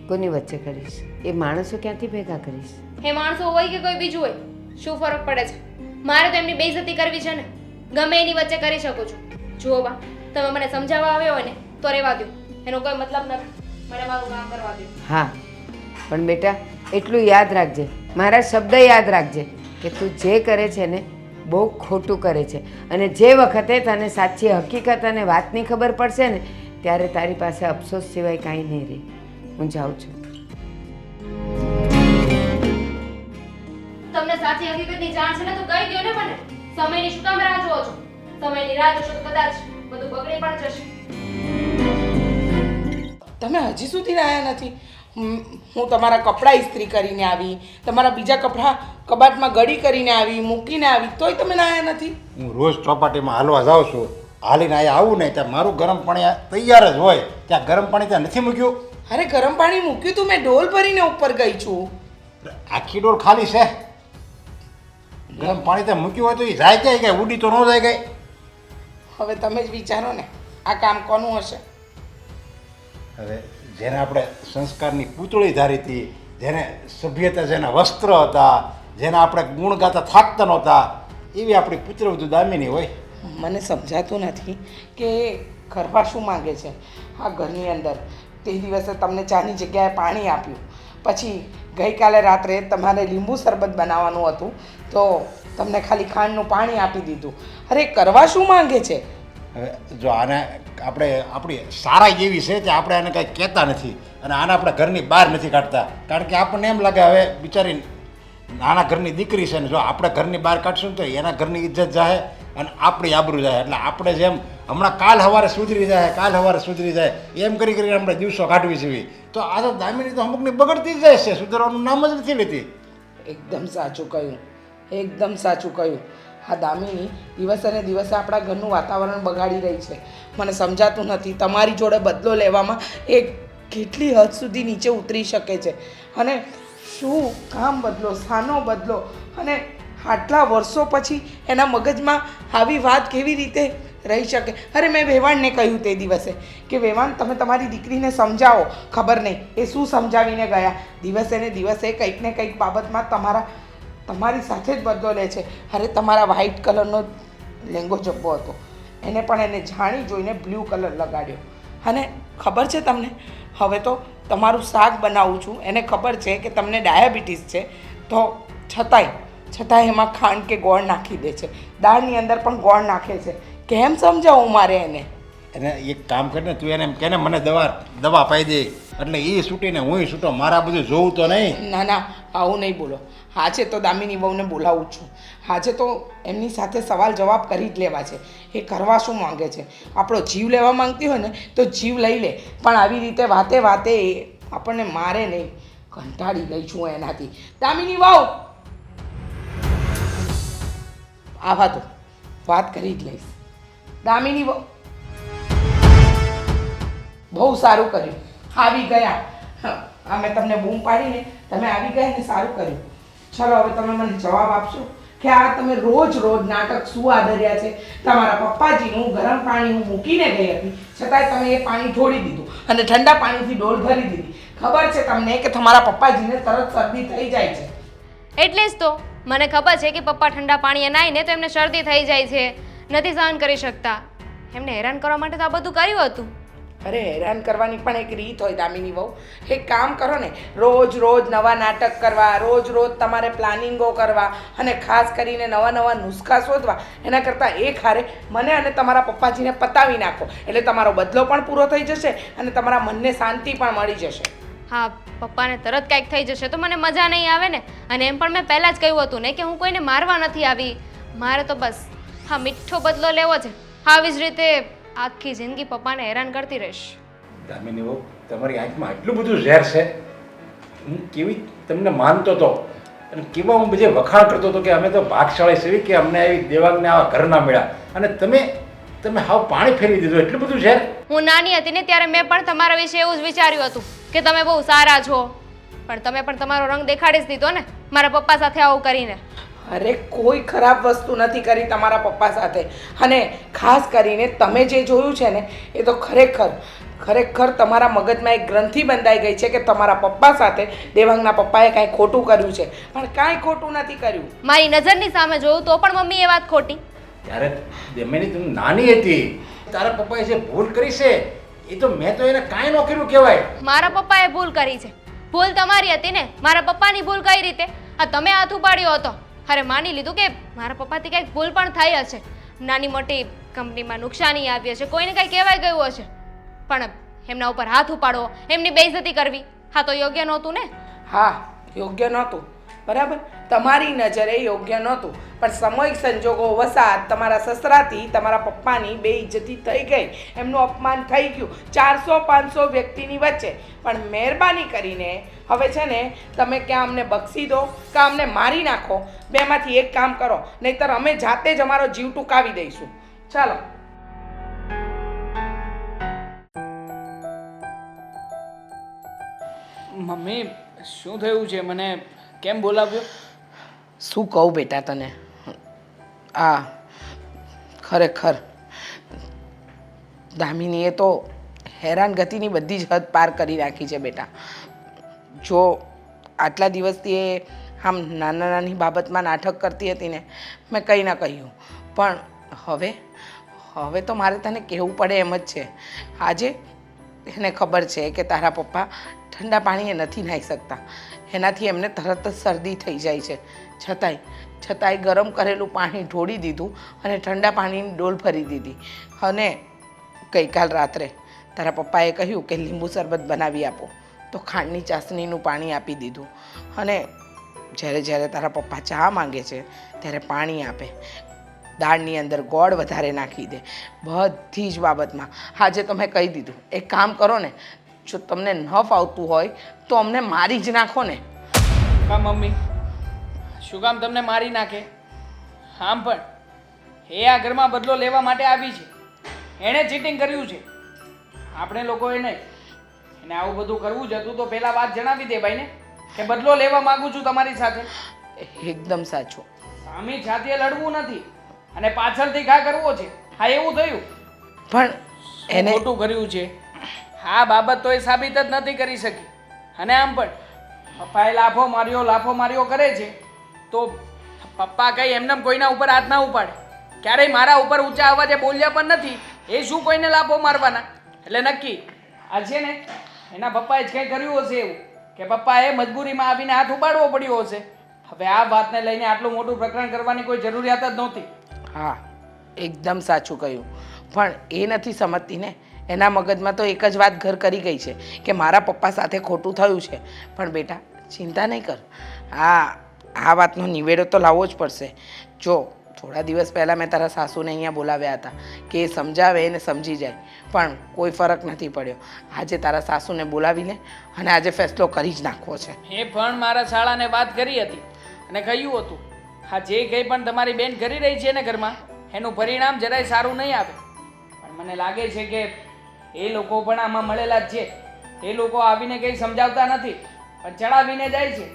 કોની વચ્ચે કરીશ? એ માણસો ક્યાંથી ભેગા કરીશ? હે માણસો હોય કે કોઈ બીજું હોય, શું ફરક પડે છે? મારે તો એમની બેઇજ્જતી કરવી છે ને, ગમે એની વચ્ચે કરી શકું છું. જુઓ બા, તમે મને સમજાવવા આવ્યો હોય ને તો રહેવા દો, એનો કોઈ મતલબ નથી. મને મારું કામ કરવા દો. હા, પણ બેટા એટલું યાદ રાખજે, મારા શબ્દ યાદ રાખજે કે તું જે કરે છે ને બહુ ખોટું કરે છે. અને જે વખતે તને સાચી હકીકત અને વાતની ખબર પડશે ને ત્યારે તારી પાસે અફસોસ સિવાય કાંઈ નહીં રહે. હું જાઉં છું. તમને સાચી હકીકતની જાણ છે ને તો કહી દો ને મને. સમયની શું કામ રાહ જુઓ છો? સમયની રાહ જોશો તો કદાચ બધું બગડી પણ જશે. તમે હજી સુધી આવ્યા નથી. હું તમારા કપડાં ઇસ્ત્રી કરીને આવી, તમારા બીજા કપડાં કબાટમાં ગડી કરીને આવી, મૂકીને આવી, તોય તમે નાયા નથી. હું રોજ ચોપાટીમાં હાલવા જાઉં છું, હાલીને અહીંયા આવું નહીં ત્યાં મારું ગરમ પાણી તૈયાર જ હોય, ત્યાં ગરમ પાણી ત્યાં નથી મૂક્યું. અરે ગરમ પાણી મૂક્યું તું, મેં ડોલ ભરીને ઉપર ગઈ છું. આખી ડોલ ખાલી છે. ગરમ પાણી ત્યાં મૂક્યું હોય તો એ જાય ક્યાંય કાંઈ ઉડી તો ન જાય કાંઈ. હવે તમે જ વિચારો ને આ કામ કોનું હશે. હવે જેને આપણે સંસ્કારની પૂતળી ધારી હતી, જેને સભ્યતા, જેના વસ્ત્ર હતા, જેના આપણે ગુણ ગાતા થાકતા નહોતા, એવી આપણી પુત્રવધુ દામિની હોય. મને સમજાતું નથી કે કરવા શું માંગે છે આ ઘરની અંદર. તે દિવસે તમને ચાની જગ્યાએ પાણી આપ્યું, પછી ગઈકાલે રાત્રે તમારે લીંબુ શરબત બનાવવાનું હતું તો તમને ખાલી ખાંડનું પાણી આપી દીધું. અરે કરવા શું માંગે છે? હવે જો આને આપણી સારા એવી છે કે આપણે આને કાંઈ કહેતા નથી અને આને આપણે ઘરની બહાર નથી કાઢતા, કારણ કે આપણને એમ લાગે હવે બિચારી નાના ઘરની દીકરી છે ને જો આપણે ઘરની બહાર કાઢશું ને તો એના ઘરની ઇજ્જત જાય અને આપણી આબરૂ જાય. એટલે આપણે જેમ હમણાં કાલ સવારે સુધરી જાય એમ કરી કરીને આપણે દિવસો કાઢવી જોઈએ. તો આ તો દામિની તો અમુકની બગડતી જ જાય છે, સુધારવાનું નામ જ નથી લેતી. એકદમ સાચું કહ્યું, એકદમ સાચું કહ્યું. આ દામિની દિવસે ને દિવસે આપણા ઘરનું વાતાવરણ બગાડી રહી છે. મને સમજાતું નથી તમારી જોડે બદલો લેવામાં એ કેટલી હદ સુધી નીચે ઉતરી શકે છે. અને શું કામ બદલો, શાનો બદલો, અને આટલા વર્ષો પછી એના મગજમાં આવી વાત કેવી રીતે રહી શકે? અરે મેં વેવાણને કહ્યું તે દિવસે કે વેવાણ તમે તમારી દીકરીને સમજાવો. ખબર નહીં એ શું સમજાવીને ગયા. દિવસે ને દિવસે કંઈક ને કંઈક બાબતમાં તમારી સાથે જ બદલો લે છે. અરે તમારા વ્હાઈટ કલરનો લેંગો જબ્બો હતો, એને પણ એને જાણી જોઈને બ્લુ કલર લગાડ્યો. અને ખબર છે તમને, હવે તો તમારું શાક બનાવું છું, એને ખબર છે કે તમને ડાયાબિટીસ છે, તો છતાંય એમાં ખાંડ કે ગોળ નાખી દે છે. દાળની અંદર પણ ગોળ નાખે છે. કેમ સમજાવું મારે એને? એને એક કામ કરીને તું એને એમ કે ને મને દવા પાઈ દે એટલે એ છૂટીને હું છૂટો, મારા બધું જોવું તો નહીં. ના આવું નહીં બોલો. આજે તો દામિની બહુને બોલાવું છું. આજે તો એમની સાથે સવાલ જવાબ કરી જ લેવા છે. એ કરવા શું માંગે છે? આપણો જીવ લેવા માંગતી હોય ને તો જીવ લઈ લે, પણ આવી રીતે વાતે એ આપણને મારે નહીં. કંટાળી ગઈ છું એનાથી. દામિની વાવ આવા તો વાત કરી જ લઈશ. દામિની વાવ બહુ સારું કર્યું, આવી ગયા. આ મેં તમને બૂમ પાડીને તમે આવી ગયા ને સારું કર્યું. ચલો હવે તમે મને જવાબ આપશો કે આ તમે રોજ નાટક શું આદર્યા છે? તમારા પપ્પાજીનું ગરમ પાણી હું મૂકીને ગઈ હતી, છતાંય તમે એ પાણી ઢોળી દીધું અને ઠંડા પાણીથી ડોલ ભરી દીધી. ખબર છે તમને કે તમારા પપ્પાજીને તરત શરદી થઈ જાય છે. એટલે જ તો મને ખબર છે કે પપ્પા ઠંડા પાણીએ નાહીને તો એમને શરદી થઈ જાય છે, નથી સહન કરી શકતા. એમને હેરાન કરવા માટે તો આ બધું કર્યું હતું. અરે હેરાન કરવાની પણ એક રીત હોય દામિની વહુ. એક કામ કરો ને, રોજ રોજ નવા નાટક કરવા, રોજ રોજ તમારે પ્લાનિંગો કરવા અને ખાસ કરીને નવા નવા નુસ્ખા શોધવા, એના કરતાં એક હારે મને અને તમારા પપ્પાજીને પતાવી નાખો, એટલે તમારો બદલો પણ પૂરો થઈ જશે અને તમારા મનને શાંતિ પણ મળી જશે. હા, પપ્પાને તરત કાંઈક થઈ જશે તો મને મજા નહીં આવે ને. અને એમ પણ મેં પહેલાં જ કહ્યું હતું ને કે હું કોઈને મારવા નથી આવી. મારે તો બસ હા મીઠો બદલો લેવો છે. આવી જ રીતે આખી જિંદગી પપ્પાને હેરાન કરતી રહીશ. દામિની વહુ, તમારી આંખમાં આટલું બધું ઝેર છે. હું કેવી તમને માનતો હતો અને કેવા હું બધે વખાણ કરતો હતો કે અમે તો ભાગશાળી સેવી કે અમને આવી દેવાંગને આવા ઘર ના મળ્યા, અને તમે હાવ પાણી ફેરવી દીધું. એટલું બધું ઝેર. હું નાની હતી ને ત્યારે મેં પણ તમારા વિશે એવું જ વિચાર્યું હતું કે તમે બહુ સારા છો, પણ તમે પણ તમારો રંગ દેખાડી જ દીધો ને મારા પપ્પા સાથે આવું કરીને. અરે કોઈ ખરાબ વસ્તુ નથી કરી તમારા પપ્પા સાથે, અને ખાસ કરીને તમે જે જોયું છે ને એ તો ખરેખર તમારા મગજમાં એક ગ્રંથિ બંધાઈ ગઈ છે કે તમારા પપ્પા સાથે દેવાંગના પપ્પાએ કાંઈ ખોટું કર્યું છે, પણ કાંઈ ખોટું નથી કર્યું. મારી નજરની સામે જોયું તો પણ મમ્મી એ વાત ખોટી. ત્યારે દેમેની તું નાની હતી, તારા પપ્પાએ જે ભૂલ કરી છે એ તો મેં તો એને કાંઈ ન કર્યું કહેવાય. મારા પપ્પાએ ભૂલ કરી છે. ભૂલ તમારી હતી ને, મારા પપ્પાની ભૂલ કઈ રીતે? આ તમે હાથ ઉપાડ્યો હતો. અરે માની લીધું કે મારા પપ્પાથી કંઈક ભૂલ પણ થઈ હશે, નાની મોટી કંપનીમાં નુકસાની આવી હશે, કોઈને કંઈ કહેવાય ગયું હશે, પણ એમના ઉપર હાથ ઉપાડવો, એમની બેઇજ્જતી કરવી, હા તો યોગ્ય નહોતું ને. હા, યોગ્ય નહોતું, બરાબર, તમારી નજરે યોગ્ય નહોતું, પણ સામૂહિક સંજોગો વસાત તમારા સસરાથી તમારા પપ્પાની બેઇજ્જતી થઈ ગઈ, એમનું અપમાન થઈ ગયું 400-500 વ્યક્તિની વચ્ચે. પણ મહેરબાની કરીને હવે છે ને તમે ક્યાં અમને બક્ષી દો કે અમને મારી નાખો, બેમાંથી એક કામ કરો, નહીંતર અમે જાતે જ અમારો જીવ ટૂંકાવી દઈશું. ચાલો. મમ્મી, શું થયું છે? મને કેમ બોલાવ્યો? શું કહું બેટા તને? આ ખરેખર દામિનીએ તો હેરાનગતિની બધી જ હદ પાર કરી રાખી છે બેટા. જો આટલા દિવસથી એ આમ નાની બાબતમાં નાટક કરતી હતી ને, મેં કંઈ ના કહ્યું, પણ હવે તો મારે તને કહેવું પડે એમ જ છે. આજે એને ખબર છે કે તારા પપ્પા ઠંડા પાણીએ નથી નાહી શકતા, એનાથી એમને તરત જ શરદી થઈ જાય છે. છતાંય ગરમ કરેલું પાણી ઢોળી દીધું અને ઠંડા પાણીની ડોલ ભરી દીધી. અને ગઈકાલ રાત્રે તારા પપ્પાએ કહ્યું કે લીંબુ શરબત બનાવી આપો, તો ખાંડની ચાસણીનું પાણી આપી દીધું. અને જ્યારે તારા પપ્પા ચા માંગે છે ત્યારે પાણી આપે, દાળની અંદર ગોળ વધારે નાખી દે, બધી જ બાબતમાં. આજે તો મેં કહી દીધું, એક કામ કરો ને, જો તમને ન ફાવતું હોય તો અમને મારી જ નાખો ને. કા મમ્મી, શું કામ તમને મારી નાખે? આમ પણ એ આ ઘરમાં બદલો લેવા માટે આવી છે. એણે ચીટિંગ કર્યું છે, આપણે લોકોએ નહીં. એને આવું બધું કરવું જ હતું તો પહેલાં વાત જણાવી દે ભાઈને કે બદલો લેવા માંગુ છું તમારી સાથે. એકદમ સાચું. સામી જાતિએ લડવું નથી અને પાછળથી ઘા કરવો છે. હા, એવું થયું. પણ એને ખોટું કર્યું છે આ બાબત તો એ સાબિત જ નથી કરી શકી. અને આમ પણ પપ્પાએ લાફો માર્યો કરે છે તો પપ્પા કંઈ એમને કોઈના ઉપર હાથ ના ઉપાડે, ક્યારેય મારા ઉપર ઊંચા અવાજે બોલ્યા પણ નથી. એ શું કોઈને લાફો મારવાના? એટલે નક્કી આ છે ને એના પપ્પાએ જ કંઈ કર્યું હશે એવું કે પપ્પાએ મજબૂરીમાં આવીને હાથ ઉપાડવો પડ્યો હશે. હવે આ વાતને લઈને આટલું મોટું પ્રકરણ કરવાની કોઈ જરૂરિયાત જ નહોતી. હા, એકદમ સાચું કહ્યું, પણ એ નથી સમજતી ને. એના મગજમાં તો એક જ વાત ઘર કરી ગઈ છે કે મારા પપ્પા સાથે ખોટું થયું છે. પણ બેટા ચિંતા નહીં કર, આ વાતનો નિવેડો તો લાવવો જ પડશે. જો થોડા દિવસ પહેલાં મેં તારા સાસુને અહીંયા બોલાવ્યા હતા કે એ સમજાવે એને સમજી જાય, પણ કોઈ ફરક નથી પડ્યો. આજે તારા સાસુને બોલાવીને અને આજે ફેસલો કરી જ નાખવો છે. એ પણ મારા શાળાને વાત કરી હતી અને કહ્યું હતું હા જે કંઈ પણ તમારી બેન કરી રહી છે ને ઘરમાં એનું પરિણામ જરાય સારું નહીં આવે. પણ મને લાગે છે કે એ લોકો પણ આમાં મળેલા જ છે. એ લોકો આવીને કંઈ સમજાવતા નથી પણ ચડાવીને જાય છે.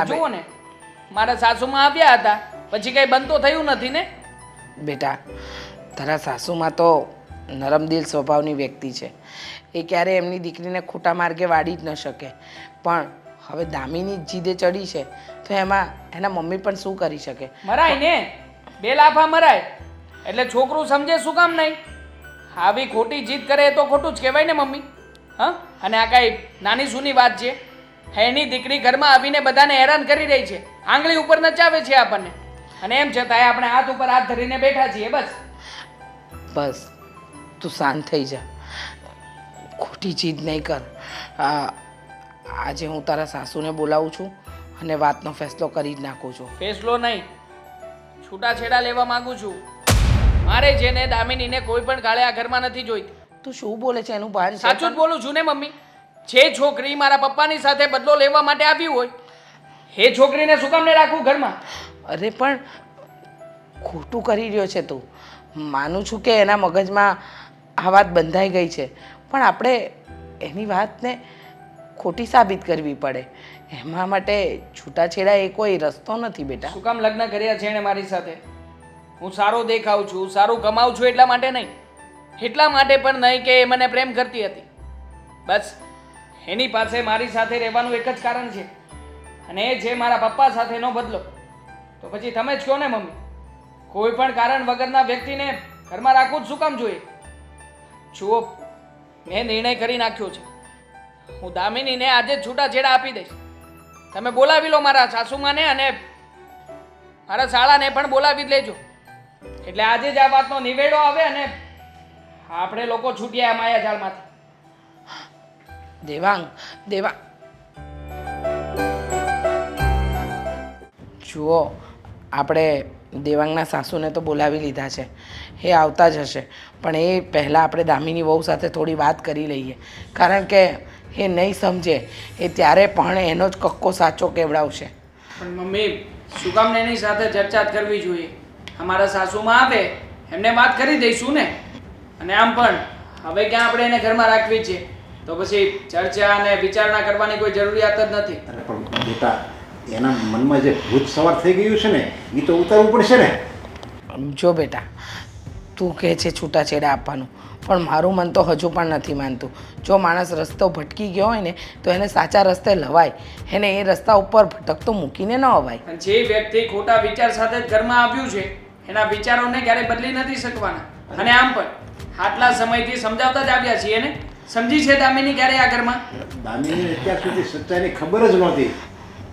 જુઓ ને, મારા સાસુમાં આવ્યા હતા પછી કંઈ બનતો થયું નથી ને. બેટા તારા સાસુમાં તો નરમદિલ સ્વભાવની વ્યક્તિ છે, એ ક્યારે એમની દીકરીને ખોટા માર્ગે વાળી જ ન શકે. પણ હવે દામિની જીદે ચડી છે તો એમાં એના મમ્મી પણ શું કરી શકે? મરાય ને, બે લાફા મરાય એટલે છોકરું સમજે શું કામ નહીં? આવી ખોટી જીદ કરે એ તો ખોટું જ કહેવાય ને મમ્મી. હા, અને આ કાંઈ નાની સૂની વાત છે? એની દીકરી ઘરમાં આવીને બધાને હેરાન કરી રહી છે, આંગળી ઉપર નચાવે છે આપણને, અને એમ છતાંય આપણે હાથ ઉપર હાથ ધરીને બેઠા છીએ. બસ તું શાંત થઈ જા, ખોટી જીદ નહીં કર. આજે હું તારા સાસુને બોલાવું છું અને વાતનો ફેસલો કરી જ નાખું છું. ફેસલો નહીં, છૂટાછેડા લેવા માંગુ છું. મારે જેને દામિનીને કોઈ પણ કાળે આ ઘરમાં નથી જોઈતી. તું શું બોલે છે એનું ભાન છે? સાચું જ બોલું છું ને મમ્મી. જે છોકરી મારા પપ્પાની સાથે બદલો લેવા માટે આવી હોય એ છોકરીને શું કામ ને રાખવું ઘરમાં? અરે પણ ખોટું કરી રહ્યો છે તું. માનું છું કે એના મગજમાં આ વાત બંધાઈ ગઈ છે, પણ આપણે એની વાતને ખોટી સાબિત કરવી પડે. એમાં માટે છૂટાછેડા એ કોઈ રસ્તો નથી બેટા. શું કામ લગ્ન કર્યા છે એણે મારી સાથે? હું સારો દેખાઉં છું, સારું કમાઉં છું એટલા માટે નહીં, એટલા માટે પણ નહીં કે એ મને પ્રેમ કરતી હતી. બસ એની પાસે મારી સાથે રહેવાનું એક જ કારણ છે, અને એ છે મારા પપ્પા સાથેનો બદલો. તો પછી તમે જ કહો ને મમ્મી, કોઈ પણ કારણ વગરના વ્યક્તિને ઘરમાં રાખવું જ શું કામ જોઈએ? જુઓ, મેં નિર્ણય કરી નાખ્યો છે. હું દામિનીને આજે જ છૂટાછેડા આપી દઈશ. તમે બોલાવી લો મારા સાસુમાને, અને મારા શાળાને પણ બોલાવી જ લેજો. એટલે આજે જ આ વાતનો નિવેડો આવે અને આપણે લોકો છૂટ્યા આ માયાજાળમાંથી. દેવાંગ, જુઓ, આપણે દેવાંગના સાસુને તો બોલાવી લીધા છે, એ આવતા જ હશે, પણ એ પહેલાં આપણે દામિની વહુ સાથે થોડી વાત કરી લઈએ, કારણ કે એ નહીં સમજે એ ત્યારે પણ એનો જ કક્કો સાચો કેવડાવશે. પણ મમ્મી, શું કામ એની સાથે ચર્ચા જ કરવી જોઈએ? અમારા સાસુમાં આવે એમને વાત કરી દઈશું ને. અને આમ પણ હવે ક્યાં આપણે એને ઘરમાં રાખવી છે, તો પછી ચર્ચા અને વિચારણા કરવાની કોઈ જરૂરિયાત જ નથી. અરે પણ બેટા, એના મનમાં જે ભૂત સવાર થઈ ગયું છે ને એ તો ઉતારવું પડશે ને. જો બેટા, તું કહે છે છૂટાછેડા આપવાનું, પણ મારું મન તો હજુ પણ નથી માનતું. જો માણસ રસ્તો ભટકી ગયો હોય ને તો એને સાચા રસ્તે લવાય, એને એ રસ્તા ઉપર ભટકતો મૂકીને ન અવાય. અને જે વ્યક્તિ ખોટા વિચાર સાથે જ ઘરમાં આવ્યું છે એના વિચારોને ક્યારેય બદલી નથી શકવાના. અને આમ પણ આટલા સમયથી સમજાવતા જ આવ્યા છીએ ને. સમજી છે દામિની ક્યારે આ ઘરમાં? દામિનીને અત્યાર સુધી સચ્ચાઈની ખબર જ નહોતી.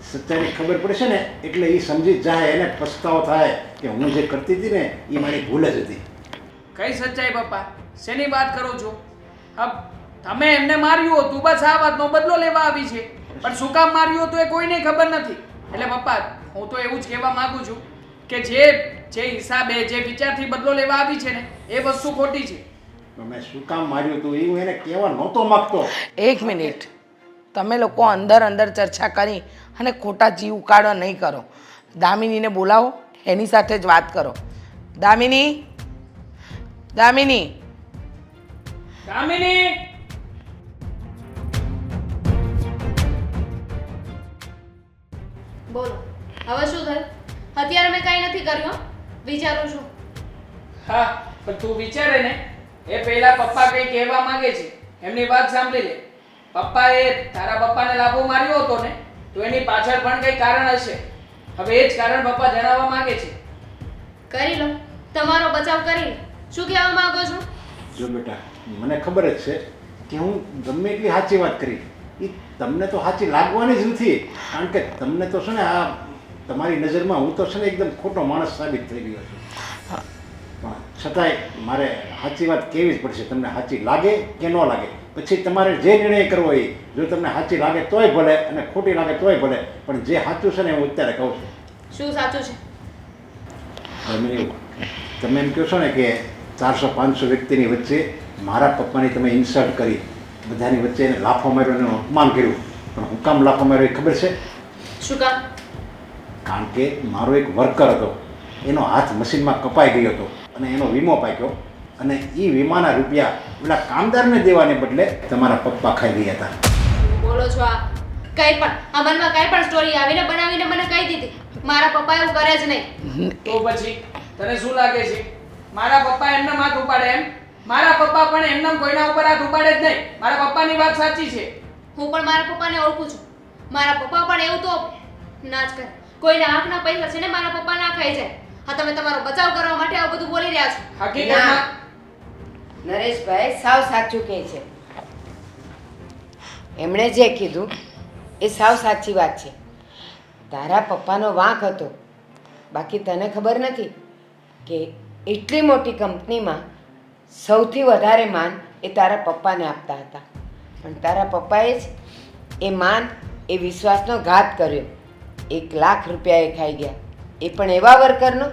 સચ્ચાઈની ખબર પડશે ને એટલે એ સમજી જ જાય, એને પછતાવો થાય કે હું જે કરતી હતી ને એ મારી ભૂલ જ હતી. કઈ સચ્ચાઈ પપ્પા? શેની વાત કરો છો? તમે એમને માર્યું હતું, બસ આ વાતનો બદલો લેવા આવી છે. પણ શું કામ માર્યું હતું એ કોઈને ખબર નથી. એટલે પપ્પા, હું તો એવું જ કહેવા માંગુ છું કે જે હિસાબે જે વિચારથી બદલો લેવા આવી છે ને એ વસ્તુ ખોટી છે. મેં શું કામ માર્યું હતું એ હું એને કહેવા નહોતો માગતો. એક મિનિટ, તમે લોકો અંદર ચર્ચા કરી અને ખોટા જીવ ઉકાળો નહીં કરો. દામિનીને બોલાવો, એની સાથે જ વાત કરો. દામિની, દામિની! બોલો, હવે શું થયું? અત્યારે મેં કાંઈ નથી કર્યું, વિચારું છું. હા, પણ તું વિચારે ને એ પહેલા પપ્પા કંઈ કહેવા માંગે છે, એમની વાત સાંભળી લે. પપ્પાએ તારા પપ્પાને લાફો માર્યો હતો ને, તો એની પાછળ પણ કંઈ કારણ હશે. હવે એ જ કારણ પપ્પા જણાવવા માંગે છે. કરી લો, તમારો બચાવ કરી લો. શું કહેવા માંગો છો? જો બેટા, મને ખબર જ છે કે હું ગમે એટલી સાચી વાત કરી એ તમને તો સાચી લાગવાની જ નથી, કારણ કે તમને તો છે ને આ તમારી નજરમાં હું તો છે ને એકદમ ખોટો માણસ સાબિત થઈ ગયો છું. પણ છતાંય મારે સાચી વાત કહેવી જ પડશે. તમને સાચી લાગે કે ન લાગે, પછી તમારે જે નિર્ણય કરવો એ. જો તમને સાચી લાગે તોય ભલે અને ખોટી લાગે તોય ભલે, પણ જે સાચું છે ને હું અત્યારે કહું છું. શું સાચું છે? તમે એમ કહો છો ને કે 400-500 વ્યક્તિની વચ્ચે મારા પપ્પાની તમે ઇન્સલ્ટ કરી, બધાની વચ્ચે એને લાફો માર્યો, એનું અપમાન કર્યું. પણ હું કામ લાફો માર્યો એ ખબર છે? શું કામ? કારણ કે મારો એક વર્કર હતો, એનો હાથ મશીનમાં કપાઈ ગયો હતો અને એનો વીમો પાક્યો, અને એ વીમાના રૂપિયા પેલા કામદારને દેવાને બદલે તમારા પપ્પા ખાઈ ગયા હતા. બોલો છો આ? કંઈ પણ આ મનમાં કંઈ પણ સ્ટોરી આવીને બનાવીને મને કહી દીધી. મારા પપ્પા એવું કરે જ નહીં. તો પછી તને શું લાગે છે મારા પપ્પા એમના હાથ ઉપાડે એમ? મારા પપ્પા પણ એમના કોઈના ઉપર હાથ ઉપાડે જ નહીં. મારા પપ્પાની વાત સાચી છે. હું પણ મારા પપ્પાને ઓળખું છું. મારા પપ્પા પણ એવું તો ના જ કરે. કોઈના હાથના પૈસા છે ને મારા પપ્પા ના ખાઈ જાય. હા, તમે તમારો બચાવ કરવા માટે આ બધું બોલી રહ્યા છો. હકીકતમાં નરેશભાઈ સાવ સાચું કહે છે. એમણે જે કીધું એ સાવ સાચી વાત છે. તારા પપ્પાનો વાંક હતો. બાકી તને ખબર નથી કે એટલી મોટી કંપનીમાં સૌથી વધારે માન એ તારા પપ્પાને આપતા હતા. પણ તારા પપ્પાએ જ એ માન એ વિશ્વાસનો ઘાત કર્યો. 1 લાખ રૂપિયા એ ખાઈ ગયા. એ પણ એવા વર્કરનો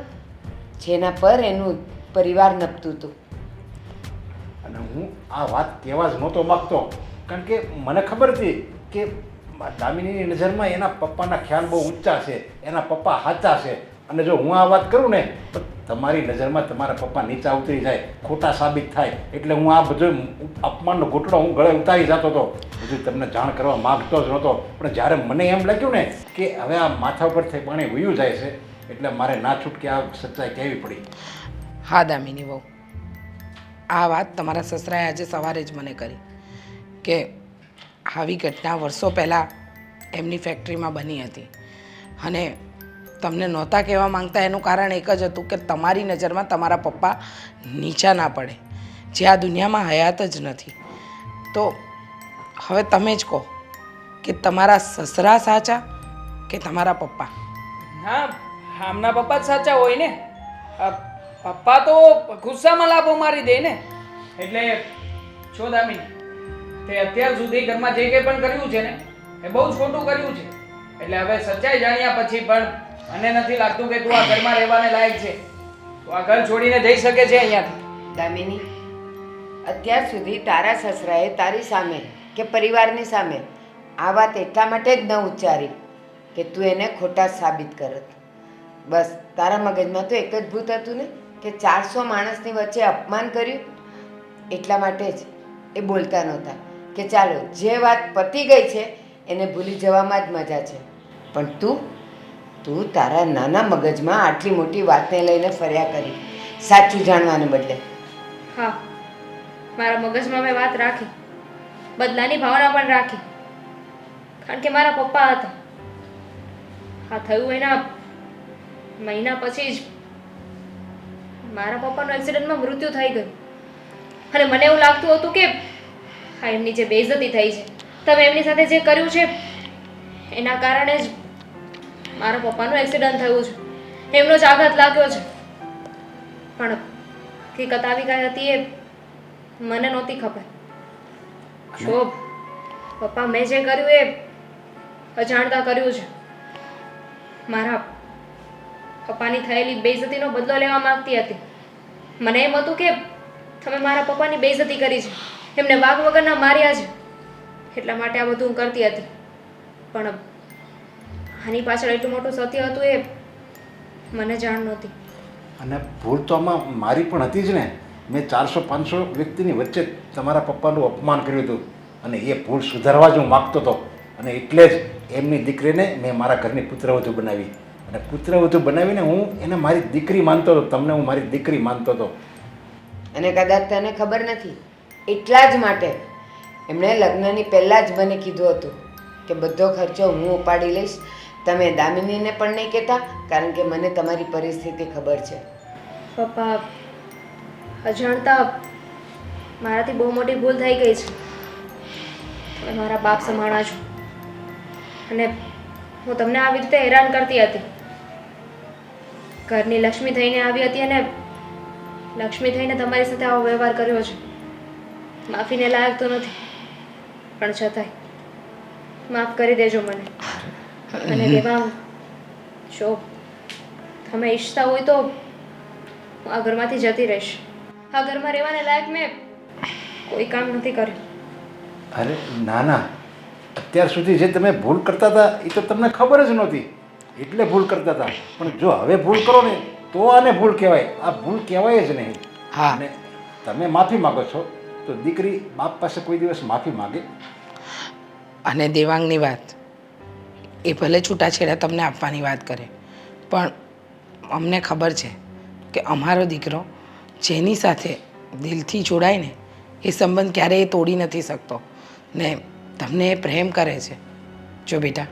જેના પર એનું પરિવાર નપતું હતું. અને હું આ વાત કહેવા જ નહોતો માગતો, કારણ કે મને ખબર હતી કે દામિનીની નજરમાં એના પપ્પાના ખ્યાલ બહુ ઊંચા છે, એના પપ્પા સાચા છે. અને જો હું આ વાત કરું ને તો તમારી નજરમાં તમારા પપ્પા નીચા ઉતરી જાય, ખોટા સાબિત થાય, એટલે હું આ બધો અપમાનનો ઘૂંટડો હું ગળે ઉતારી જતો હતો. બધું તમને જાણ કરવા માગતો જ નહોતો. પણ જ્યારે મને એમ લાગ્યું ને કે હવે આ માથા ઉપરથી પાણી વયું જાય છે, એટલે મારે ના છૂટકે આ સચ્ચાઈ કહેવી પડી. હા દામિની વહુ, આ વાત તમારા સસરાએ આજે સવારે જ મને કરી કે આવી ઘટના વર્ષો પહેલાં એમની ફેક્ટરીમાં બની હતી. અને તમને નહોતા કહેવા માંગતા એનું કારણ એક જ હતું કે તમારી નજરમાં તમારા પપ્પા નીચા ના પડે, જે આ દુનિયામાં હયાત જ નથી. તો હવે તમે જ કહો કે તમારા સસરા સાચા કે તમારા પપ્પા? ના, આમના પપ્પા જ સાચા હોય ને. પપ્પા તો ગુસ્સામાં લાભો મારી દે ને. એટલે છો દામિની, તે અત્યાર સુધી ઘરમાં જે કંઈ પણ કર્યું છે ને એ બહુ જ ખોટું કર્યું છે. એટલે હવે સચ્ચાઈ જાણ્યા પછી પણ મને નથી લાગતું કે તું આ ઘરમાં રહેવાને લાયક છે. તું આ ઘર છોડીને જઈ શકે છે અહીંયાથી. દામિની, અત્યાર સુધી તારા સસરાએ તારી સામે કે પરિવારની સામે આ વાત એટલા માટે જ ન ઉચ્ચારી કે તું એને ખોટા સાબિત કરત. બસ તારા મગજમાં તો એક જ ભૂત હતું ને કે 400 માણસની વચ્ચે અપમાન કર્યું, એટલા માટે જ એ બોલતા નહોતા કે ચાલો જે વાત પતી ગઈ છે એને ભૂલી જવામાં જ મજા છે. પણ તું તારા નાના મગજમાં આટલી મોટી વાતને લઈને ફર્યા કરી, સાચું જાણવાને બદલે. હા, મારા મગજમાં મેં વાત રાખી, બદલાની ભાવના પણ રાખી, કારણ કે મારા પપ્પા હતા. હા, થયું એના મહિના પછી જ મારા પપ્પાનું એક્સિડન્ટમાં મૃત્યુ થઈ ગયું. અને મને એવું લાગતું હતું કે હા, એમની જે બેઇજ્જતી થઈ છે, તમે એમની સાથે જે કર્યું છે એના કારણે જ મારા પપ્પાનું એક્સિડન્ટ થયું છે, એમનો જ આઘાત લાગ્યો છે. પણ હકીકત આવી ગઈ હતી એ મને નહોતી ખબર. શોભ, પપ્પા મેં જે કર્યું એ અજાણતા કર્યું છે. મારા પપ્પાની થયેલી બેઇજ્જતીનો બદલો લેવા માંગતી હતી. મને એમ હતું કે તમે મારા પપ્પાની બેઇજ્જતી કરી છે, એમને વાગ વગરના માર્યા છે, એટલા માટે આ બધું હું કરતી હતી. પણ આની પાછળ એટલું મોટું સત્ય હતું એ મને જાણ નહોતી. અને ભૂલ તો આમાં મારી પણ હતી જ ને. મેં 400-500 વ્યક્તિની વચ્ચે તમારા પપ્પાનું અપમાન કર્યું હતું, અને એ ભૂલ સુધારવા જ હું માગતો હતો. અને એટલે જ એમની દીકરીને મેં મારા ઘરની પુત્રવધુ બનાવી. અને પુત્રવધુ બનાવીને હું એને મારી દીકરી માનતો હતો, તમને હું મારી દીકરી માનતો હતો. અને કદાચ તને ખબર નથી, એટલા જ માટે એમણે લગ્નની પહેલાં જ મને કીધું હતું કે બધો ખર્ચો હું ઉપાડી લઈશ, તમે દામિનીને પણ નહીં કહેતા, કારણ કે મને તમારી પરિસ્થિતિ ખબર છે. પપ્પા, અજાણતા મારાથી બહુ મોટી ભૂલ થઈ ગઈ છે. તમે મારા બાપ સમાણા છો અને હું તમને આવી રીતે હેરાન કરતી હતી. ઘરની લક્ષ્મી થઈને આવી હતી અને લક્ષ્મી થઈને તમારી સાથે આવો વ્યવહાર કર્યો છે. માફીને લાયક તો નથી, પણ છતાંય માફ કરી દેજો મને. અને દેવાંગ, જો તમે ઈચ્છતા હોય તો હું આ ઘરમાંથી જતી રહીશ. આ ઘરમાં રહેવાને લાયક મેં કોઈ કામ નથી કર્યું. અરે ના ના, અત્યાર સુધી જે તમે ભૂલ કરતા હતા એ તો તમને ખબર જ નહોતી, એટલે ભૂલ કરતા હતા. પણ જો હવે ભૂલ કરો ને તો આને ભૂલ કહેવાય. આ ભૂલ કહેવાય જ નહીં. હા. અને તમે માફી માગો છો તો દીકરી બાપ પાસે કોઈ દિવસ માફી માગે? અને દેવાંગની વાત, એ ભલે છૂટાછેડા તમને આપવાની વાત કરે, પણ અમને ખબર છે કે અમારો દીકરો જેની સાથે દિલથી જોડાય ને એ સંબંધ ક્યારેય તોડી નથી શકતો ને તમને એ પ્રેમ કરે છે. જો બેટા,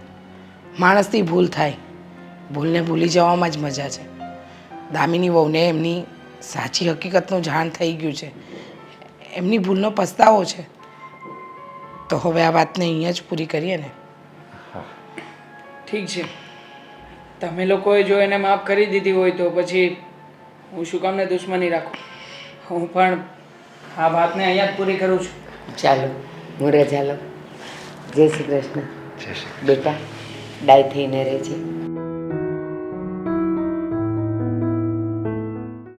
માણસથી ભૂલ થાય, ભૂલને ભૂલી જવામાં જ મજા છે. દામિની વહુને એમની સાચી હકીકતનું જાણ થઈ ગયું છે, એમની ભૂલનો પસ્તાવો છે. તો હવે આ વાતને અહીંયા જ પૂરી કરીએ ને. ઠીક છે, તમે લોકોએ જો એને માફ કરી દીધી હોય તો પછી હું શું કામને દુશ્મની રાખું. હું પણ આ વાતને અહીંયા જ પૂરી કરું છું. ચાલો મોરે ચાલો. જય શ્રી કૃષ્ણ. બેટા ડાય થઈને રહેજે.